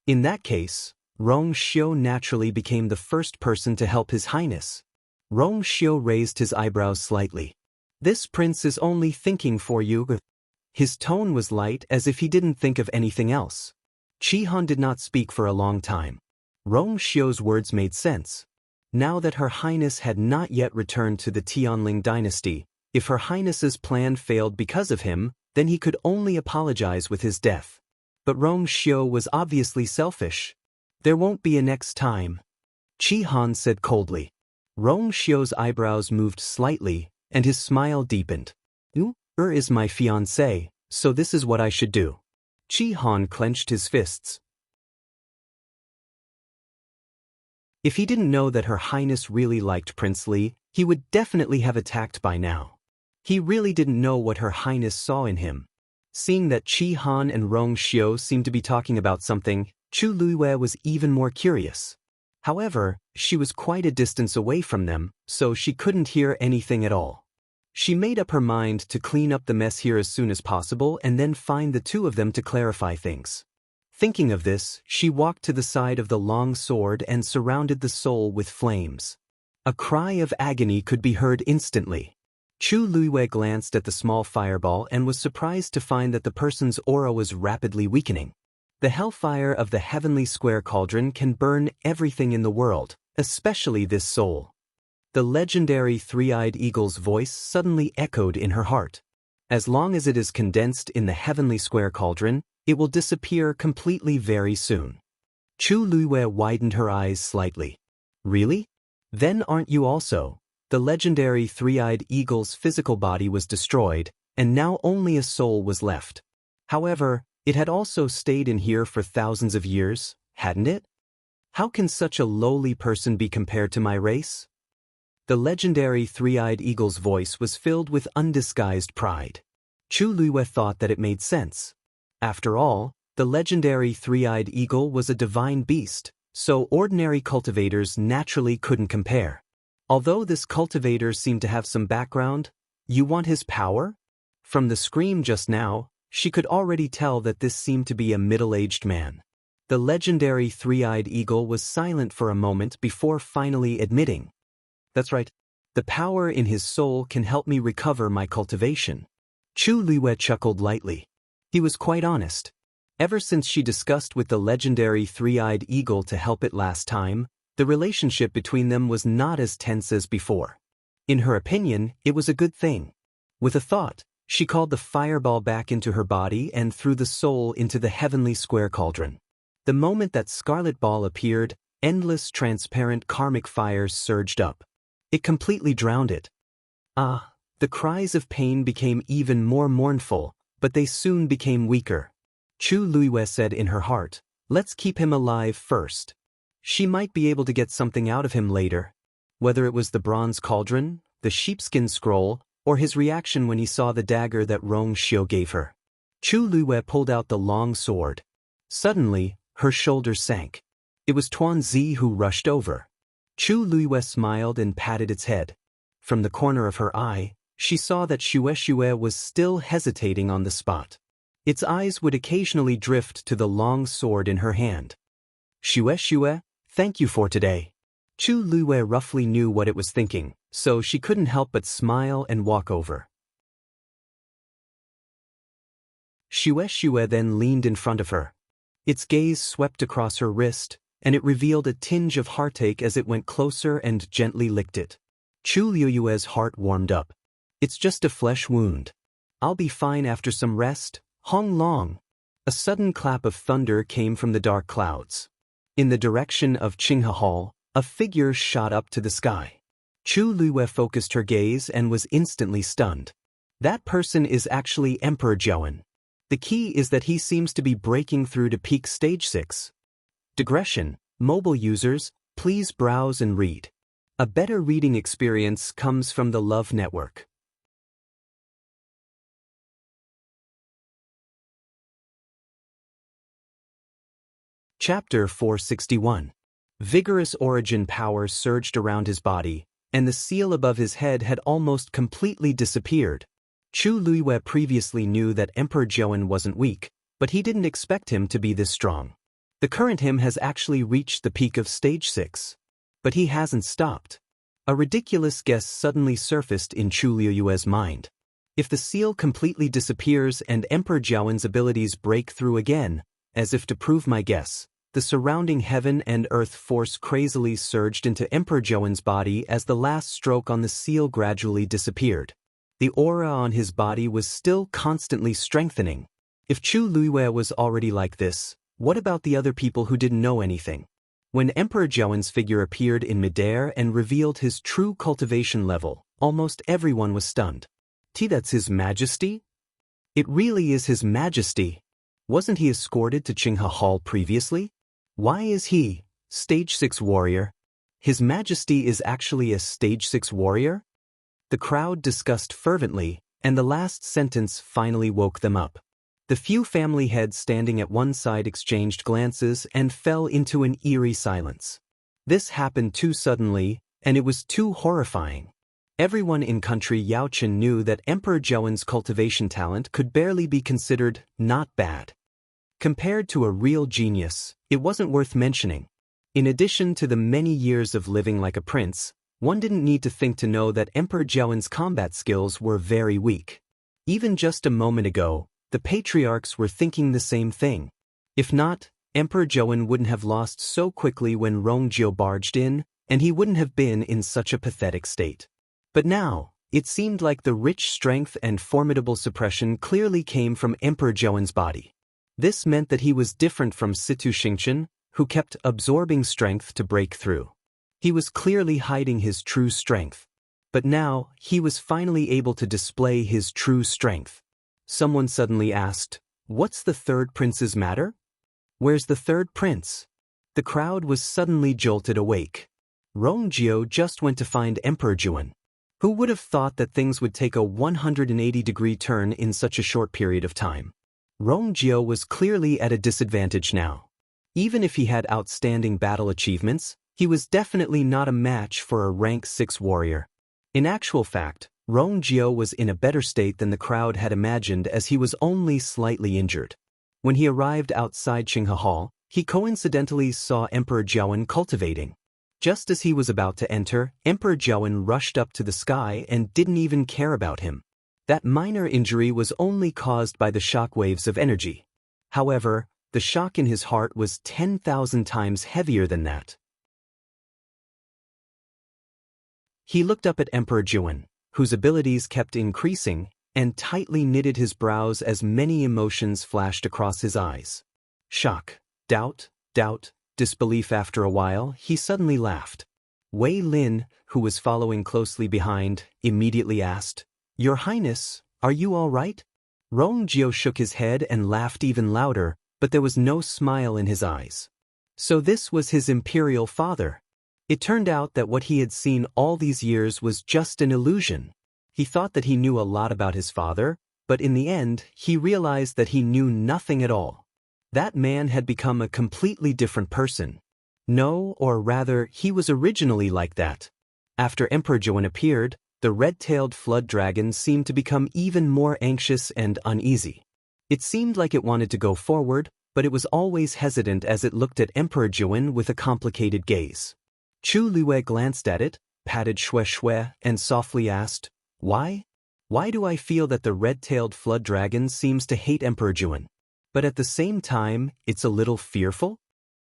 In that case, Rong Xiu naturally became the first person to help His Highness. Rong Xiu raised his eyebrows slightly. This prince is only thinking for you. His tone was light as if he didn't think of anything else. Qi Han did not speak for a long time. Rong Xiu's words made sense. Now that Her Highness had not yet returned to the Tianling dynasty, if Her Highness's plan failed because of him, then he could only apologize with his death. But Rong Xiu was obviously selfish. There won't be a next time. Qi Han said coldly. Rong Xiu's eyebrows moved slightly, and his smile deepened. Is my fiancé, so this is what I should do. Qi Han clenched his fists. If he didn't know that Her Highness really liked Prince Li, he would definitely have attacked by now. He really didn't know what Her Highness saw in him. Seeing that Qi Han and Rong Xiu seemed to be talking about something, Chu Luiyue was even more curious. However, she was quite a distance away from them, so she couldn't hear anything at all. She made up her mind to clean up the mess here as soon as possible and then find the two of them to clarify things. Thinking of this, she walked to the side of the long sword and surrounded the soul with flames. A cry of agony could be heard instantly. Chu Luiyue glanced at the small fireball and was surprised to find that the person's aura was rapidly weakening. The hellfire of the heavenly square cauldron can burn everything in the world, especially this soul. The legendary three-eyed eagle's voice suddenly echoed in her heart. As long as it is condensed in the heavenly square cauldron, it will disappear completely very soon. Chu Luiyue widened her eyes slightly. Really? Then aren't you also? The legendary three-eyed eagle's physical body was destroyed, and now only a soul was left. However, it had also stayed in here for thousands of years, hadn't it? How can such a lowly person be compared to my race? The legendary three-eyed eagle's voice was filled with undisguised pride. Chu Luiyue thought that it made sense. After all, the legendary three-eyed eagle was a divine beast, so ordinary cultivators naturally couldn't compare. Although this cultivator seemed to have some background, you want his power? From the scream just now, she could already tell that this seemed to be a middle-aged man. The legendary three-eyed eagle was silent for a moment before finally admitting. That's right. The power in his soul can help me recover my cultivation. Chu Luiyue chuckled lightly. He was quite honest. Ever since she discussed with the legendary three-eyed eagle to help it last time, the relationship between them was not as tense as before. In her opinion, it was a good thing. With a thought, she called the fireball back into her body and threw the soul into the heavenly square cauldron. The moment that scarlet ball appeared, endless transparent karmic fires surged up. It completely drowned it. The cries of pain became even more mournful, but they soon became weaker. Chu Luiyue said in her heart, let's keep him alive first. She might be able to get something out of him later. Whether it was the bronze cauldron, the sheepskin scroll, or his reaction when he saw the dagger that Rong Xiu gave her. Chu Luiyue pulled out the long sword. Suddenly, her shoulders sank. It was Tuan Zi who rushed over. Chu Luiyue smiled and patted its head. From the corner of her eye, she saw that Xue was still hesitating on the spot. Its eyes would occasionally drift to the long sword in her hand. Xue, thank you for today. Chu Luiyue roughly knew what it was thinking, so she couldn't help but smile and walk over. Xue then leaned in front of her. Its gaze swept across her wrist, and it revealed a tinge of heartache as it went closer and gently licked it. Chu Luiyue's heart warmed up. It's just a flesh wound. I'll be fine after some rest. Hong Long. A sudden clap of thunder came from the dark clouds. In the direction of Qinghe Hall, a figure shot up to the sky. Chu Luiyue focused her gaze and was instantly stunned. That person is actually Emperor Jiawen. The key is that he seems to be breaking through to peak stage 6. Digression, mobile users, please browse and read. A better reading experience comes from the Love Network. Chapter 461. Vigorous origin power surged around his body, and the seal above his head had almost completely disappeared. Chu Luiyue previously knew that Emperor Jiawen wasn't weak, but he didn't expect him to be this strong. The current him has actually reached the peak of stage 6. But he hasn't stopped. A ridiculous guess suddenly surfaced in Chu Luiyue's mind. If the seal completely disappears and Emperor Jiawen's abilities break through again, as if to prove my guess, the surrounding heaven and earth force crazily surged into Emperor Jiawen's body as the last stroke on the seal gradually disappeared. The aura on his body was still constantly strengthening. If Chu Luiyue was already like this, what about the other people who didn't know anything? When Emperor Jiawen's figure appeared in midair and revealed his true cultivation level, almost everyone was stunned. That's His Majesty? It really is His Majesty. Wasn't he escorted to Qinghe Hall previously? Why is he, Stage 6 warrior? His Majesty is actually a Stage 6 warrior? The crowd discussed fervently, and the last sentence finally woke them up. The few family heads standing at one side exchanged glances and fell into an eerie silence. This happened too suddenly, and it was too horrifying. Everyone in country Yaochen knew that Emperor Jiawen's cultivation talent could barely be considered not bad. Compared to a real genius, it wasn't worth mentioning. In addition to the many years of living like a prince, one didn't need to think to know that Emperor Jiawen's combat skills were very weak. Even just a moment ago, the patriarchs were thinking the same thing. If not, Emperor Jiawen wouldn't have lost so quickly when Rongjio barged in, and he wouldn't have been in such a pathetic state. But now, it seemed like the rich strength and formidable suppression clearly came from Emperor Jiawen's body. This meant that he was different from Situ Xingchen, who kept absorbing strength to break through. He was clearly hiding his true strength. But now, he was finally able to display his true strength. Someone suddenly asked, "What's the third prince's matter? Where's the third prince?" The crowd was suddenly jolted awake. Rongjio just went to find Emperor Jiawen. Who would have thought that things would take a 180-degree turn in such a short period of time? Rongjio was clearly at a disadvantage now. Even if he had outstanding battle achievements, he was definitely not a match for a rank 6 warrior. In actual fact, Rongjio was in a better state than the crowd had imagined, as he was only slightly injured. When he arrived outside Qinghe Hall, he coincidentally saw Emperor Jiawen cultivating. Just as he was about to enter, Emperor Jiawen rushed up to the sky and didn't even care about him. That minor injury was only caused by the shock waves of energy. However, the shock in his heart was 10,000 times heavier than that. He looked up at Emperor Jiawen, whose abilities kept increasing, and tightly knitted his brows as many emotions flashed across his eyes. Shock, doubt, disbelief. After a while, he suddenly laughed. Wang Lin, who was following closely behind, immediately asked, "Your Highness, are you all right?" Rongjio shook his head and laughed even louder, but there was no smile in his eyes. So this was his imperial father. It turned out that what he had seen all these years was just an illusion. He thought that he knew a lot about his father, but in the end, he realized that he knew nothing at all. That man had become a completely different person. No, or rather, he was originally like that. After Emperor Jiawen appeared, the red-tailed flood dragon seemed to become even more anxious and uneasy. It seemed like it wanted to go forward, but it was always hesitant as it looked at Emperor Jiawen with a complicated gaze. Chu Luwei glanced at it, patted Shui, and softly asked, "Why? Why do I feel that the red-tailed flood dragon seems to hate Emperor Jiawen? But at the same time, it's a little fearful?"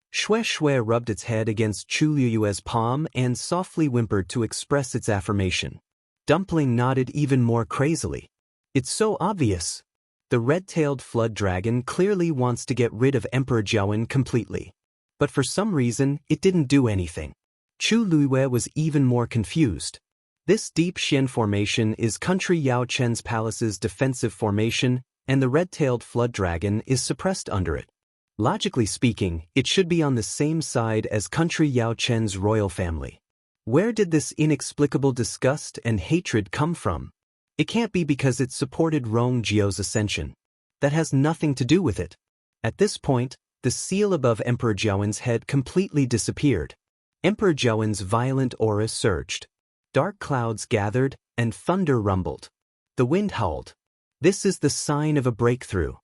Shui rubbed its head against Chu Luwei's palm and softly whimpered to express its affirmation. Dumpling nodded even more crazily. "It's so obvious. The red-tailed flood dragon clearly wants to get rid of Emperor Jiawen completely. But for some reason, it didn't do anything." Chu Luwei was even more confused. This deep Xian formation is country Yao Chen's palace's defensive formation, and the red-tailed flood dragon is suppressed under it. Logically speaking, it should be on the same side as country Yao Chen's royal family. Where did this inexplicable disgust and hatred come from? It can't be because it supported Rongjio's ascension. That has nothing to do with it. At this point, the seal above Emperor Jiawen's head completely disappeared. Emperor Jiawen's violent aura surged. Dark clouds gathered, and thunder rumbled. The wind howled. This is the sign of a breakthrough.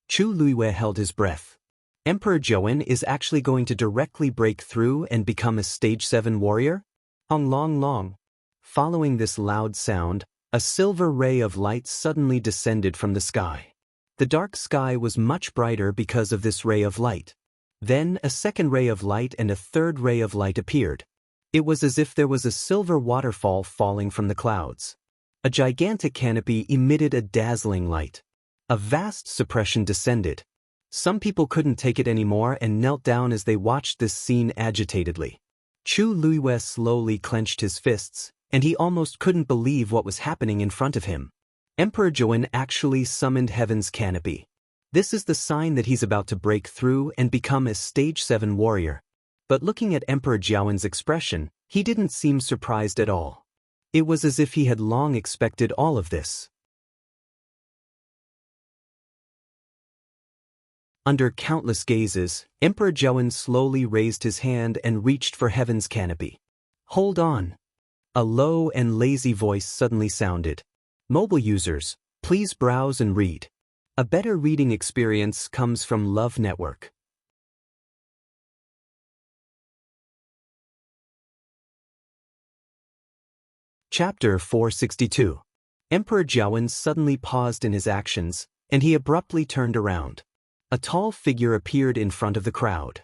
Chu Luwei held his breath. Emperor Jiawen is actually going to directly break through and become a stage 7 warrior? Long. Following this loud sound, a silver ray of light suddenly descended from the sky. The dark sky was much brighter because of this ray of light. Then a second ray of light and a third ray of light appeared. It was as if there was a silver waterfall falling from the clouds. A gigantic canopy emitted a dazzling light. A vast suppression descended. Some people couldn't take it anymore and knelt down as they watched this scene agitatedly. Chu Luiyue slowly clenched his fists, and he almost couldn't believe what was happening in front of him. Emperor Zhouwen actually summoned Heaven's Canopy. This is the sign that he's about to break through and become a Stage 7 warrior. But looking at Emperor Jiaowen's expression, he didn't seem surprised at all. It was as if he had long expected all of this. Under countless gazes, Emperor Zhouwen slowly raised his hand and reached for Heaven's Canopy. "Hold on." A low and lazy voice suddenly sounded. "Mobile users, please browse and read. A better reading experience comes from Love Network." Chapter 462. Emperor Jiaowen suddenly paused in his actions, and he abruptly turned around. A tall figure appeared in front of the crowd.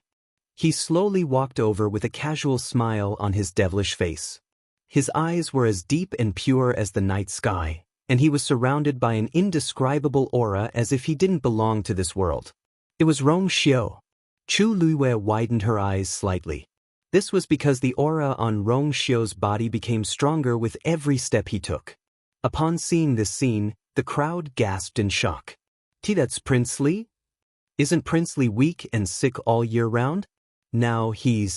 He slowly walked over with a casual smile on his devilish face. His eyes were as deep and pure as the night sky, and he was surrounded by an indescribable aura as if he didn't belong to this world. It was Rong Xiu. Chu Luiyue widened her eyes slightly. This was because the aura on Rong Xiu's body became stronger with every step he took. Upon seeing this scene, the crowd gasped in shock. "That's Prince Li? Isn't Prince Li weak and sick all year round? Now he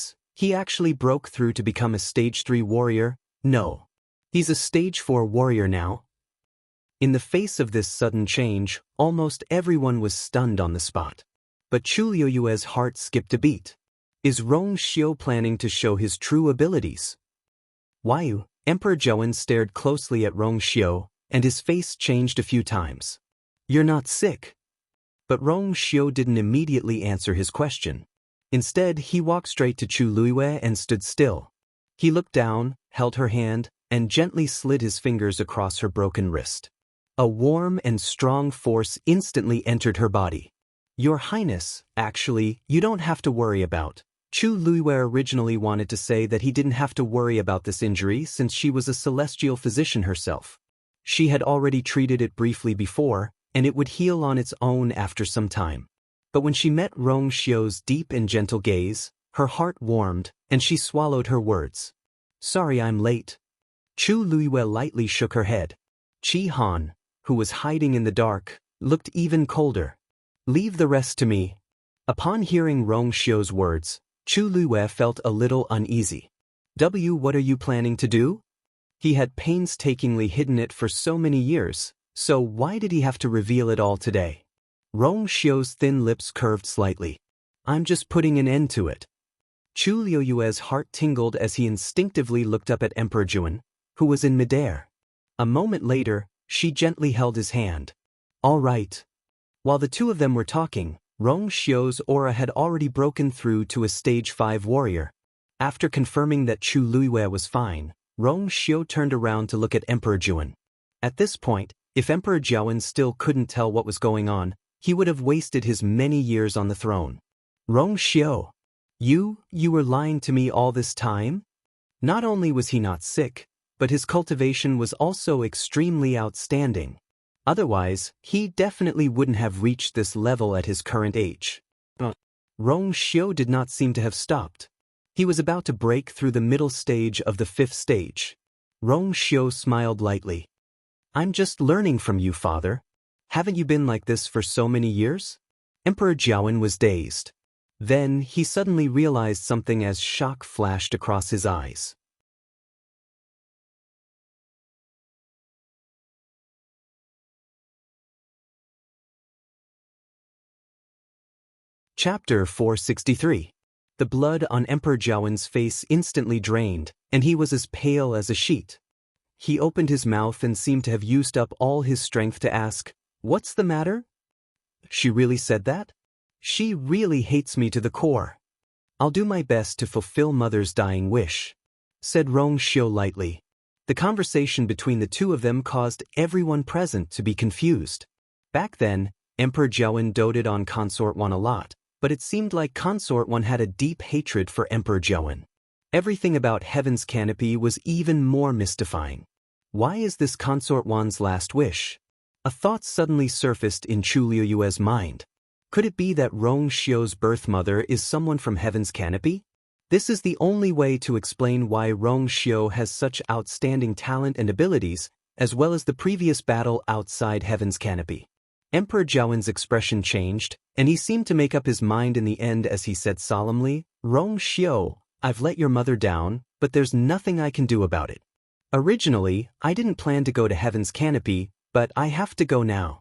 actually broke through to become a Stage 3 warrior? No. He's a Stage 4 warrior now." In the face of this sudden change, almost everyone was stunned on the spot. But Chu Luiyue's heart skipped a beat. Is Rong Xiu planning to show his true abilities? Why? Emperor Zhouwen stared closely at Rong Xiu, and his face changed a few times. "You're not sick." But Rong Xiu didn't immediately answer his question. Instead, he walked straight to Chu Luiyue and stood still. He looked down, held her hand, and gently slid his fingers across her broken wrist. A warm and strong force instantly entered her body. "Your Highness, actually, you don't have to worry about." Chu Luiyue originally wanted to say that he didn't have to worry about this injury since she was a celestial physician herself. She had already treated it briefly before, and it would heal on its own after some time. But when she met Rong Xiu's deep and gentle gaze, her heart warmed, and she swallowed her words. "Sorry I'm late." Chu Luiyue lightly shook her head. Qi Han, who was hiding in the dark, looked even colder. "Leave the rest to me." Upon hearing Rong Xiu's words, Chu Luiyue felt a little uneasy. What are you planning to do? He had painstakingly hidden it for so many years, so why did he have to reveal it all today? Rong Xiu's thin lips curved slightly. "I'm just putting an end to it." Chu Luiyue's heart tingled as he instinctively looked up at Emperor Zhouwen, who was in midair. A moment later, she gently held his hand. "All right." While the two of them were talking, Rong Xiu's aura had already broken through to a Stage 5 warrior. After confirming that Chu Luiyue was fine, Rong Xiu turned around to look at Emperor Zhouwen. At this point, if Emperor Jiaowen still couldn't tell what was going on, he would have wasted his many years on the throne. "Rong Xiu, you were lying to me all this time?" Not only was he not sick, but his cultivation was also extremely outstanding. Otherwise, he definitely wouldn't have reached this level at his current age. But Rong Xiu did not seem to have stopped. He was about to break through the middle stage of the 5th stage. Rong Xiu smiled lightly. "I'm just learning from you, father. Haven't you been like this for so many years?" Emperor Jiaowen was dazed. Then he suddenly realized something as shock flashed across his eyes. Chapter 463. The blood on Emperor Jiaowen's face instantly drained, and he was as pale as a sheet. He opened his mouth and seemed to have used up all his strength to ask, "What's the matter?" She really said that? She really hates me to the core. "I'll do my best to fulfill Mother's dying wish," said Rong Xiu lightly. The conversation between the two of them caused everyone present to be confused. Back then, Emperor Jiaowen doted on Consort Wan a lot, but it seemed like Consort Wan had a deep hatred for Emperor Jiaowen. Everything about Heaven's Canopy was even more mystifying. Why is this Consort Wan's last wish? A thought suddenly surfaced in Chu Luiyue's mind. Could it be that Rong Xiu's birth mother is someone from Heaven's Canopy? This is the only way to explain why Rong Xiu has such outstanding talent and abilities, as well as the previous battle outside Heaven's Canopy. Emperor Jiawen's expression changed, and he seemed to make up his mind in the end as he said solemnly, "Rong Xiu, I've let your mother down, but there's nothing I can do about it. Originally, I didn't plan to go to Heaven's Canopy, but I have to go now."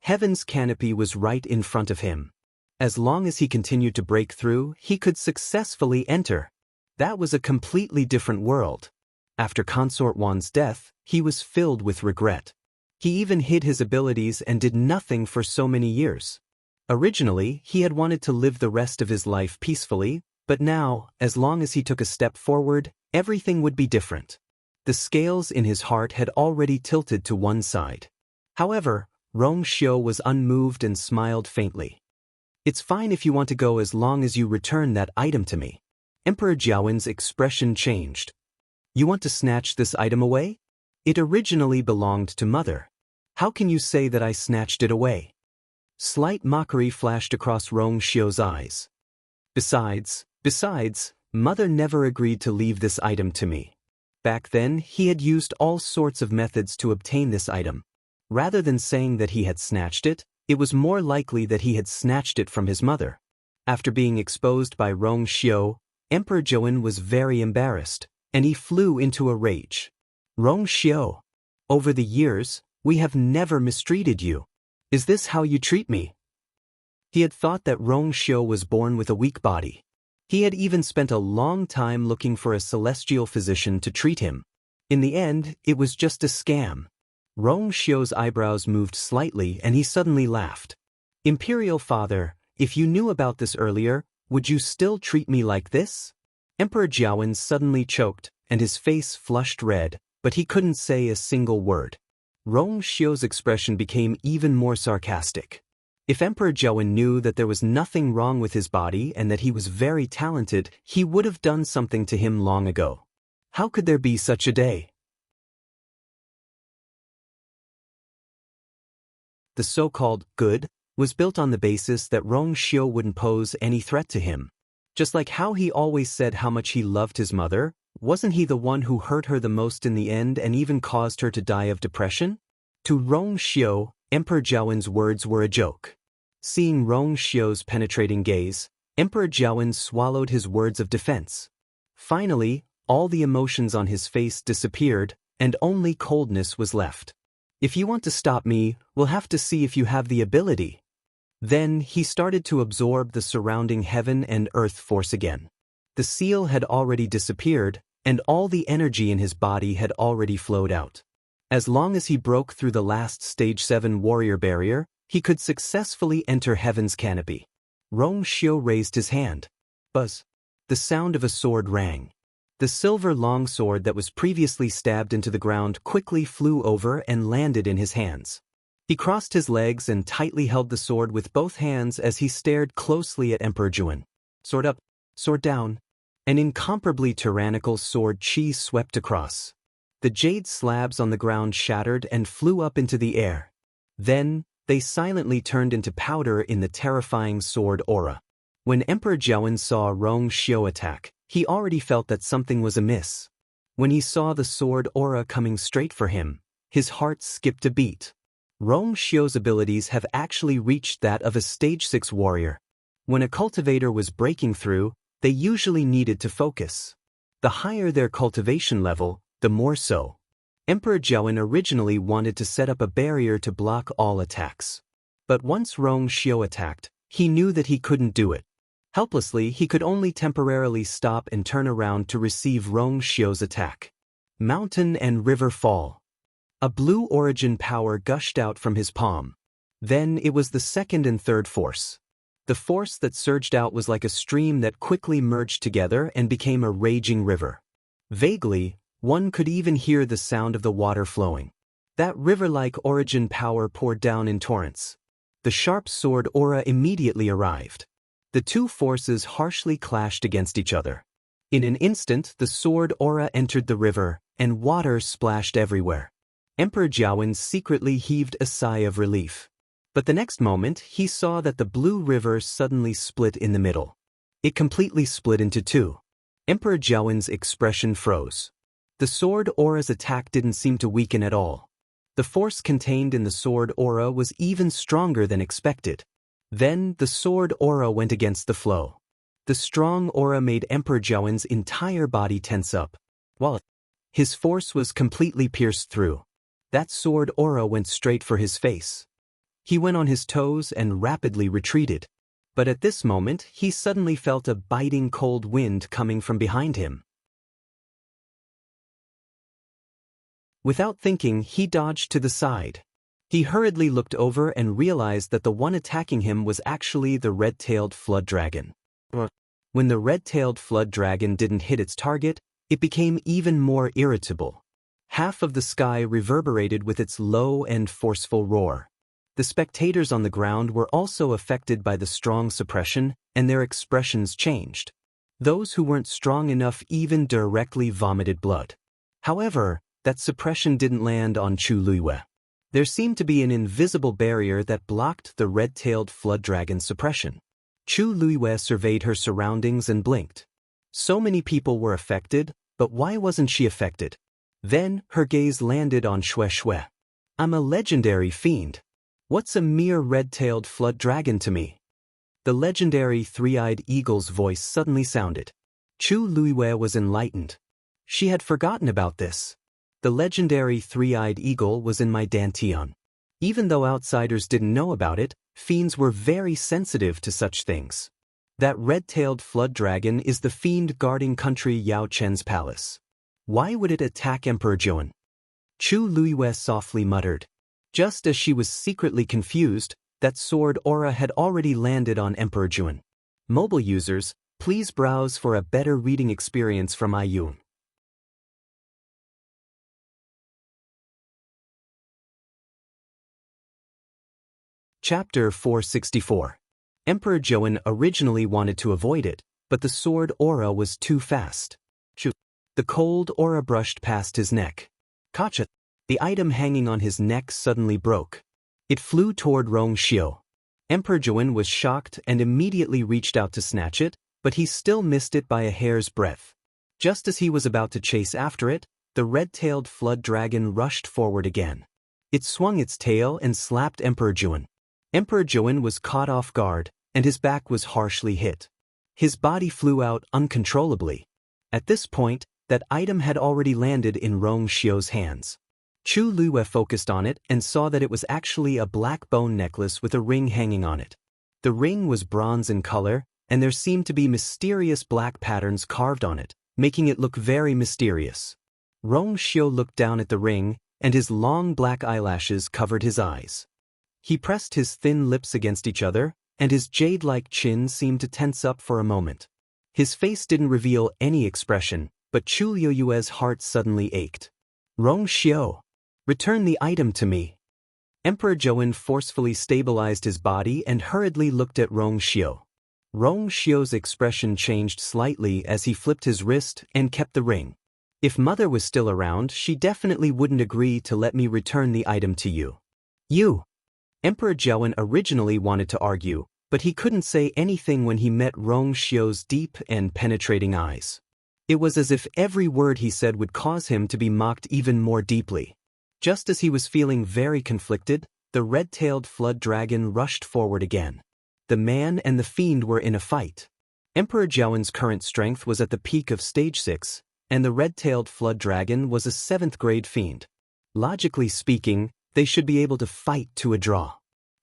Heaven's Canopy was right in front of him. As long as he continued to break through, he could successfully enter. That was a completely different world. After Consort Wan's death, he was filled with regret. He even hid his abilities and did nothing for so many years. Originally, he had wanted to live the rest of his life peacefully, but now, as long as he took a step forward, everything would be different. The scales in his heart had already tilted to one side. However, Rong Xiu was unmoved and smiled faintly. "It's fine if you want to go as long as you return that item to me." Emperor Jiawen's expression changed. "You want to snatch this item away? It originally belonged to Mother. How can you say that I snatched it away?" Slight mockery flashed across Rong Xiu's eyes. Besides, Mother never agreed to leave this item to me. Back then, he had used all sorts of methods to obtain this item. Rather than saying that he had snatched it, it was more likely that he had snatched it from his mother. After being exposed by Rong Xiu, Emperor Jiawen was very embarrassed, and he flew into a rage. "Rong Xiu, over the years, we have never mistreated you. Is this how you treat me?" He had thought that Rong Xiu was born with a weak body. He had even spent a long time looking for a celestial physician to treat him. In the end, it was just a scam. Rong Xiu's eyebrows moved slightly and he suddenly laughed. "Imperial Father, if you knew about this earlier, would you still treat me like this?" Emperor Jiawen suddenly choked, and his face flushed red, but he couldn't say a single word. Rong Xiu's expression became even more sarcastic. If Emperor Jiawen knew that there was nothing wrong with his body and that he was very talented, he would have done something to him long ago. How could there be such a day? The so-called good was built on the basis that Rong Xiu wouldn't pose any threat to him. Just like how he always said how much he loved his mother, wasn't he the one who hurt her the most in the end and even caused her to die of depression? To Rong Xiu, Emperor Jiawen's words were a joke. Seeing Rong Xiu's penetrating gaze, Emperor Jiawen swallowed his words of defense. Finally, all the emotions on his face disappeared, and only coldness was left. "If you want to stop me, we'll have to see if you have the ability." Then he started to absorb the surrounding heaven and earth force again. The seal had already disappeared, and all the energy in his body had already flowed out. As long as he broke through the last Stage 7 warrior barrier, he could successfully enter Heaven's Canopy. Rong Xiu raised his hand. Buzz! The sound of a sword rang. The silver longsword that was previously stabbed into the ground quickly flew over and landed in his hands. He crossed his legs and tightly held the sword with both hands as he stared closely at Emperor Jiawen. Sword up, sword down. An incomparably tyrannical sword chi swept across. The jade slabs on the ground shattered and flew up into the air. Then, they silently turned into powder in the terrifying sword aura. When Emperor Jiawen saw Rong Xiu attack, he already felt that something was amiss. When he saw the sword aura coming straight for him, his heart skipped a beat. Rong Xiu's abilities have actually reached that of a Stage 6 warrior. When a cultivator was breaking through, they usually needed to focus. The higher their cultivation level, the more so. Emperor Jiawen originally wanted to set up a barrier to block all attacks. But once Rong Xiu attacked, he knew that he couldn't do it. Helplessly, he could only temporarily stop and turn around to receive Rong Xiu's attack. Mountain and river fall. A blue origin power gushed out from his palm. Then it was the second and third force. The force that surged out was like a stream that quickly merged together and became a raging river. Vaguely, one could even hear the sound of the water flowing. That river-like origin power poured down in torrents. The sharp sword aura immediately arrived. The two forces harshly clashed against each other. In an instant, the sword aura entered the river, and water splashed everywhere. Emperor Jiawen secretly heaved a sigh of relief. But the next moment, he saw that the blue river suddenly split in the middle. It completely split into two. Emperor Jiawen's expression froze. The sword aura's attack didn't seem to weaken at all. The force contained in the sword aura was even stronger than expected. Then, the sword aura went against the flow. The strong aura made Emperor Jiawen's entire body tense up. While his force was completely pierced through, that sword aura went straight for his face. He went on his toes and rapidly retreated. But at this moment, he suddenly felt a biting cold wind coming from behind him. Without thinking, he dodged to the side. He hurriedly looked over and realized that the one attacking him was actually the red-tailed flood dragon. When the red-tailed flood dragon didn't hit its target, it became even more irritable. Half of the sky reverberated with its low and forceful roar. The spectators on the ground were also affected by the strong suppression, and their expressions changed. Those who weren't strong enough even directly vomited blood. However, that suppression didn't land on Chu Luiyue. There seemed to be an invisible barrier that blocked the red-tailed flood dragon's suppression. Chu Luiyue surveyed her surroundings and blinked. So many people were affected, but why wasn't she affected? Then, her gaze landed on Xue Xue. I'm a legendary fiend. What's a mere red-tailed flood dragon to me? The legendary three-eyed eagle's voice suddenly sounded. Chu Luiyue was enlightened. She had forgotten about this. The legendary three-eyed eagle was in my dantian. Even though outsiders didn't know about it, fiends were very sensitive to such things. That red-tailed flood dragon is the fiend guarding country Yao Chen's palace. Why would it attack Emperor Jiawen? Chu Luiyue softly muttered. Just as she was secretly confused, that sword aura had already landed on Emperor Jiawen. Mobile users, please browse for a better reading experience from iYun. Chapter 464. Emperor Jiawen originally wanted to avoid it, but the sword aura was too fast. The cold aura brushed past his neck. Kacha! The item hanging on his neck suddenly broke. It flew toward Rong Xiu. Emperor Jiawen was shocked and immediately reached out to snatch it, but he still missed it by a hair's breadth. Just as he was about to chase after it, the red-tailed flood dragon rushed forward again. It swung its tail and slapped Emperor Jiawen. Emperor Jiawen was caught off guard, and his back was harshly hit. His body flew out uncontrollably. At this point, that item had already landed in Rong Xiu's hands. Chu Luiyue focused on it and saw that it was actually a black bone necklace with a ring hanging on it. The ring was bronze in color, and there seemed to be mysterious black patterns carved on it, making it look very mysterious. Rong Xiu looked down at the ring, and his long black eyelashes covered his eyes. He pressed his thin lips against each other, and his jade-like chin seemed to tense up for a moment. His face didn't reveal any expression, but Chu Luiyue's heart suddenly ached. Rong Xiu, return the item to me. Emperor Jiawen forcefully stabilized his body and hurriedly looked at Rong Xiu. Rong Xiu's expression changed slightly as he flipped his wrist and kept the ring. If Mother was still around, she definitely wouldn't agree to let me return the item to you. You! Emperor Jiawen originally wanted to argue, but he couldn't say anything when he met Rong Xiu's deep and penetrating eyes. It was as if every word he said would cause him to be mocked even more deeply. Just as he was feeling very conflicted, the red-tailed flood dragon rushed forward again. The man and the fiend were in a fight. Emperor Jiawen's current strength was at the peak of stage 6, and the red-tailed flood dragon was a 7th-grade fiend. Logically speaking, they should be able to fight to a draw.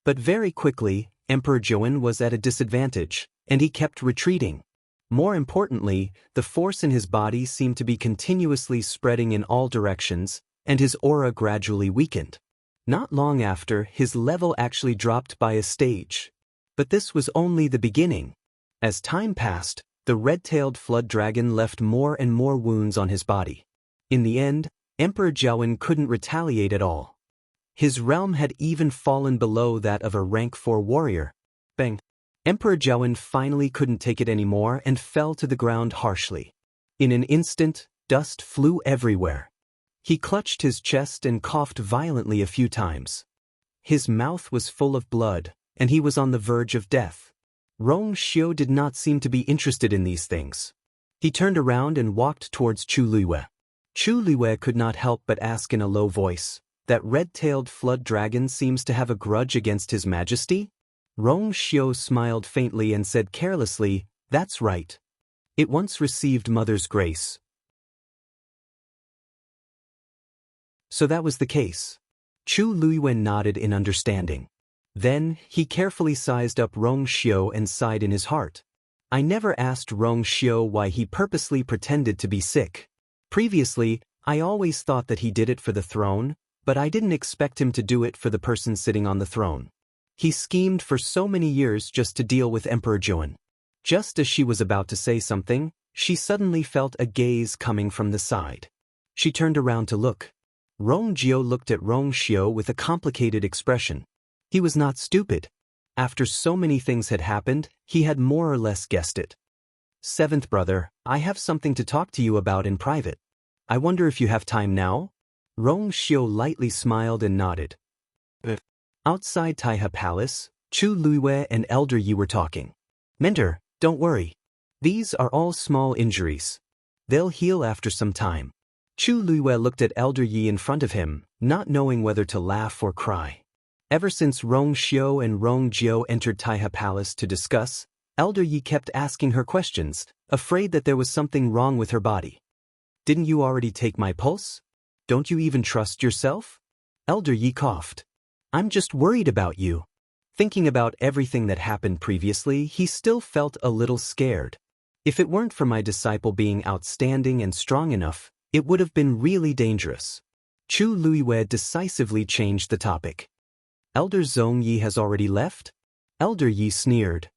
But very quickly, Emperor Jiawen was at a disadvantage, and he kept retreating. More importantly, the force in his body seemed to be continuously spreading in all directions, and his aura gradually weakened. Not long after, his level actually dropped by a stage. But this was only the beginning. As time passed, the red-tailed flood dragon left more and more wounds on his body. In the end, Emperor Jiawen couldn't retaliate at all. His realm had even fallen below that of a rank 4 warrior. Bang! Emperor Jiawen finally couldn't take it anymore and fell to the ground harshly. In an instant, dust flew everywhere. He clutched his chest and coughed violently a few times. His mouth was full of blood, and he was on the verge of death. Rong Xiu did not seem to be interested in these things. He turned around and walked towards Chu Luiyue. Chu Luiyue could not help but ask in a low voice, "That red-tailed flood dragon seems to have a grudge against His Majesty?" Rong Xiu smiled faintly and said carelessly, "That's right. It once received Mother's grace." So that was the case. Chu Luiyue nodded in understanding. Then, he carefully sized up Rong Xiu and sighed in his heart. I never asked Rong Xiu why he purposely pretended to be sick. Previously, I always thought that he did it for the throne, but I didn't expect him to do it for the person sitting on the throne. He schemed for so many years just to deal with Emperor Zhou. Just as she was about to say something, she suddenly felt a gaze coming from the side. She turned around to look. Rong Jiu looked at Rong Xiu with a complicated expression. He was not stupid. After so many things had happened, he had more or less guessed it. "Seventh brother, I have something to talk to you about in private. I wonder if you have time now?" Rong Xiu lightly smiled and nodded. Outside Taihe Palace, Chu Luiyue and Elder Yi were talking. "Mentor, don't worry. These are all small injuries. They'll heal after some time." Chu Luiyue looked at Elder Yi in front of him, not knowing whether to laugh or cry. Ever since Rong Xiu and Rong Jiu entered Taihe Palace to discuss, Elder Yi kept asking her questions, afraid that there was something wrong with her body. "Didn't you already take my pulse? Don't you even trust yourself?" Elder Yi coughed. "I'm just worried about you." Thinking about everything that happened previously, he still felt a little scared. If it weren't for my disciple being outstanding and strong enough, it would have been really dangerous. Chu Luiyue decisively changed the topic. "Elder Zong Yi has already left?" Elder Yi sneered.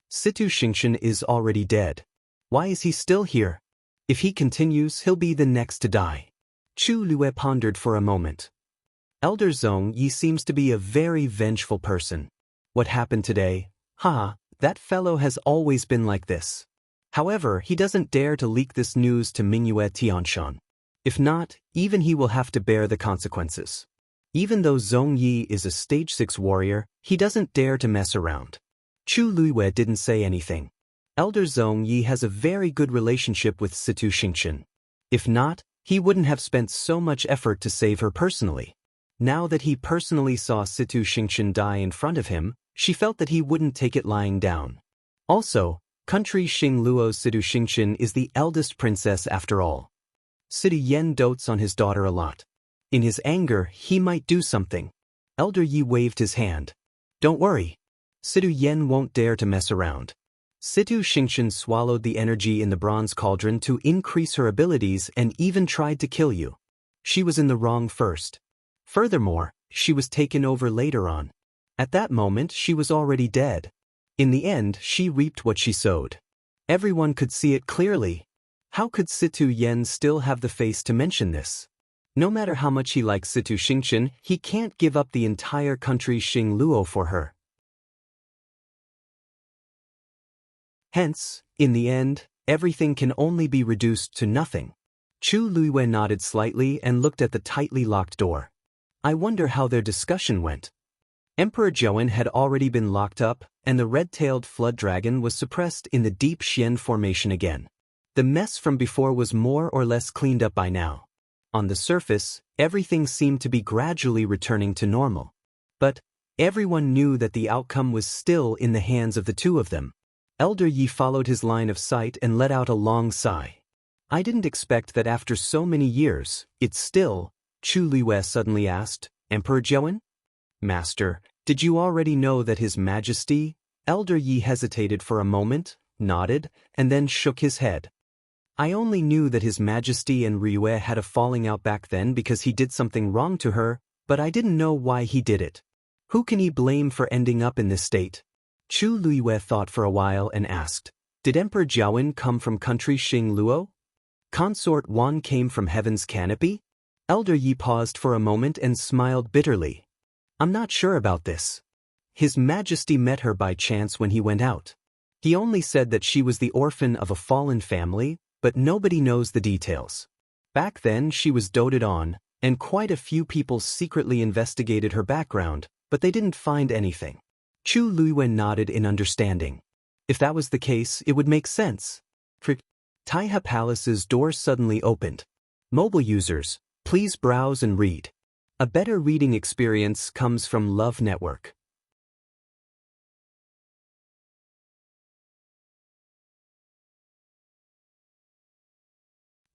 "Situ Xingshan is already dead. Why is he still here? If he continues, he'll be the next to die." Chu Luiyue pondered for a moment. "Elder Zong Yi seems to be a very vengeful person. What happened today? That fellow has always been like this. However, he doesn't dare to leak this news to Mingyue Tianshan. If not, even he will have to bear the consequences. Even though Zong Yi is a stage 6 warrior, he doesn't dare to mess around." Chu Luiyue didn't say anything. Elder Zong Yi has a very good relationship with Situ Xingshan. If not, he wouldn't have spent so much effort to save her personally. Now that he personally saw Situ Xingshan die in front of him, she felt that he wouldn't take it lying down. Also, country Xingluo's Situ Xingshan is the eldest princess after all. Situ Yen dotes on his daughter a lot. In his anger, he might do something. Elder Yi waved his hand. "Don't worry. Situ Yen won't dare to mess around." Situ Xingshan swallowed the energy in the bronze cauldron to increase her abilities and even tried to kill you. She was in the wrong first. Furthermore, she was taken over later on. At that moment, she was already dead. In the end, she reaped what she sowed. Everyone could see it clearly. How could Situ Yen still have the face to mention this? No matter how much he likes Situ Xingshan, he can't give up the entire country Xingluo for her. Hence, in the end, everything can only be reduced to nothing. Chu Luiyue nodded slightly and looked at the tightly locked door. I wonder how their discussion went. Emperor Zhou had already been locked up, and the red-tailed flood dragon was suppressed in the deep Xian formation again. The mess from before was more or less cleaned up by now. On the surface, everything seemed to be gradually returning to normal. But everyone knew that the outcome was still in the hands of the two of them. Elder Yi followed his line of sight and let out a long sigh. I didn't expect that after so many years, it's still, Chu Luiyue suddenly asked, Emperor Zhou? Master, did you already know that His Majesty? Elder Yi hesitated for a moment, nodded, and then shook his head. I only knew that His Majesty and Ryue had a falling out back then because he did something wrong to her, but I didn't know why he did it. Who can he blame for ending up in this state? Chu Luiyue thought for a while and asked, Did Emperor Zhao come from country Xingluo? Consort Wan came from Heaven's Canopy? Elder Yi paused for a moment and smiled bitterly. I'm not sure about this. His Majesty met her by chance when he went out. He only said that she was the orphan of a fallen family, but nobody knows the details. Back then she was doted on, and quite a few people secretly investigated her background, but they didn't find anything. Chu Luiwen nodded in understanding. If that was the case, it would make sense. Taiha Palace's door suddenly opened. Mobile users, please browse and read. A better reading experience comes from Love Network.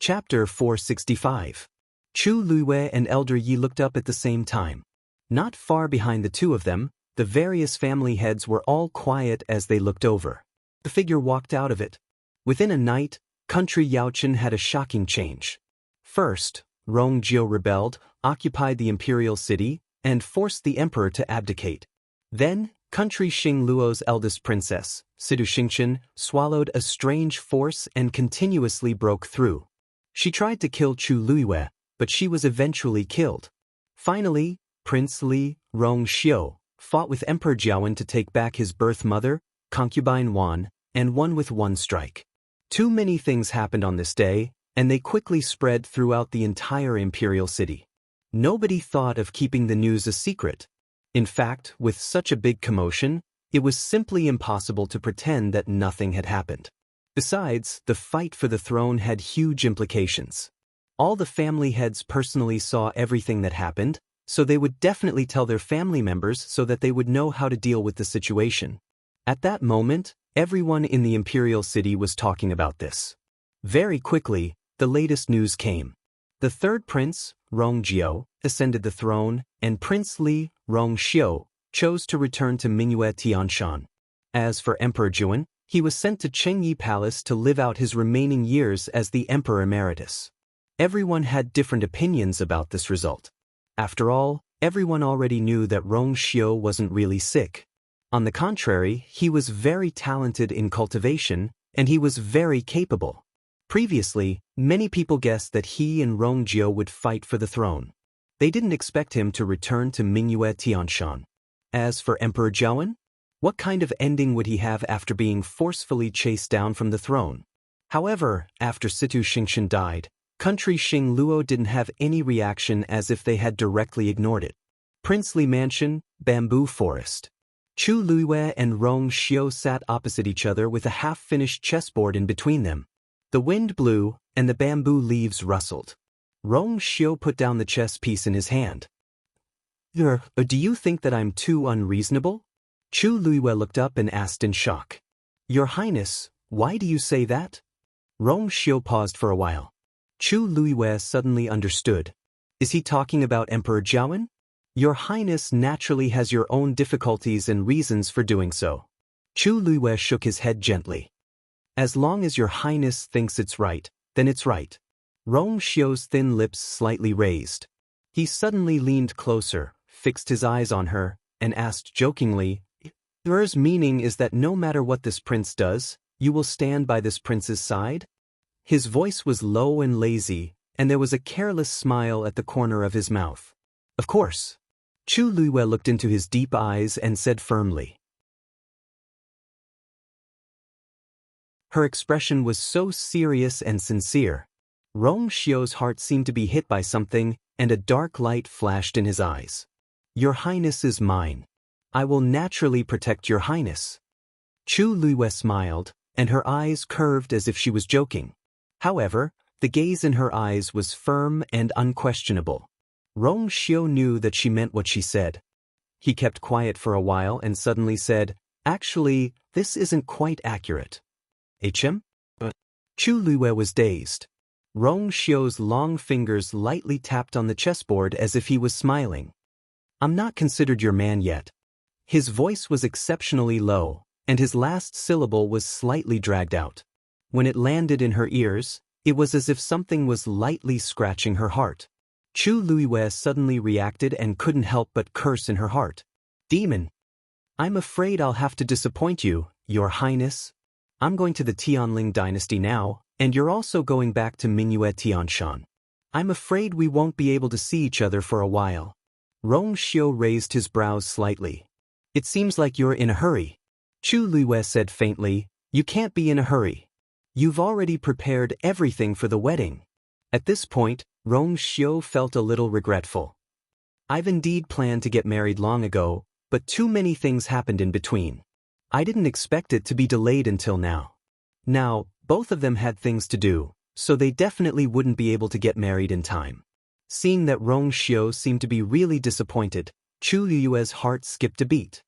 Chapter 465. Chu Luiwei and Elder Yi looked up at the same time. Not far behind the two of them, the various family heads were all quiet as they looked over. The figure walked out of it. Within a night, country Yaochen had a shocking change. First, Rongjio rebelled, occupied the imperial city, and forced the emperor to abdicate. Then, country Xing Luo's eldest princess, Sidu Xingqian, swallowed a strange force and continuously broke through. She tried to kill Chu Luiwei, but she was eventually killed. Finally, Prince Li, Rongxiu, fought with Emperor Jiawen to take back his birth mother, concubine Wan, and won with one strike. Too many things happened on this day, and they quickly spread throughout the entire imperial city. Nobody thought of keeping the news a secret. In fact, with such a big commotion, it was simply impossible to pretend that nothing had happened. Besides, the fight for the throne had huge implications. All the family heads personally saw everything that happened, so they would definitely tell their family members so that they would know how to deal with the situation. At that moment, everyone in the imperial city was talking about this. Very quickly, the latest news came. The third prince, Rongjio, ascended the throne, and Prince Li, Rongxiu, chose to return to Mingyue Tianshan. As for Emperor Jiawen, he was sent to Chengyi Palace to live out his remaining years as the Emperor Emeritus. Everyone had different opinions about this result. After all, everyone already knew that Rongxiu wasn't really sick. On the contrary, he was very talented in cultivation, and he was very capable. Previously, many people guessed that he and Rongjio would fight for the throne. They didn't expect him to return to Mingyue Tianshan. As for Emperor Jiawen, what kind of ending would he have after being forcefully chased down from the throne? However, after Situ Xingqian died, country Xing Luo didn't have any reaction, as if they had directly ignored it. Princely Mansion, Bamboo Forest. Chu Luiwei and Rongxiu sat opposite each other with a half-finished chessboard in between them. The wind blew, and the bamboo leaves rustled. Rongxiu put down the chess piece in his hand. Do you think that I'm too unreasonable? Chu Luiwei looked up and asked in shock. Your Highness, why do you say that? Rongxiu paused for a while. Chu Luiwei suddenly understood. Is he talking about Emperor Jiawen? Your Highness naturally has your own difficulties and reasons for doing so. Chu Luiwei shook his head gently. As long as your Highness thinks it's right, then it's right. Rongxiu's thin lips slightly raised. He suddenly leaned closer, fixed his eyes on her, and asked jokingly, Yours meaning is that no matter what this prince does, you will stand by this prince's side? His voice was low and lazy, and there was a careless smile at the corner of his mouth. Of course. Chu Luiwei looked into his deep eyes and said firmly. Her expression was so serious and sincere. Rongxiu's heart seemed to be hit by something, and a dark light flashed in his eyes. Your Highness is mine. I will naturally protect your Highness. Chu Luiwei smiled, and her eyes curved as if she was joking. However, the gaze in her eyes was firm and unquestionable. Rongxiu knew that she meant what she said. He kept quiet for a while and suddenly said, Actually, this isn't quite accurate. HM? Chu Luiwei was dazed. Rongxiu's long fingers lightly tapped on the chessboard as if he was smiling. I'm not considered your man yet. His voice was exceptionally low, and his last syllable was slightly dragged out. When it landed in her ears, it was as if something was lightly scratching her heart. Chu Luiwei suddenly reacted and couldn't help but curse in her heart. Demon! I'm afraid I'll have to disappoint you, Your Highness. I'm going to the Tianling dynasty now, and you're also going back to Mingyue Tianshan. I'm afraid we won't be able to see each other for a while. Rongxiu raised his brows slightly. It seems like you're in a hurry. Chu Luiwei said faintly, You can't be in a hurry. You've already prepared everything for the wedding. At this point, Rongxiu felt a little regretful. I've indeed planned to get married long ago, but too many things happened in between. I didn't expect it to be delayed until now. Now, both of them had things to do, so they definitely wouldn't be able to get married in time. Seeing that Rong Xiu seemed to be really disappointed, Chu Liyue's heart skipped a beat.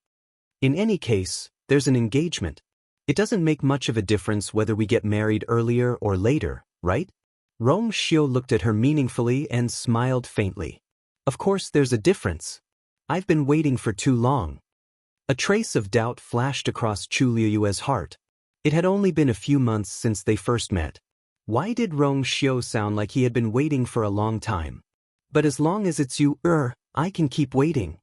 In any case, there's an engagement. It doesn't make much of a difference whether we get married earlier or later, right? Rong Xiu looked at her meaningfully and smiled faintly. Of course there's a difference. I've been waiting for too long. A trace of doubt flashed across Chu Liyue's heart. It had only been a few months since they first met. Why did Rong Xiu sound like he had been waiting for a long time? But as long as it's you, I can keep waiting.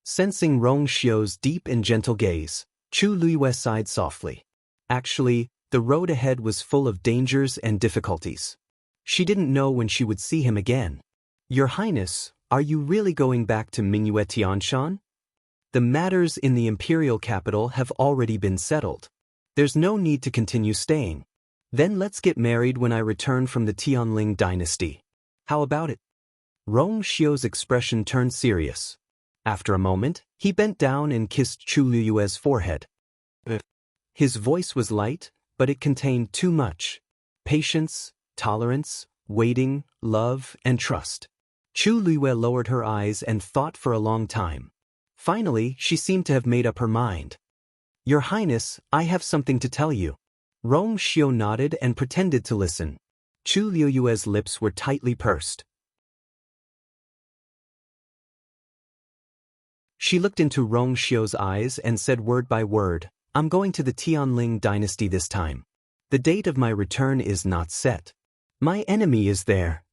Sensing Rong Xiu's deep and gentle gaze, Chu Liyue sighed softly. Actually, the road ahead was full of dangers and difficulties. She didn't know when she would see him again. Your Highness, are you really going back to Mingyue Tianshan? The matters in the imperial capital have already been settled. There's no need to continue staying. Then let's get married when I return from the Tianling dynasty. How about it? Rong Xiu's expression turned serious. After a moment, he bent down and kissed Chu Liyue's forehead. His voice was light, but it contained too much. Patience, tolerance, waiting, love, and trust. Chu Liyue lowered her eyes and thought for a long time. Finally, she seemed to have made up her mind. Your Highness, I have something to tell you. Rong Xiu nodded and pretended to listen. Chu Liyue's lips were tightly pursed. She looked into Rong Xiu's eyes and said word by word, I'm going to the Tianling dynasty this time. The date of my return is not set. My enemy is there.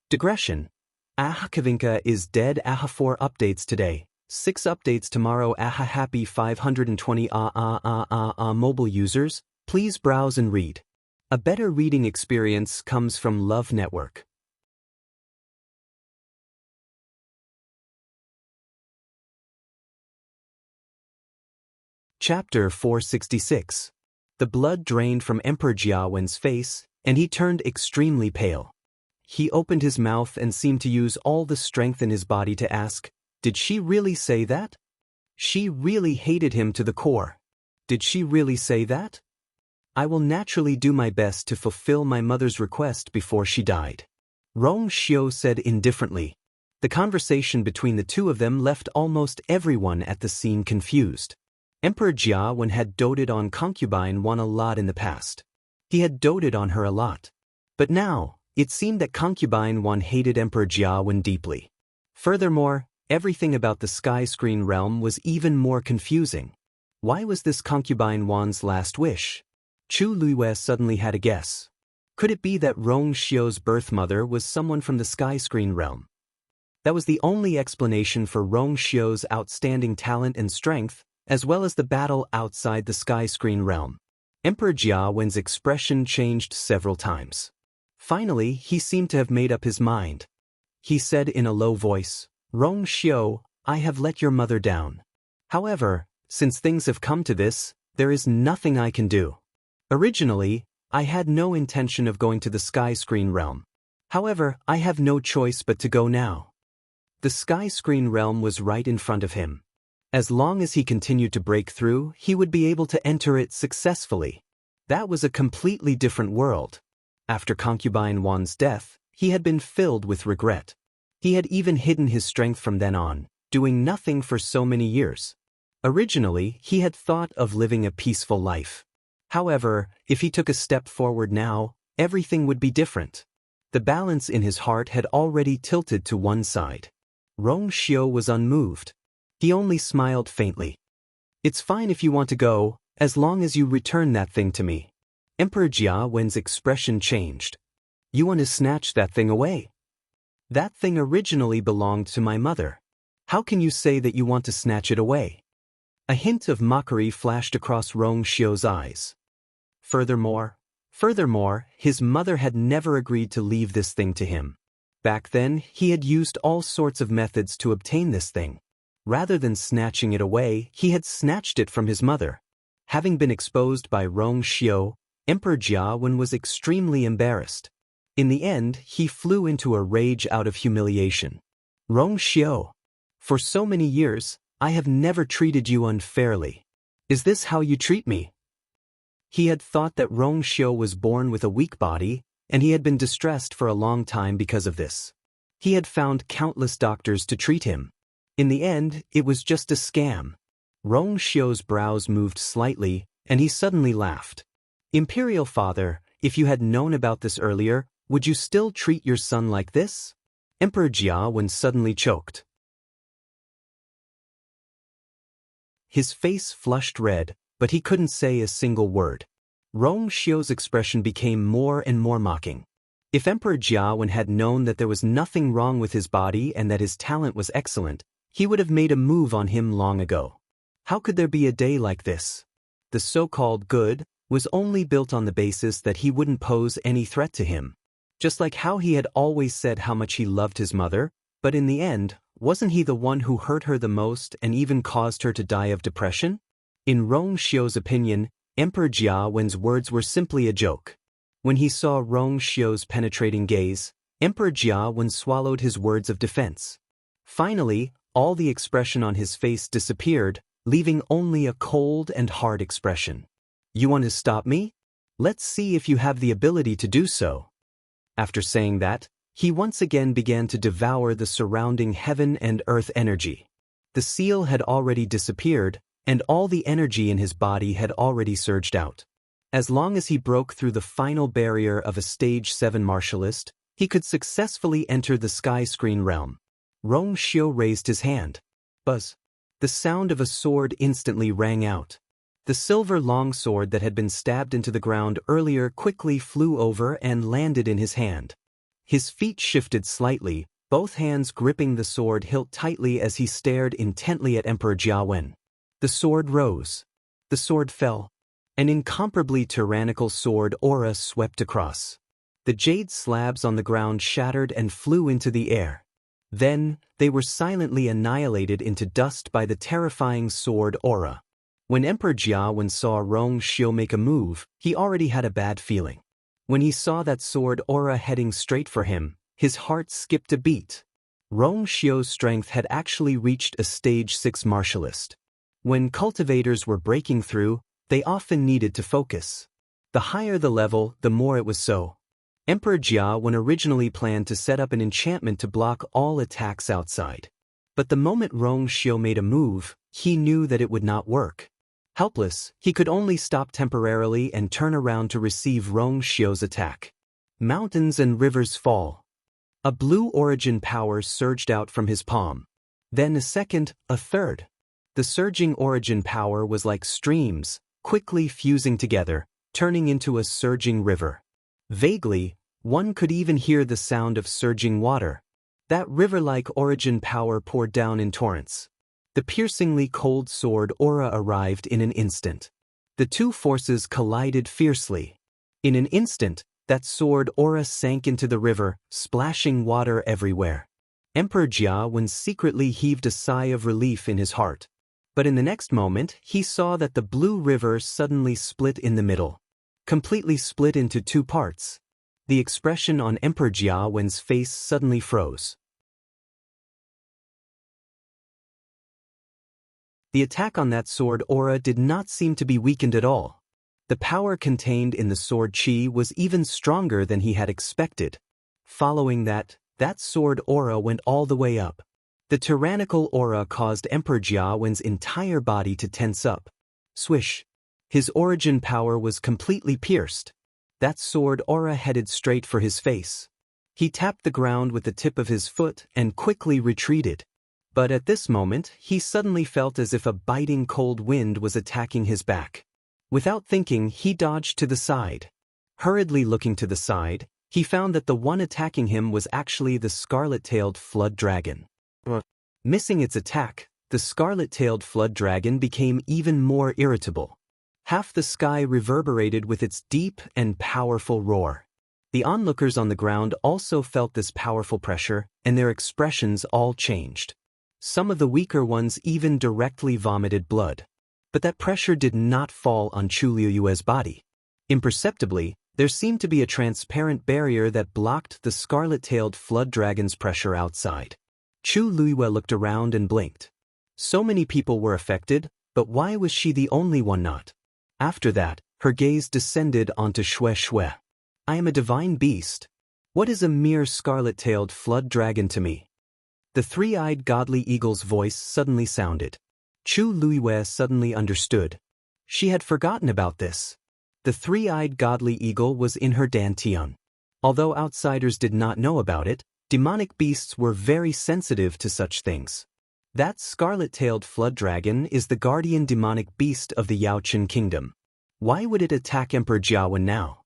Digression. Aha Kavinka is dead. Aha 4 updates today. 6 updates tomorrow. Aha happy 520 mobile users, please browse and read. A better reading experience comes from Love Network. Chapter 466. The blood drained from Emperor Jiawen's face, and he turned extremely pale. He opened his mouth and seemed to use all the strength in his body to ask, did she really say that? She really hated him to the core. Did she really say that? I will naturally do my best to fulfill my mother's request before she died. Rong Xiu said indifferently. The conversation between the two of them left almost everyone at the scene confused. Emperor Jiawen had doted on concubine Wan a lot in the past. He had doted on her a lot. But now, it seemed that concubine Wan hated Emperor Jiawen deeply. Furthermore, everything about the sky screen realm was even more confusing. Why was this concubine Wan's last wish? Chu Liyue suddenly had a guess. Could it be that Rong Xiu's birth mother was someone from the sky screen realm? That was the only explanation for Rong Xiu's outstanding talent and strength, as well as the battle outside the sky screen realm. Emperor Jiawen's expression changed several times. Finally, he seemed to have made up his mind. He said in a low voice, Rong Xiu, I have let your mother down. However, since things have come to this, there is nothing I can do. Originally, I had no intention of going to the sky screen realm. However, I have no choice but to go now. The sky screen realm was right in front of him. As long as he continued to break through, he would be able to enter it successfully. That was a completely different world. After concubine Wan's death, he had been filled with regret. He had even hidden his strength from then on, doing nothing for so many years. Originally, he had thought of living a peaceful life. However, if he took a step forward now, everything would be different. The balance in his heart had already tilted to one side. Rong Xiu was unmoved. He only smiled faintly. It's fine if you want to go, as long as you return that thing to me. Emperor Jiawen's expression changed. You want to snatch that thing away? That thing originally belonged to my mother. How can you say that you want to snatch it away? A hint of mockery flashed across Rong Xiu's eyes. Furthermore, his mother had never agreed to leave this thing to him. Back then, he had used all sorts of methods to obtain this thing. Rather than snatching it away, he had snatched it from his mother. Having been exposed by Rong Xiu, Emperor Jiawen was extremely embarrassed. In the end, he flew into a rage out of humiliation. Rong Xiu, For so many years, I have never treated you unfairly. Is this how you treat me? He had thought that Rong Xiu was born with a weak body, and he had been distressed for a long time because of this. He had found countless doctors to treat him. In the end, it was just a scam. Rong Xiu's brows moved slightly, and he suddenly laughed. Imperial Father, if you had known about this earlier, would you still treat your son like this? Emperor Jia suddenly choked. His face flushed red, but he couldn't say a single word. Rong Xiu's expression became more and more mocking. If Emperor Jia had known that there was nothing wrong with his body and that his talent was excellent, he would have made a move on him long ago. How could there be a day like this? The so-called good was only built on the basis that he wouldn't pose any threat to him. Just like how he had always said how much he loved his mother, but in the end, wasn't he the one who hurt her the most and even caused her to die of depression? In Rong Xiu's opinion, Emperor Jiawen's words were simply a joke. When he saw Rong Xiu's penetrating gaze, Emperor Jiawen swallowed his words of defense. Finally, all the expression on his face disappeared, leaving only a cold and hard expression. You want to stop me? Let's see if you have the ability to do so. After saying that, he once again began to devour the surrounding heaven and earth energy. The seal had already disappeared, and all the energy in his body had already surged out. As long as he broke through the final barrier of a Stage 7 martialist, he could successfully enter the sky screen realm. Rong Xiu raised his hand. Buzz. The sound of a sword instantly rang out. The silver longsword that had been stabbed into the ground earlier quickly flew over and landed in his hand. His feet shifted slightly, both hands gripping the sword hilt tightly as he stared intently at Emperor Jiawen. The sword rose. The sword fell. An incomparably tyrannical sword aura swept across. The jade slabs on the ground shattered and flew into the air. Then, they were silently annihilated into dust by the terrifying sword aura. When Emperor Jiawen saw Rong Xiu make a move, he already had a bad feeling. When he saw that sword aura heading straight for him, his heart skipped a beat. Rong Xiu's strength had actually reached a Stage 6 martialist. When cultivators were breaking through, they often needed to focus. The higher the level, the more it was so. Emperor Jia originally planned to set up an enchantment to block all attacks outside. But the moment Rong Xiu made a move, he knew that it would not work. Helpless, he could only stop temporarily and turn around to receive Rong Xiu's attack. Mountains and rivers fall. A blue origin power surged out from his palm. Then a second, a third. The surging origin power was like streams, quickly fusing together, turning into a surging river. Vaguely, one could even hear the sound of surging water. That river-like origin power poured down in torrents. The piercingly cold sword aura arrived in an instant. The two forces collided fiercely. In an instant, that sword aura sank into the river, splashing water everywhere. Emperor Jia secretly heaved a sigh of relief in his heart. But in the next moment, he saw that the blue river suddenly split in the middle. Completely split into two parts. The expression on Emperor Jiawen's face suddenly froze. The attack on that sword aura did not seem to be weakened at all. The power contained in the sword chi was even stronger than he had expected. Following that sword aura went all the way up. The tyrannical aura caused Emperor Jiawen's entire body to tense up. Swish. His origin power was completely pierced. That sword aura headed straight for his face. He tapped the ground with the tip of his foot and quickly retreated. But at this moment, he suddenly felt as if a biting cold wind was attacking his back. Without thinking, he dodged to the side. Hurriedly looking to the side, he found that the one attacking him was actually the scarlet-tailed flood dragon. Missing its attack, the scarlet-tailed flood dragon became even more irritable. Half the sky reverberated with its deep and powerful roar. The onlookers on the ground also felt this powerful pressure, and their expressions all changed. Some of the weaker ones even directly vomited blood. But that pressure did not fall on Chu Liuyue's body. Imperceptibly, there seemed to be a transparent barrier that blocked the scarlet-tailed flood dragon's pressure outside. Chu Luiyue looked around and blinked. So many people were affected, but why was she the only one not? After that, her gaze descended onto Xue Xue. I am a divine beast. What is a mere scarlet-tailed flood dragon to me? The three-eyed godly eagle's voice suddenly sounded. Chu Luiyue suddenly understood. She had forgotten about this. The three-eyed godly eagle was in her dantian. Although outsiders did not know about it, demonic beasts were very sensitive to such things. That scarlet-tailed flood dragon is the guardian demonic beast of the Yaochen kingdom. Why would it attack Emperor Jiawen now?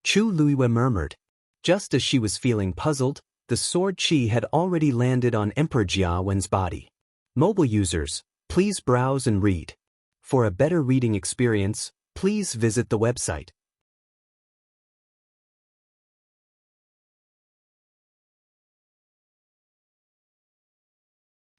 Chu Luiyue murmured. Just as she was feeling puzzled, the sword qi had already landed on Emperor Jiawen's body. Mobile users, please browse and read. For a better reading experience, please visit the website.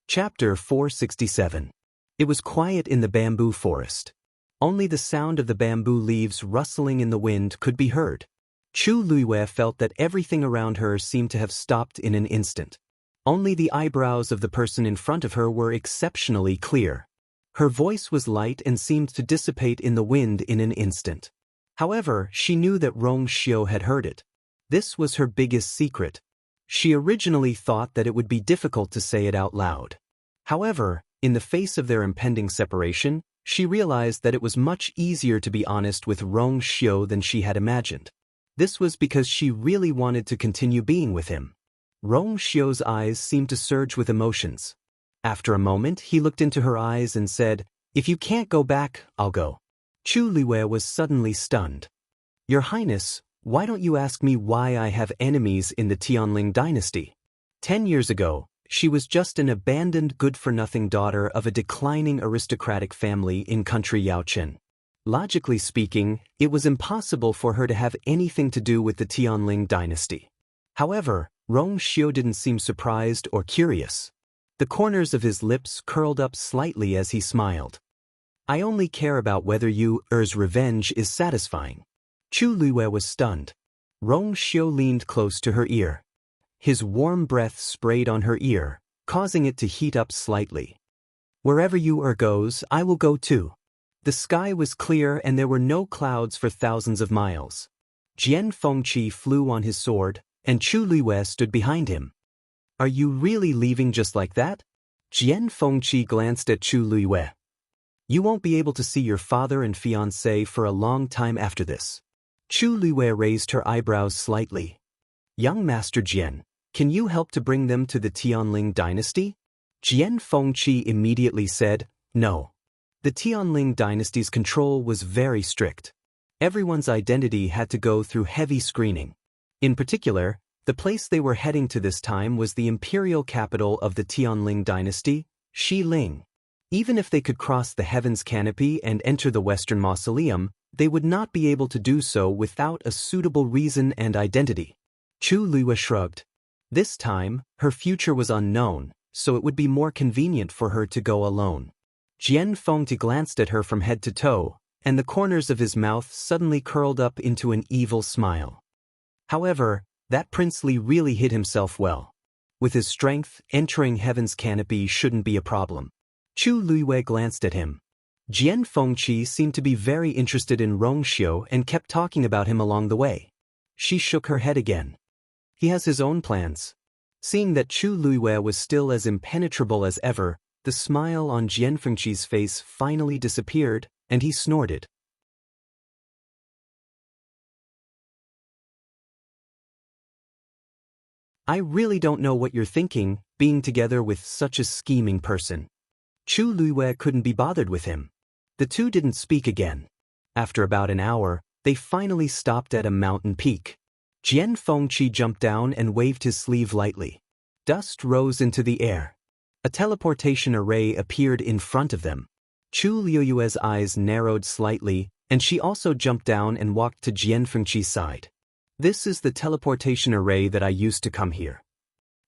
Chapter 467. It was quiet in the bamboo forest. Only the sound of the bamboo leaves rustling in the wind could be heard. Chu Luiyue felt that everything around her seemed to have stopped in an instant. Only the eyebrows of the person in front of her were exceptionally clear. Her voice was light and seemed to dissipate in the wind in an instant. However, she knew that Rong Xiu had heard it. This was her biggest secret. She originally thought that it would be difficult to say it out loud. However, in the face of their impending separation, she realized that it was much easier to be honest with Rong Xiu than she had imagined. This was because she really wanted to continue being with him. Rong Xiu's eyes seemed to surge with emotions. After a moment, he looked into her eyes and said, "If you can't go back, I'll go." Chu Luiyue was suddenly stunned. "Your Highness, why don't you ask me why I have enemies in the Tianling dynasty?" 10 years ago, she was just an abandoned good-for-nothing daughter of a declining aristocratic family in country Yaochen. Logically speaking, it was impossible for her to have anything to do with the Tianling dynasty. However, Rong Xiu didn't seem surprised or curious. The corners of his lips curled up slightly as he smiled. "I only care about whether Er's revenge is satisfying." Chu Luiyue was stunned. Rong Xiu leaned close to her ear. His warm breath sprayed on her ear, causing it to heat up slightly. "Wherever goes, I will go too." The sky was clear and there were no clouds for thousands of miles. Jian Fengqi flew on his sword, and Chu Luiyue stood behind him. "Are you really leaving just like that?" Jian Fengqi glanced at Chu Luiyue. "You won't be able to see your father and fiancé for a long time after this." Chu Luiyue raised her eyebrows slightly. "Young Master Jian, can you help to bring them to the Tianling dynasty?" Jian Fengqi immediately said, "No." The Tianling dynasty's control was very strict. Everyone's identity had to go through heavy screening. In particular, the place they were heading to this time was the imperial capital of the Tianling dynasty, Xiling. Even if they could cross the heavens canopy and enter the Western Mausoleum, they would not be able to do so without a suitable reason and identity. Chu Luiyue shrugged. This time, her future was unknown, so it would be more convenient for her to go alone. Jian Fengqi glanced at her from head to toe, and the corners of his mouth suddenly curled up into an evil smile. However, that princely really hid himself well. With his strength, entering heaven's canopy shouldn't be a problem. Chu Luiyue glanced at him. Jian Fengqi seemed to be very interested in Rong Xiu and kept talking about him along the way. She shook her head again. He has his own plans. Seeing that Chu Luiyue was still as impenetrable as ever, the smile on Jian Fengqi's face finally disappeared, and he snorted. "I really don't know what you're thinking, being together with such a scheming person." Chu Luiyue couldn't be bothered with him. The two didn't speak again. After about an hour, they finally stopped at a mountain peak. Jian Fengqi jumped down and waved his sleeve lightly. Dust rose into the air. A teleportation array appeared in front of them. Chu Luiyue's eyes narrowed slightly, and she also jumped down and walked to Jian Fengqi's side. "This is the teleportation array that I used to come here."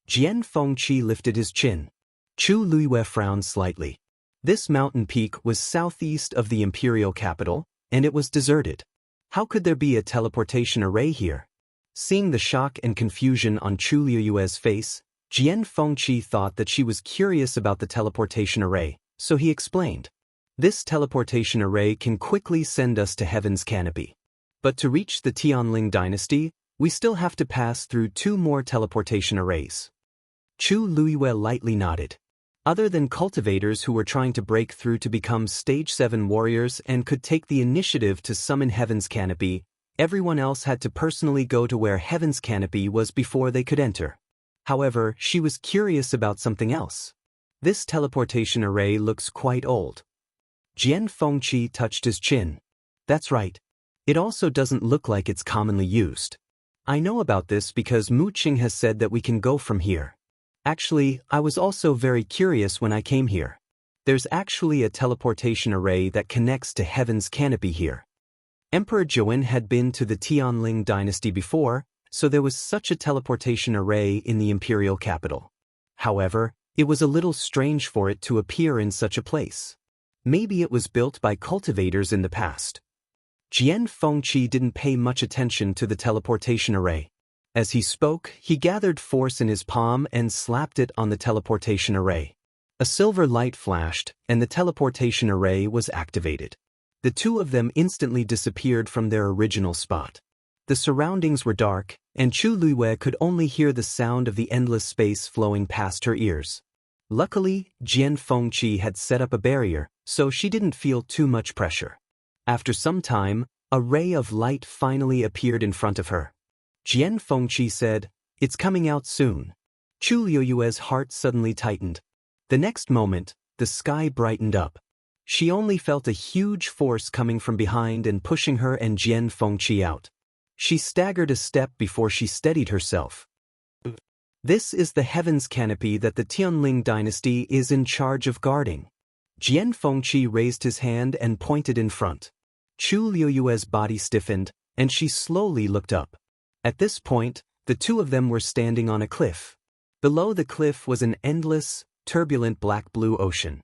Jian Fengqi lifted his chin. Chu Luiyue frowned slightly. This mountain peak was southeast of the imperial capital, and it was deserted. How could there be a teleportation array here? Seeing the shock and confusion on Chu Luiyue's face, Jian Fengqi thought that she was curious about the teleportation array, so he explained. This teleportation array can quickly send us to Heaven's Canopy. But to reach the Tianling dynasty, we still have to pass through 2 more teleportation arrays. Chu Luiyue lightly nodded. Other than cultivators who were trying to break through to become Stage 7 warriors and could take the initiative to summon Heaven's Canopy, everyone else had to personally go to where Heaven's Canopy was before they could enter. However, she was curious about something else. This teleportation array looks quite old. Jian Fengqi touched his chin. That's right. It also doesn't look like it's commonly used. I know about this because Mu Qing has said that we can go from here. Actually, I was also very curious when I came here. There's actually a teleportation array that connects to Heaven's Canopy here. Emperor Zhouwen had been to the Tianling dynasty before, so there was such a teleportation array in the imperial capital. However, it was a little strange for it to appear in such a place. Maybe it was built by cultivators in the past. Jian Fengqi didn't pay much attention to the teleportation array. As he spoke, he gathered force in his palm and slapped it on the teleportation array. A silver light flashed, and the teleportation array was activated. The 2 of them instantly disappeared from their original spot. The surroundings were dark, and Chu Luiyue could only hear the sound of the endless space flowing past her ears. Luckily, Jian Fengqi had set up a barrier, so she didn't feel too much pressure. After some time, a ray of light finally appeared in front of her. Jian Fengqi said, "It's coming out soon." Chu Luiyue's heart suddenly tightened. The next moment, the sky brightened up. She only felt a huge force coming from behind and pushing her and Jian Fengqi out. She staggered a step before she steadied herself. This is the Heaven's Canopy that the Tianling dynasty is in charge of guarding. Jian Fengqi raised his hand and pointed in front. Chu Luiyue's body stiffened, and she slowly looked up. At this point, the 2 of them were standing on a cliff. Below the cliff was an endless, turbulent black-blue ocean.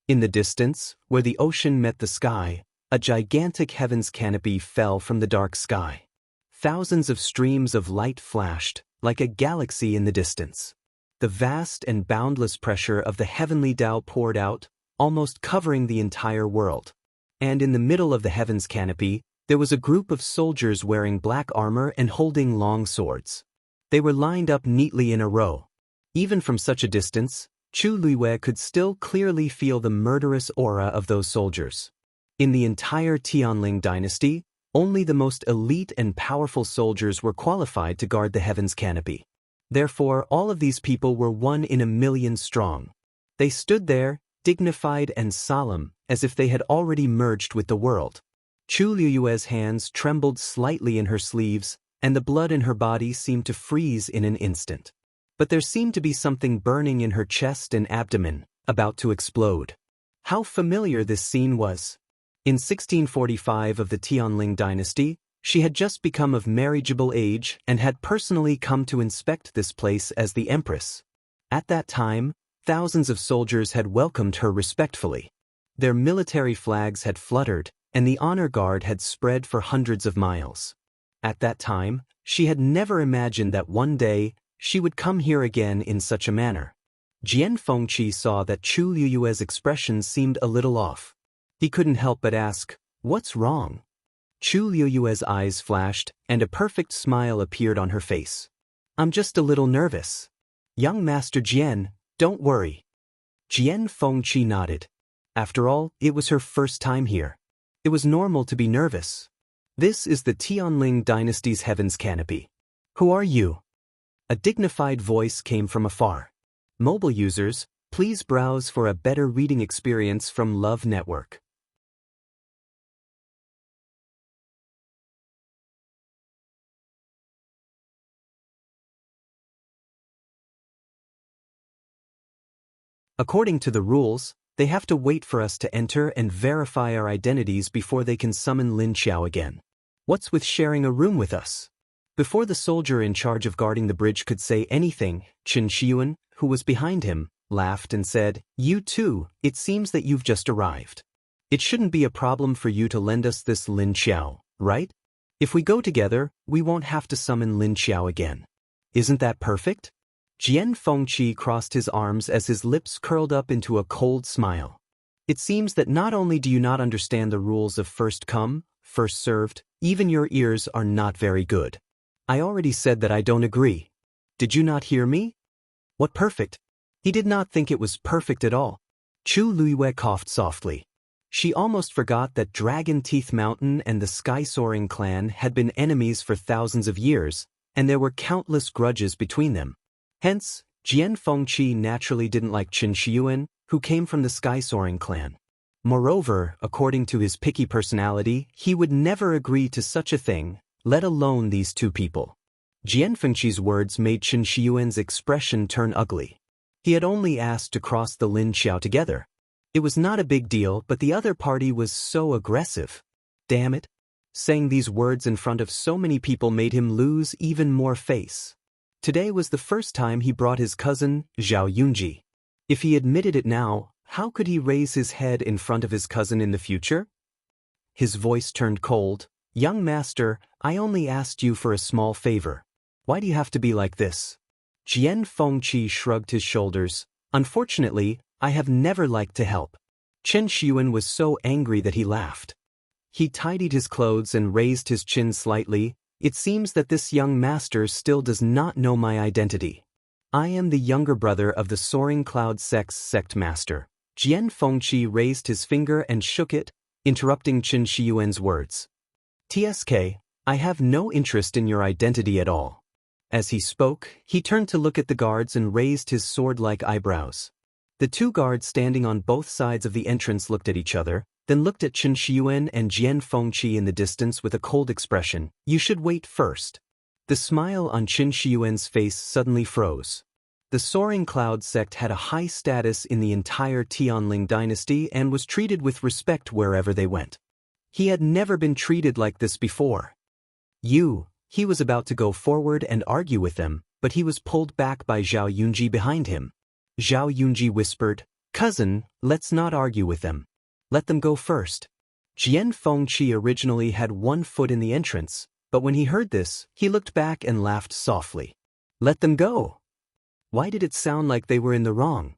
In the distance, where the ocean met the sky, a gigantic Heaven's Canopy fell from the dark sky. Thousands of streams of light flashed, like a galaxy in the distance. The vast and boundless pressure of the heavenly Tao poured out, almost covering the entire world. And in the middle of the Heaven's Canopy, there was a group of soldiers wearing black armor and holding long swords. They were lined up neatly in a row. Even from such a distance, Chu Luiyue could still clearly feel the murderous aura of those soldiers. In the entire Tianling dynasty, only the most elite and powerful soldiers were qualified to guard the Heaven's Canopy. Therefore, all of these people were 1 in a million strong. They stood there, dignified and solemn, as if they had already merged with the world. Chu Luiyue's hands trembled slightly in her sleeves, and the blood in her body seemed to freeze in an instant. But there seemed to be something burning in her chest and abdomen, about to explode. How familiar this scene was. In 1645 of the Tianling dynasty, she had just become of marriageable age and had personally come to inspect this place as the empress. At that time, thousands of soldiers had welcomed her respectfully. Their military flags had fluttered, and the honor guard had spread for hundreds of miles. At that time, she had never imagined that one day, she would come here again in such a manner. Jian Fengqi saw that Chu Luiyue's expression seemed a little off. He couldn't help but ask, "What's wrong?" Chu Luiyue's eyes flashed, and a perfect smile appeared on her face. "I'm just a little nervous." "Young Master Jian, don't worry." Jian Fengqi nodded. After all, it was her first time here. It was normal to be nervous. "This is the Tianling dynasty's Heaven's Canopy. Who are you?" A dignified voice came from afar. Mobile users, please browse for a better reading experience from Love Network. According to the rules, they have to wait for us to enter and verify our identities before they can summon Lin Xiao again. What's with sharing a room with us? Before the soldier in charge of guarding the bridge could say anything, Chen Xiyuan, who was behind him, laughed and said, "You too, it seems that you've just arrived. It shouldn't be a problem for you to lend us this Lin Xiao, right?" If we go together, we won't have to summon Lin Xiao again. Isn't that perfect? Jian Fengqi crossed his arms as his lips curled up into a cold smile. It seems that not only do you not understand the rules of first come, first served, even your ears are not very good. I already said that I don't agree. Did you not hear me? What perfect? He did not think it was perfect at all. Chu Luiyue coughed softly. She almost forgot that Dragon Teeth Mountain and the Sky-Soaring clan had been enemies for thousands of years, and there were countless grudges between them. Hence, Jian Fengqi naturally didn't like Qin Shiyuan, who came from the Sky-Soaring clan. Moreover, according to his picky personality, he would never agree to such a thing, let alone these two people. Jian Fengqi's words made Qin Shiyuan's expression turn ugly. He had only asked to cross the Lin Xiao together. It was not a big deal, but the other party was so aggressive. Damn it. Saying these words in front of so many people made him lose even more face. Today was the first time he brought his cousin, Zhao Yunji. If he admitted it now, how could he raise his head in front of his cousin in the future? His voice turned cold. Young master, I only asked you for a small favor. Why do you have to be like this? Jian Fengqi shrugged his shoulders. Unfortunately, I have never liked to help. Qin Shiyuan was so angry that he laughed. He tidied his clothes and raised his chin slightly. It seems that this young master still does not know my identity. I am the younger brother of the Soaring Cloud Sect's sect master. Jian Fengqi raised his finger and shook it, interrupting Qin Shiyuan's words. TSK, I have no interest in your identity at all. As he spoke, he turned to look at the guards and raised his sword-like eyebrows. The two guards standing on both sides of the entrance looked at each other, then looked at Qin Shiyuan and Jian Fengqi in the distance with a cold expression. You should wait first. The smile on Qin Shiyuan's face suddenly froze. The Soaring Cloud sect had a high status in the entire Tianling dynasty and was treated with respect wherever they went. He had never been treated like this before. He was about to go forward and argue with them, but he was pulled back by Zhao Yunji behind him. Zhao Yunji whispered, Cousin, let's not argue with them. Let them go first. Jian Fengqi originally had one foot in the entrance, but when he heard this, he looked back and laughed softly. Let them go. Why did it sound like they were in the wrong?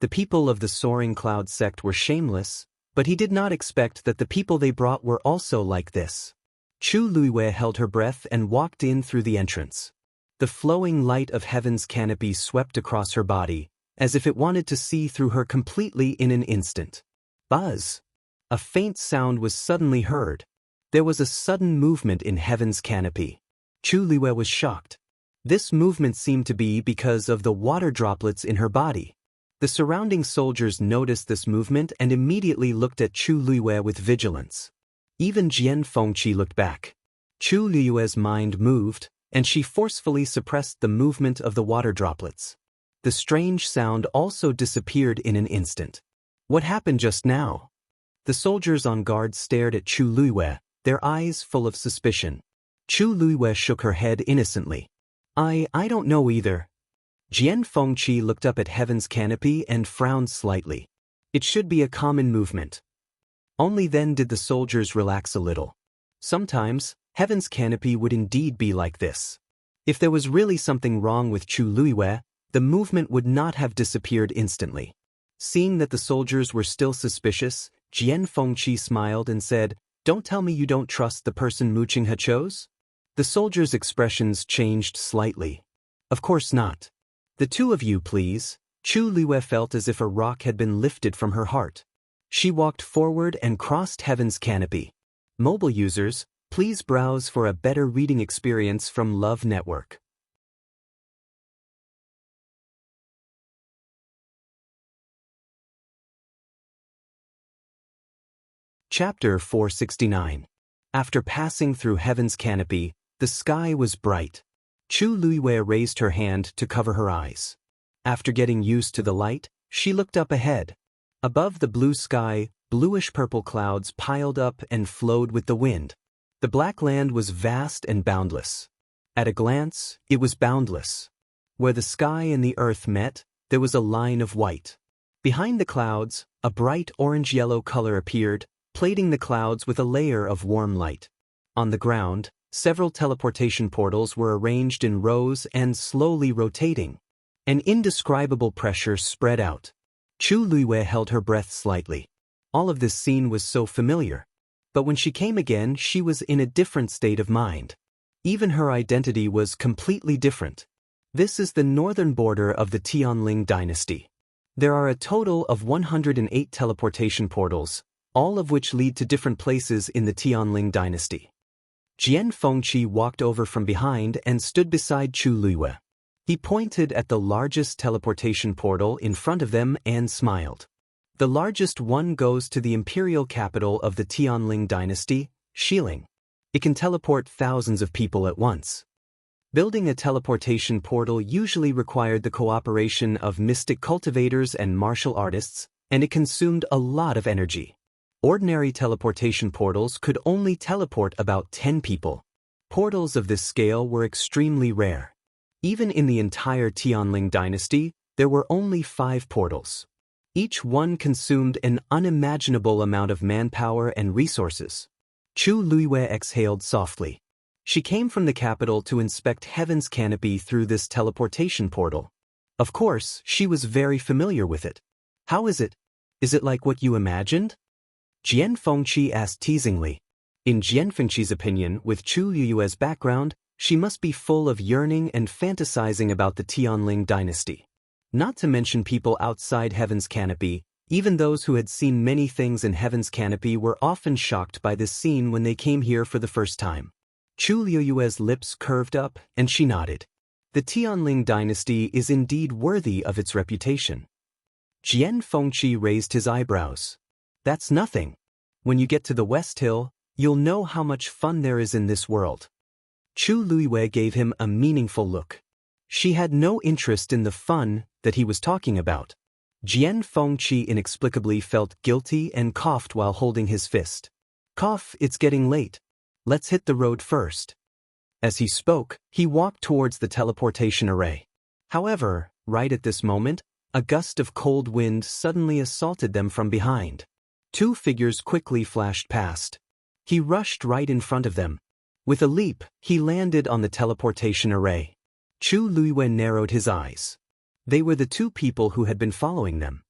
The people of the Soaring Cloud sect were shameless, but he did not expect that the people they brought were also like this. Chu Luiyue held her breath and walked in through the entrance. The flowing light of heaven's canopy swept across her body, as if it wanted to see through her completely in an instant. Buzz! A faint sound was suddenly heard. There was a sudden movement in heaven's canopy. Chu Luiyue was shocked. This movement seemed to be because of the water droplets in her body. The surrounding soldiers noticed this movement and immediately looked at Chu Luiyue with vigilance. Even Jian Fengqi looked back. Chu Luiyue's mind moved, and she forcefully suppressed the movement of the water droplets. The strange sound also disappeared in an instant. What happened just now? The soldiers on guard stared at Chu Luiyue, their eyes full of suspicion. Chu Luiyue shook her head innocently. I don't know either. Jian Fengqi looked up at heaven's canopy and frowned slightly. It should be a common movement. Only then did the soldiers relax a little. Sometimes, heaven's canopy would indeed be like this. If there was really something wrong with Chu Luiyue, the movement would not have disappeared instantly. Seeing that the soldiers were still suspicious, Jian Fengqi smiled and said, Don't tell me you don't trust the person Mu Qinghe chose? The soldiers' expressions changed slightly. Of course not. The two of you, please. Chu Luiyue felt as if a rock had been lifted from her heart. She walked forward and crossed heaven's canopy. Mobile users, please browse for a better reading experience from Love Network. Chapter 469. After passing through heaven's canopy, the sky was bright. Chu Luiyue raised her hand to cover her eyes. After getting used to the light, she looked up ahead. Above the blue sky, bluish-purple clouds piled up and flowed with the wind. The black land was vast and boundless. At a glance, it was boundless. Where the sky and the earth met, there was a line of white. Behind the clouds, a bright orange-yellow color appeared, plating the clouds with a layer of warm light. On the ground, several teleportation portals were arranged in rows and slowly rotating. An indescribable pressure spread out. Chu Luiwei held her breath slightly. All of this scene was so familiar. But when she came again, she was in a different state of mind. Even her identity was completely different. This is the northern border of the Tianling dynasty. There are a total of 108 teleportation portals, all of which lead to different places in the Tianling dynasty. Jian Fengqi walked over from behind and stood beside Chu Luiwei. He pointed at the largest teleportation portal in front of them and smiled. The largest one goes to the imperial capital of the Tianling dynasty, Xiling. It can teleport thousands of people at once. Building a teleportation portal usually required the cooperation of mystic cultivators and martial artists, and it consumed a lot of energy. Ordinary teleportation portals could only teleport about 10 people. Portals of this scale were extremely rare. Even in the entire Tianling dynasty, there were only 5 portals. Each one consumed an unimaginable amount of manpower and resources. Chu Luiwei exhaled softly. She came from the capital to inspect heaven's canopy through this teleportation portal. Of course, she was very familiar with it. How is it? Is it like what you imagined? Jian Fengqi asked teasingly. In Jian Fengqi's opinion, with Chu Luiwei's background, she must be full of yearning and fantasizing about the Tianling dynasty. Not to mention people outside heaven's canopy, even those who had seen many things in heaven's canopy were often shocked by this scene when they came here for the first time. Chu Luiwei's lips curved up, and she nodded. The Tianling dynasty is indeed worthy of its reputation. Jian Fengqi raised his eyebrows. That's nothing. When you get to the West Hill, you'll know how much fun there is in this world. Chu Luiwei gave him a meaningful look. She had no interest in the fun that he was talking about. Jian Fengqi inexplicably felt guilty and coughed while holding his fist. Cough, it's getting late. Let's hit the road first. As he spoke, he walked towards the teleportation array. However, right at this moment, a gust of cold wind suddenly assaulted them from behind. 2 figures quickly flashed past. He rushed right in front of them. With a leap, he landed on the teleportation array. Chu Luiwei narrowed his eyes. They were the 2 people who had been following them.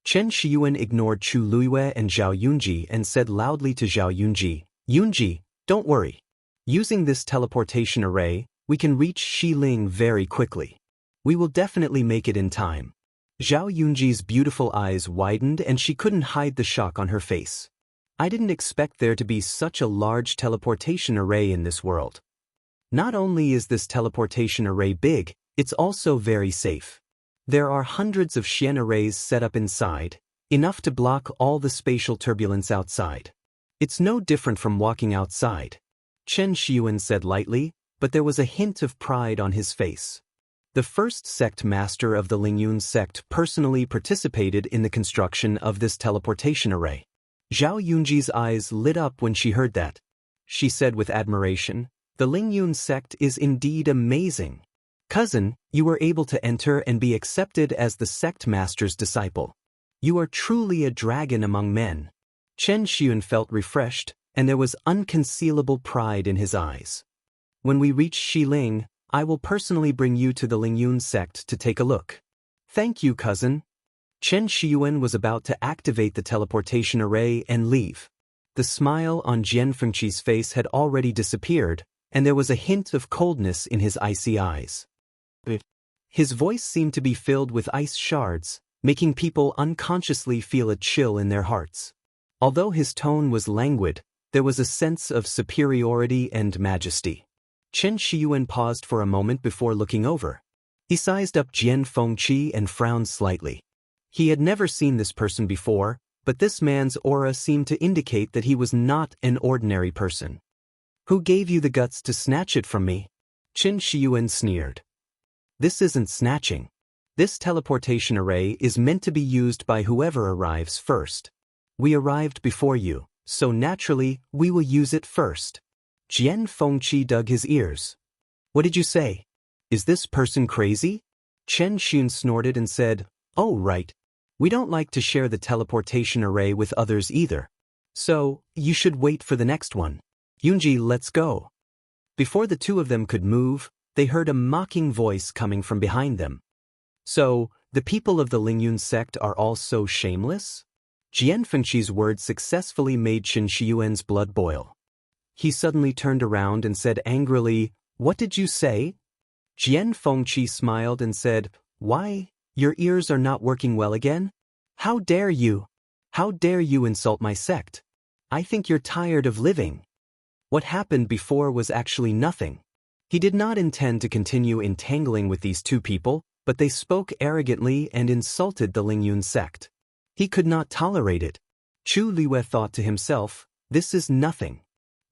Chen Shiyuan ignored Chu Luiwei and Zhao Yunji and said loudly to Zhao Yunji, "Yunji, don't worry. Using this teleportation array, we can reach Xiling very quickly. We will definitely make it in time." Zhao Yunji's beautiful eyes widened and she couldn't hide the shock on her face. I didn't expect there to be such a large teleportation array in this world. Not only is this teleportation array big, it's also very safe. There are hundreds of Xian arrays set up inside, enough to block all the spatial turbulence outside. It's no different from walking outside. Chen Shiyuan said lightly, but there was a hint of pride on his face. The first sect master of the Lingyun sect personally participated in the construction of this teleportation array. Zhao Yunji's eyes lit up when she heard that. She said with admiration, "The Lingyun sect is indeed amazing. Cousin, you were able to enter and be accepted as the sect master's disciple. You are truly a dragon among men." Chen Shiyuan felt refreshed, and there was unconcealable pride in his eyes. "When we reach Xiling, I will personally bring you to the Lingyun sect to take a look." "Thank you, cousin." Chen Shiyuan was about to activate the teleportation array and leave. The smile on Jian Fengqi's face had already disappeared, and there was a hint of coldness in his icy eyes. His voice seemed to be filled with ice shards, making people unconsciously feel a chill in their hearts. Although his tone was languid, there was a sense of superiority and majesty. Chen Shiyuan paused for a moment before looking over. He sized up Jian Fengqi and frowned slightly. He had never seen this person before, but this man's aura seemed to indicate that he was not an ordinary person. "Who gave you the guts to snatch it from me?" Chen Shiyuan sneered. "This isn't snatching. This teleportation array is meant to be used by whoever arrives first. We arrived before you, so naturally, we will use it first." Jian Fengqi dug his ears. "What did you say? Is this person crazy?" Chen Xun snorted and said, "Oh right, We don't like to share the teleportation array with others either. So, you should wait for the next one. Yunji, let's go. Before the two of them could move, they heard a mocking voice coming from behind them. So, the people of the Lingyun sect are all so shameless? Jian Fengqi's words successfully made Qin Shiyuan's blood boil. He suddenly turned around and said angrily, "What did you say?" Jian Fengqi smiled and said, "Why, your ears are not working well again? How dare you? How dare you insult my sect? I think you're tired of living." What happened before was actually nothing. He did not intend to continue entangling with these two people, but they spoke arrogantly and insulted the Lingyun sect. He could not tolerate it. Chu Liwei thought to himself, this is nothing.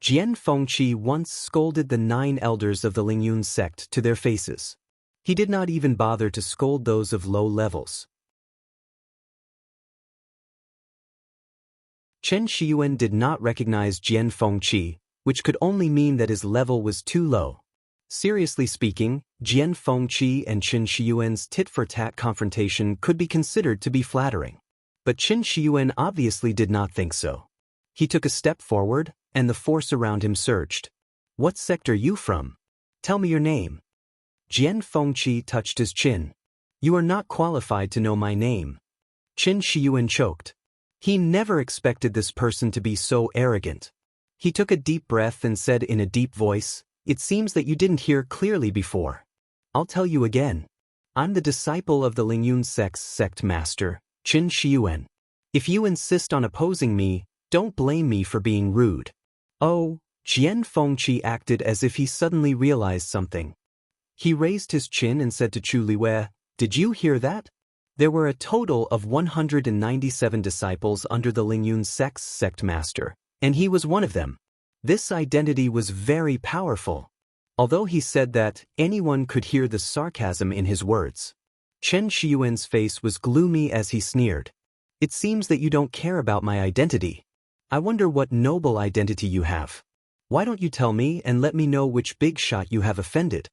Jian Fengqi once scolded the 9 elders of the Lingyun sect to their faces. He did not even bother to scold those of low levels. Chen Shiyuan did not recognize Jian Fengqi, which could only mean that his level was too low. Seriously speaking, Jian Fengqi and Chen Shiyuan's tit-for-tat confrontation could be considered to be flattering. But Chen Shiyuan obviously did not think so. He took a step forward, and the force around him surged. "What sect are you from? Tell me your name." Jian Fengqi touched his chin. "You are not qualified to know my name." Chen Shiyuan choked. He never expected this person to be so arrogant. He took a deep breath and said in a deep voice, "It seems that you didn't hear clearly before. I'll tell you again. I'm the disciple of the Lingyun sect's sect master, Chen Shiyuan. If you insist on opposing me, don't blame me for being rude." Oh, Jian Fengqi acted as if he suddenly realized something. He raised his chin and said to Chu Liwei, "Did you hear that? There were a total of 197 disciples under the Lingyun sect's sect master, and he was one of them. This identity was very powerful." Although he said that, anyone could hear the sarcasm in his words. Chen Shiyuan's face was gloomy as he sneered. "It seems that you don't care about my identity. I wonder what noble identity you have. Why don't you tell me and let me know which big shot you have offended?"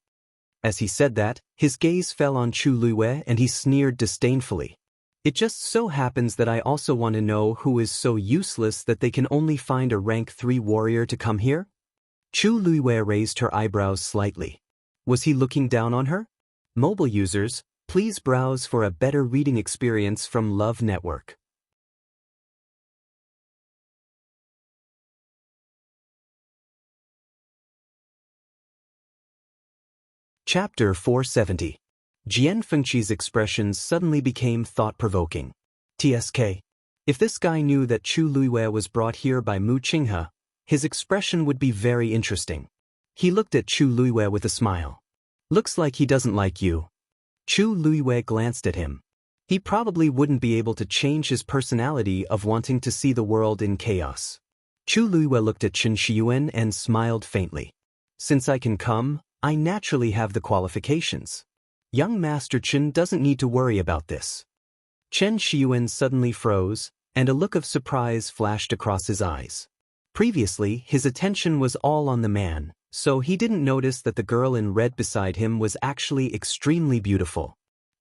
As he said that, his gaze fell on Chu Liwei and he sneered disdainfully. "It just so happens that I also want to know who is so useless that they can only find a rank 3 warrior to come here?" Chu Liwei raised her eyebrows slightly. Was he looking down on her? Mobile users, please browse for a better reading experience from Love Network. Chapter 470. Jian Fengqi's expressions suddenly became thought-provoking. TSK. If this guy knew that Chu Liwei was brought here by Mu Qinghe, his expression would be very interesting. He looked at Chu Liwei with a smile. "Looks like he doesn't like you." Chu Liwei glanced at him. He probably wouldn't be able to change his personality of wanting to see the world in chaos. Chu Liwei looked at Chen Shiyuan and smiled faintly. "Since I can come, I naturally have the qualifications. Young Master Chen doesn't need to worry about this." Chen Shiyuan suddenly froze, and a look of surprise flashed across his eyes. Previously, his attention was all on the man, so he didn't notice that the girl in red beside him was actually extremely beautiful.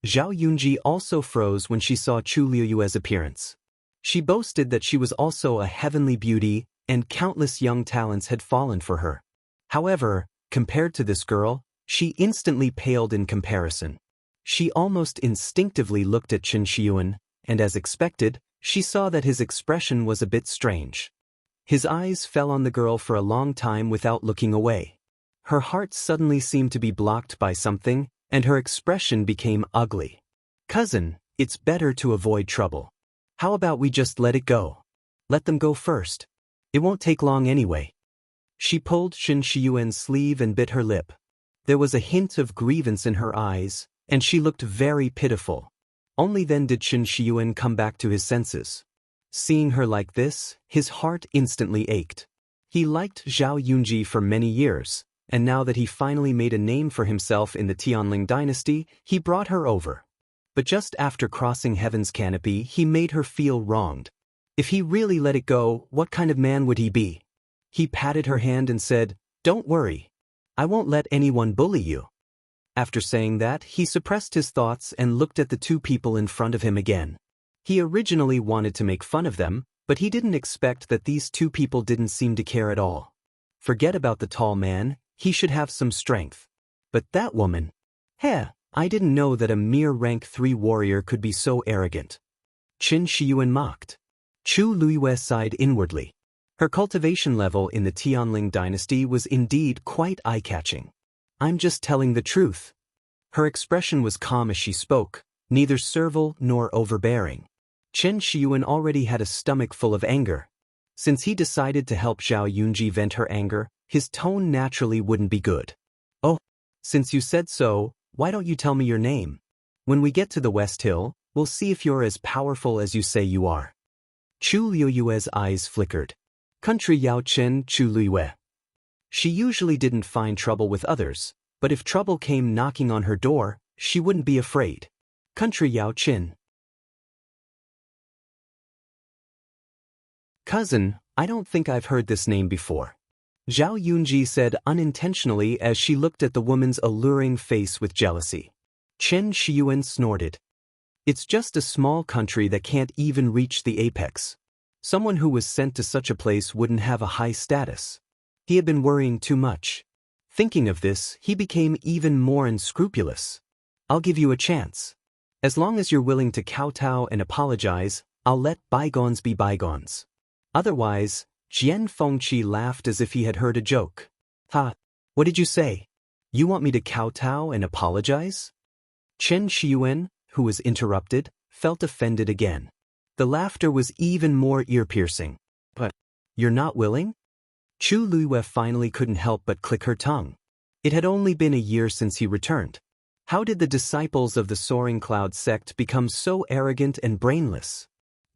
Zhao Yunji also froze when she saw Chu Liu's appearance. She boasted that she was also a heavenly beauty, and countless young talents had fallen for her. However, compared to this girl, she instantly paled in comparison. She almost instinctively looked at Chen Shiyuan, and as expected, she saw that his expression was a bit strange. His eyes fell on the girl for a long time without looking away. Her heart suddenly seemed to be blocked by something, and her expression became ugly. "Cousin, it's better to avoid trouble. How about we just let it go? Let them go first. It won't take long anyway." She pulled Chen Shiyuan's sleeve and bit her lip. There was a hint of grievance in her eyes, and she looked very pitiful. Only then did Chen Shiyuan come back to his senses. Seeing her like this, his heart instantly ached. He liked Zhao Yunji for many years, and now that he finally made a name for himself in the Tianling dynasty, he brought her over. But just after crossing heaven's canopy, he made her feel wronged. If he really let it go, what kind of man would he be? He patted her hand and said, "Don't worry. I won't let anyone bully you." After saying that, he suppressed his thoughts and looked at the two people in front of him again. He originally wanted to make fun of them, but he didn't expect that these two people didn't seem to care at all. Forget about the tall man, he should have some strength. But that woman… Heh, I didn't know that a mere rank 3 warrior could be so arrogant. Qin Shiyuan mocked. Chu Luiyue sighed inwardly. Her cultivation level in the Tianling dynasty was indeed quite eye-catching. I'm just telling the truth. Her expression was calm as she spoke, neither servile nor overbearing. Chen Shiyuan already had a stomach full of anger. Since he decided to help Zhao Yunji vent her anger, his tone naturally wouldn't be good. Oh, since you said so, why don't you tell me your name? When we get to the West Hill, we'll see if you're as powerful as you say you are. Chu Liuyue's eyes flickered. Country Yao Chen Chu Liuyue. She usually didn't find trouble with others, but if trouble came knocking on her door, she wouldn't be afraid. Country Yao Chen. Cousin, I don't think I've heard this name before. Zhao Yunji said unintentionally as she looked at the woman's alluring face with jealousy. Chen Shiyuan snorted. It's just a small country that can't even reach the apex. Someone who was sent to such a place wouldn't have a high status. He had been worrying too much. Thinking of this, he became even more unscrupulous. I'll give you a chance. As long as you're willing to kowtow and apologize, I'll let bygones be bygones. Otherwise, Jian Fengqi laughed as if he had heard a joke. Ha! What did you say? You want me to kowtow and apologize? Chen Shiyuan, who was interrupted, felt offended again. The laughter was even more ear-piercing. But, you're not willing? Chu Luiyue finally couldn't help but click her tongue. It had only been a year since he returned. How did the disciples of the Soaring Cloud sect become so arrogant and brainless?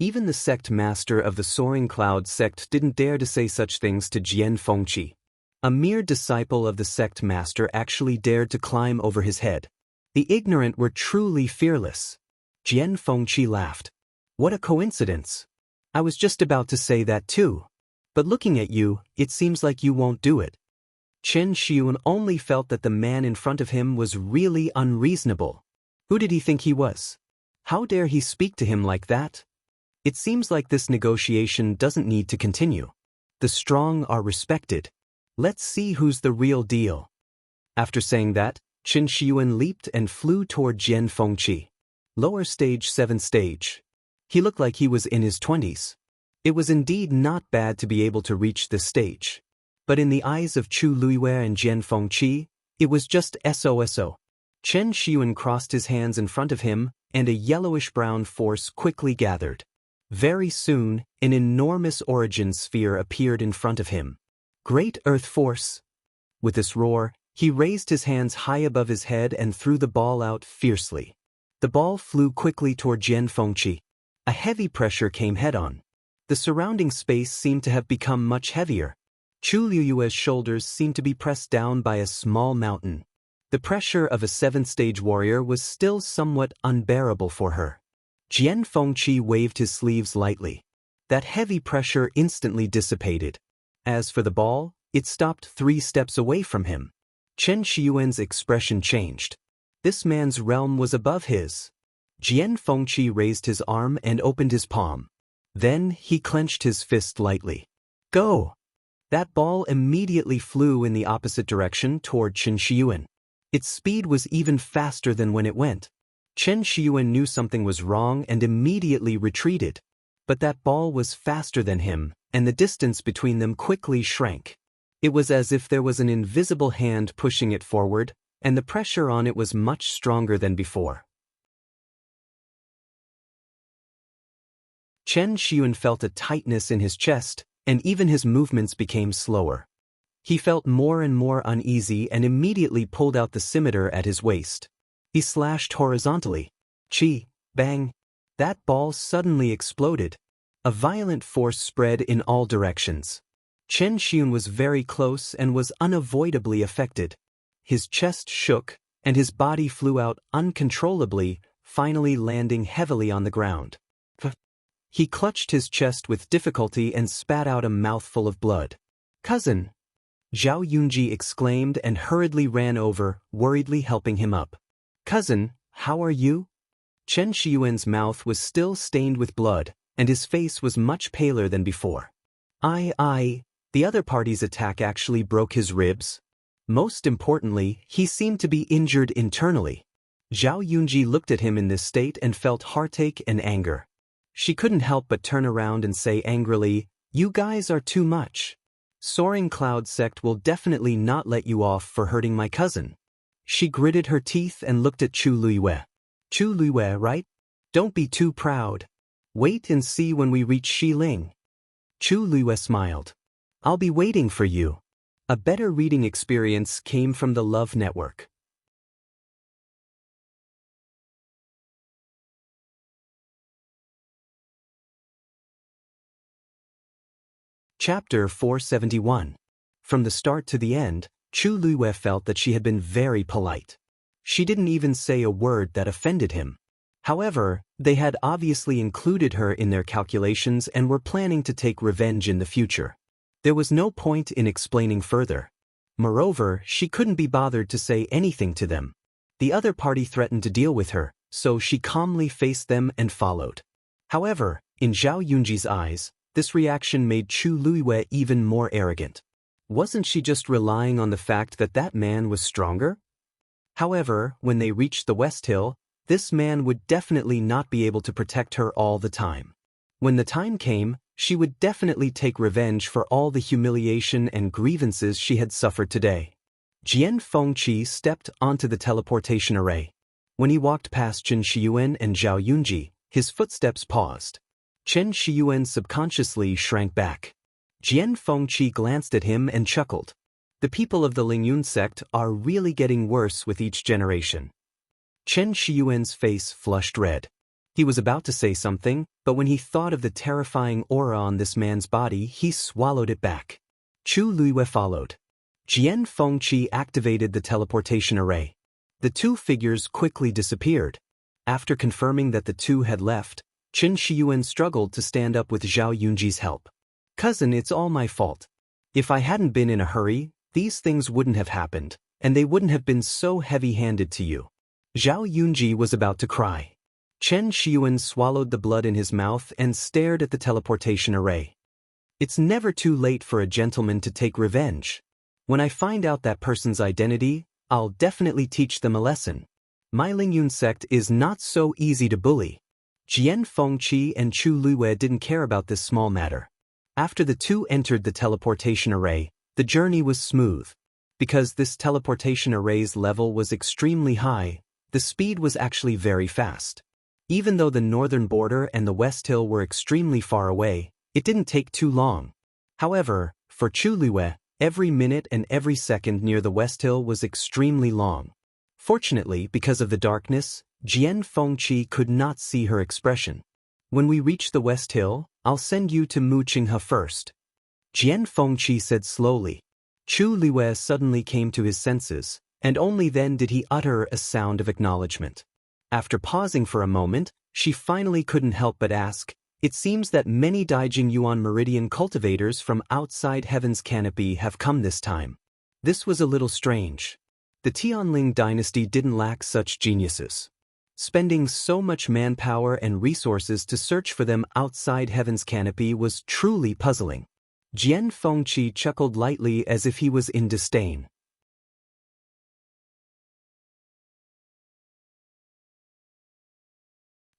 Even the sect master of the Soaring Cloud sect didn't dare to say such things to Jian Fengqi. A mere disciple of the sect master actually dared to climb over his head. The ignorant were truly fearless. Jian Fengqi laughed. What a coincidence. I was just about to say that too. But looking at you, it seems like you won't do it. Chen Shiyuan only felt that the man in front of him was really unreasonable. Who did he think he was? How dare he speak to him like that? It seems like this negotiation doesn't need to continue. The strong are respected. Let's see who's the real deal. After saying that, Chen Shiyuan leaped and flew toward Jian Fengqi. Lower stage 7 stage. He looked like he was in his 20s. It was indeed not bad to be able to reach this stage. But in the eyes of Chu Luiyue and Jian Fengqi, it was just SOSO. Chen Shiyuan crossed his hands in front of him, and a yellowish-brown force quickly gathered. Very soon, an enormous origin sphere appeared in front of him. Great Earth Force! With this roar, he raised his hands high above his head and threw the ball out fiercely. The ball flew quickly toward Jian Fengqi. A heavy pressure came head-on. The surrounding space seemed to have become much heavier. Chu Liuyue's shoulders seemed to be pressed down by a small mountain. The pressure of a 7th-stage warrior was still somewhat unbearable for her. Jian Fengqi waved his sleeves lightly. That heavy pressure instantly dissipated. As for the ball, it stopped 3 steps away from him. Chen Shiyuan's expression changed. This man's realm was above his. Jian Fengqi raised his arm and opened his palm. Then he clenched his fist lightly. Go! That ball immediately flew in the opposite direction toward Chen Shiyuan. Its speed was even faster than when it went. Chen Shiyuan knew something was wrong and immediately retreated. But that ball was faster than him, and the distance between them quickly shrank. It was as if there was an invisible hand pushing it forward, and the pressure on it was much stronger than before. Chen Shiyuan felt a tightness in his chest, and even his movements became slower. He felt more and more uneasy and immediately pulled out the scimitar at his waist. He slashed horizontally. Chi, bang! That ball suddenly exploded. A violent force spread in all directions. Chen Shiyuan was very close and was unavoidably affected. His chest shook, and his body flew out uncontrollably, finally landing heavily on the ground. He clutched his chest with difficulty and spat out a mouthful of blood. Cousin! Zhao Yunji exclaimed and hurriedly ran over, worriedly helping him up. Cousin, how are you? Chen Shiyuan's mouth was still stained with blood, and his face was much paler than before. The other party's attack actually broke his ribs. Most importantly, he seemed to be injured internally. Zhao Yunji looked at him in this state and felt heartache and anger. She couldn't help but turn around and say angrily, "You guys are too much. Soaring Cloud Sect will definitely not let you off for hurting my cousin." She gritted her teeth and looked at Chu Luiyue. "Chu Luiyue, right? Don't be too proud. Wait and see when we reach Xiling." Chu Luiyue smiled. "I'll be waiting for you." A better reading experience came from the Love Network. Chapter 471. From the start to the end, Chu Luiyue felt that she had been very polite. She didn't even say a word that offended him. However, they had obviously included her in their calculations and were planning to take revenge in the future. There was no point in explaining further. Moreover, she couldn't be bothered to say anything to them. The other party threatened to deal with her, so she calmly faced them and followed. However, in Zhao Yunji's eyes, this reaction made Chu Luiyue even more arrogant. Wasn't she just relying on the fact that that man was stronger? However, when they reached the West Hill, this man would definitely not be able to protect her all the time. When the time came, she would definitely take revenge for all the humiliation and grievances she had suffered today. Jian Fengqi stepped onto the teleportation array. When he walked past Chen Shiyuan and Zhao Yunji, his footsteps paused. Chen Shiyuan subconsciously shrank back. Jian Fengqi glanced at him and chuckled. The people of the Lingyun sect are really getting worse with each generation. Chen Shiyuan's face flushed red. He was about to say something, but when he thought of the terrifying aura on this man's body, he swallowed it back. Chu Luiyue followed. Jian Fengqi activated the teleportation array. The two figures quickly disappeared. After confirming that the two had left, Chen Shiyuan struggled to stand up with Zhao Yunji's help. "Cousin, it's all my fault. If I hadn't been in a hurry, these things wouldn't have happened, and they wouldn't have been so heavy-handed to you." Zhao Yunji was about to cry. Chen Shiyuan swallowed the blood in his mouth and stared at the teleportation array. "It's never too late for a gentleman to take revenge. When I find out that person's identity, I'll definitely teach them a lesson. My Lingyun sect is not so easy to bully." Jian Fengqi and Chu Luiyue didn't care about this small matter. After the two entered the teleportation array, the journey was smooth. Because this teleportation array's level was extremely high, the speed was actually very fast. Even though the northern border and the West Hill were extremely far away, it didn't take too long. However, for Chu Luiyue, every minute and every second near the West Hill was extremely long. Fortunately, because of the darkness, Jian Fengqi could not see her expression. "When we reach the West Hill, I'll send you to Mu Qinghe first," Jian Fengqi said slowly. Chu Luiyue suddenly came to his senses, and only then did he utter a sound of acknowledgement. After pausing for a moment, she finally couldn't help but ask, "It seems that many Daijing Yuan Meridian cultivators from outside Heaven's Canopy have come this time." This was a little strange. The Tianling dynasty didn't lack such geniuses. Spending so much manpower and resources to search for them outside Heaven's Canopy was truly puzzling. Jian Fengqi chuckled lightly as if he was in disdain.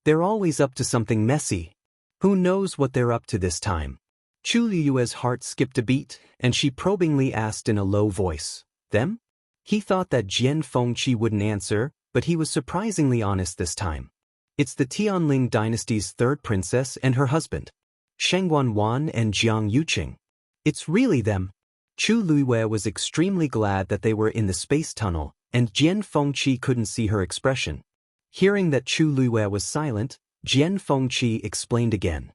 "They're always up to something messy. Who knows what they're up to this time?" Chu Luiyue's heart skipped a beat, and she probingly asked in a low voice, "Them?" He thought that Jian Fengqi wouldn't answer, but he was surprisingly honest this time. "It's the Tianling dynasty's third princess and her husband, Shengguan Wan and Jiang Yuqing. It's really them." Chu Luiyue was extremely glad that they were in the space tunnel, and Jian Fengqi couldn't see her expression. Hearing that Chu Luiyue was silent, Jian Fengqi explained again.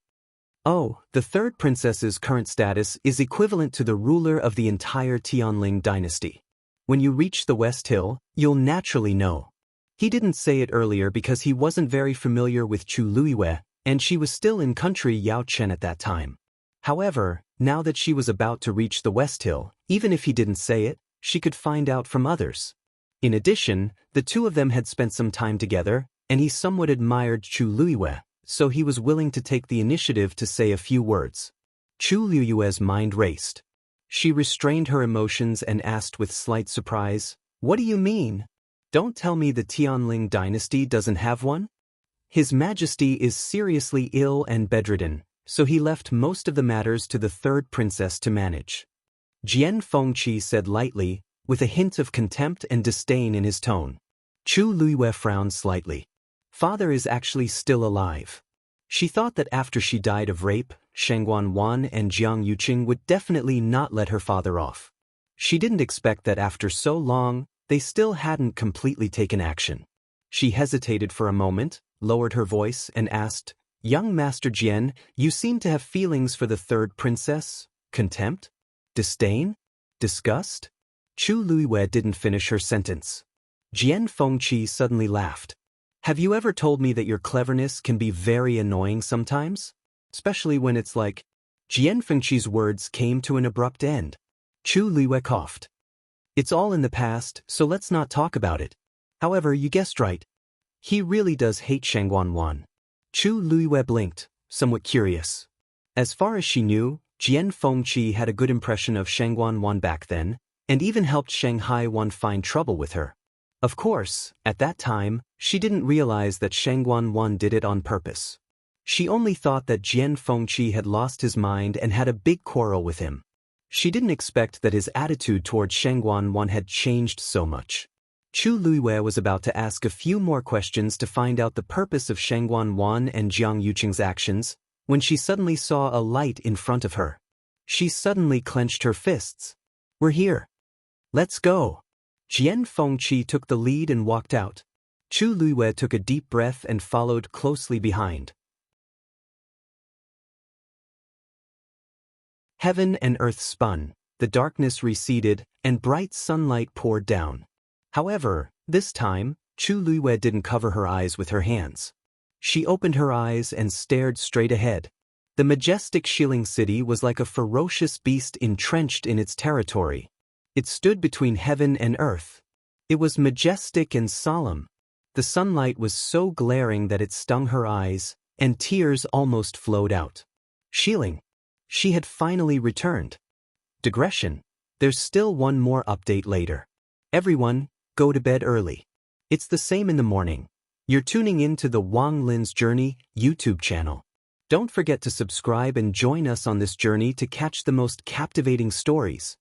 "Oh, the third princess's current status is equivalent to the ruler of the entire Tianling dynasty. When you reach the West Hill, you'll naturally know." He didn't say it earlier because he wasn't very familiar with Chu Luiyue, and she was still in country Yaochen at that time. However, now that she was about to reach the West Hill, even if he didn't say it, she could find out from others. In addition, the two of them had spent some time together, and he somewhat admired Chu Luiyue, so he was willing to take the initiative to say a few words. Chu Luiyue's mind raced. She restrained her emotions and asked with slight surprise, "What do you mean? Don't tell me the Tianling dynasty doesn't have one?" His Majesty is seriously ill and bedridden, so he left most of the matters to the third princess to manage. Jian Fengqi said lightly, with a hint of contempt and disdain in his tone. Chu Luiyue frowned slightly. Father is actually still alive. She thought that after she died of rape, Shangguan Wan and Jiang Yuqing would definitely not let her father off. She didn't expect that after so long, they still hadn't completely taken action. She hesitated for a moment, lowered her voice, and asked, "Young Master Jian, you seem to have feelings for the third princess? Contempt? Disdain? Disgust?" Chu Luiyue didn't finish her sentence. Jian Fengqi suddenly laughed. "Have you ever told me that your cleverness can be very annoying sometimes? Especially when it's like..." Jian Fengqi's words came to an abrupt end. Chu Luiyue coughed. "It's all in the past, so let's not talk about it. However, you guessed right. He really does hate Shangguan Wan." Chu Luiyue blinked, somewhat curious. As far as she knew, Jian Fengqi had a good impression of Shangguan Wan back then, and even helped Shanghai Wan find trouble with her. Of course, at that time, she didn't realize that Shangguan Wan did it on purpose. She only thought that Jian Fengqi had lost his mind and had a big quarrel with him. She didn't expect that his attitude toward Shangguan Wan had changed so much. Chu Luiyue was about to ask a few more questions to find out the purpose of Shangguan Wan and Jiang Yuqing's actions, when she suddenly saw a light in front of her. She suddenly clenched her fists. "We're here. Let's go." Jian Fengqi took the lead and walked out. Chu Luiyue took a deep breath and followed closely behind. Heaven and earth spun, the darkness receded, and bright sunlight poured down. However, this time, Chu Luiyue didn't cover her eyes with her hands. She opened her eyes and stared straight ahead. The majestic Shilling City was like a ferocious beast entrenched in its territory. It stood between heaven and earth. It was majestic and solemn. The sunlight was so glaring that it stung her eyes, and tears almost flowed out. Shilling. She had finally returned. Digression. There's still one more update later. Everyone, go to bed early. It's the same in the morning. You're tuning in to the Wang Lin's Journey YouTube channel. Don't forget to subscribe and join us on this journey to catch the most captivating stories.